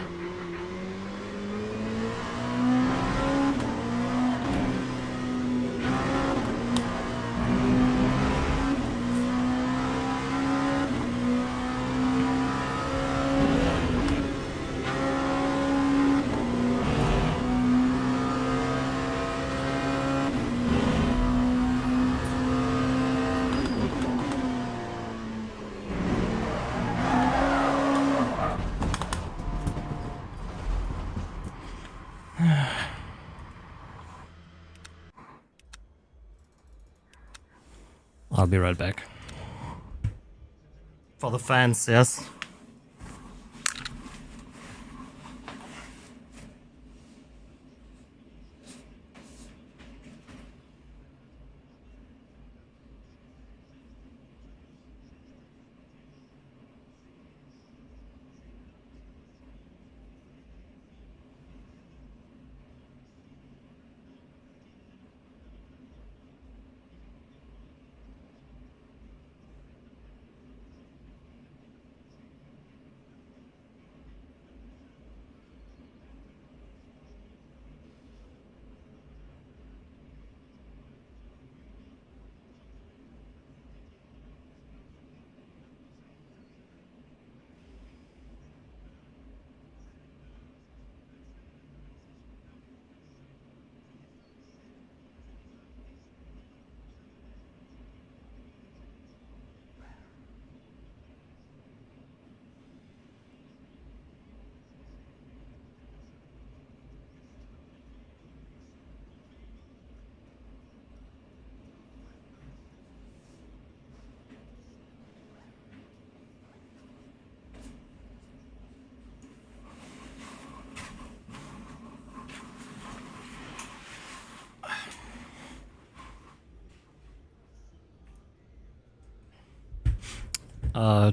I'll be right back. For the fans, yes.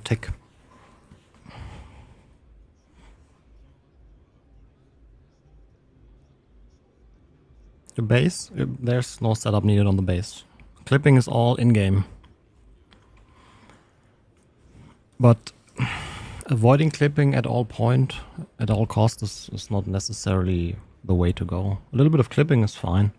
Tick. The base? There's no setup needed on the base. Clipping is all in-game. But avoiding clipping at all cost is not necessarily the way to go. A little bit of clipping is fine.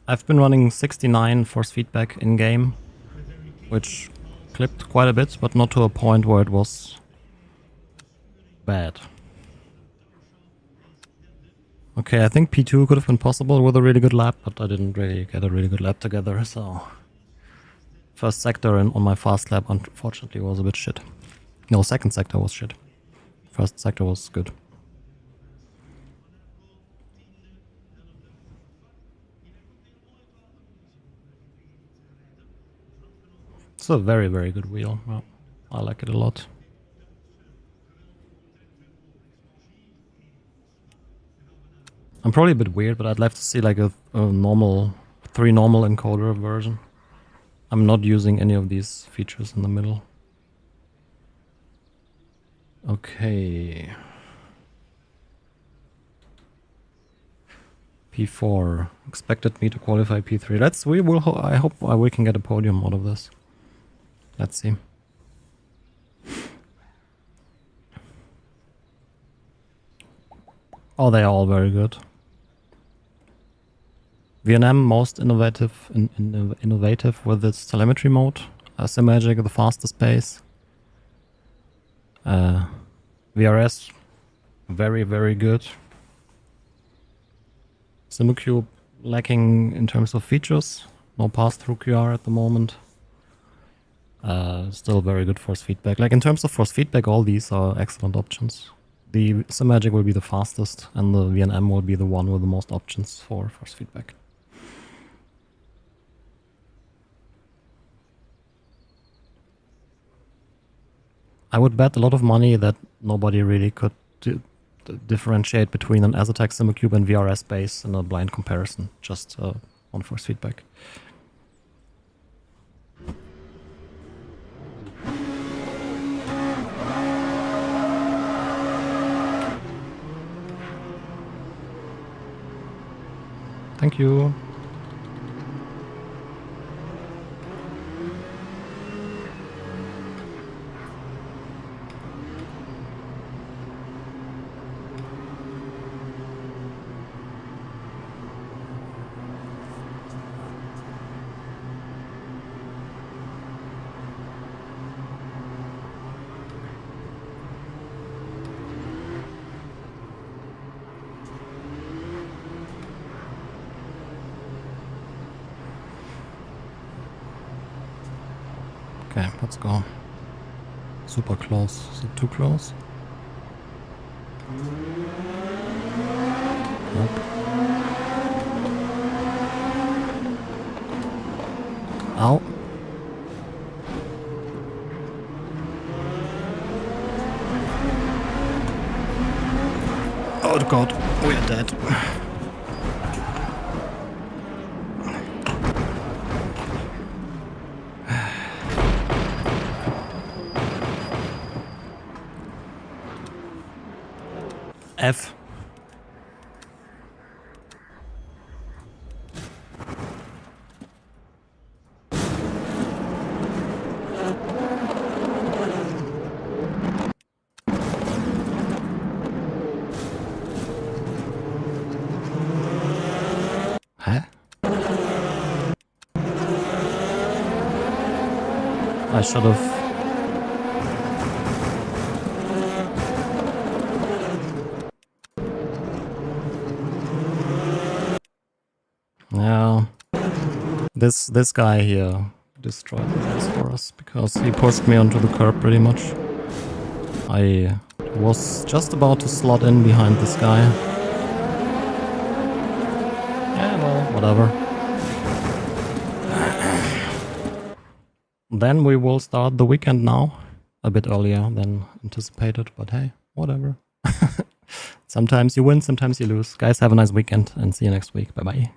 I've been running 69 force feedback in-game, which clipped quite a bit, but not to a point where it was bad. Okay, I think P2 could have been possible with a really good lap, but I didn't really get a really good lap together, so... First sector on my fast lap, unfortunately, was a bit shit. No, second sector was shit. First sector was good. It's a very, very good wheel. Well, I like it a lot. I'm probably a bit weird, but I'd love to see like a normal, 3 normal encoder version. I'm not using any of these features in the middle. Okay. P4 expected me to qualify P3. I hope we can get a podium out of this. Let's see. Oh, they are all very good. VNM most innovative with its telemetry mode. Simagic the fastest pace. VRS very, very good. SimuCube lacking in terms of features. No pass-through QR at the moment. Still very good force feedback. Like in terms of force feedback, all these are excellent options. The Simagic will be the fastest, and the VNM will be the one with the most options for force feedback. I would bet a lot of money that nobody really could differentiate between an Azotec SimuCube and VRS base in a blind comparison, just on force feedback. Thank you. Okay, let's go. Super close. Is it too close? Nope. Ow. Oh god, we are dead. F. Huh? I should have. Yeah, this guy here destroyed the race for us because he pushed me onto the curb pretty much. I was just about to slot in behind this guy. Yeah, well, whatever. Then we will start the weekend now, a bit earlier than anticipated, but hey, whatever. It's Sometimes you win, sometimes you lose. Guys, have a nice weekend and see you next week. Bye-bye.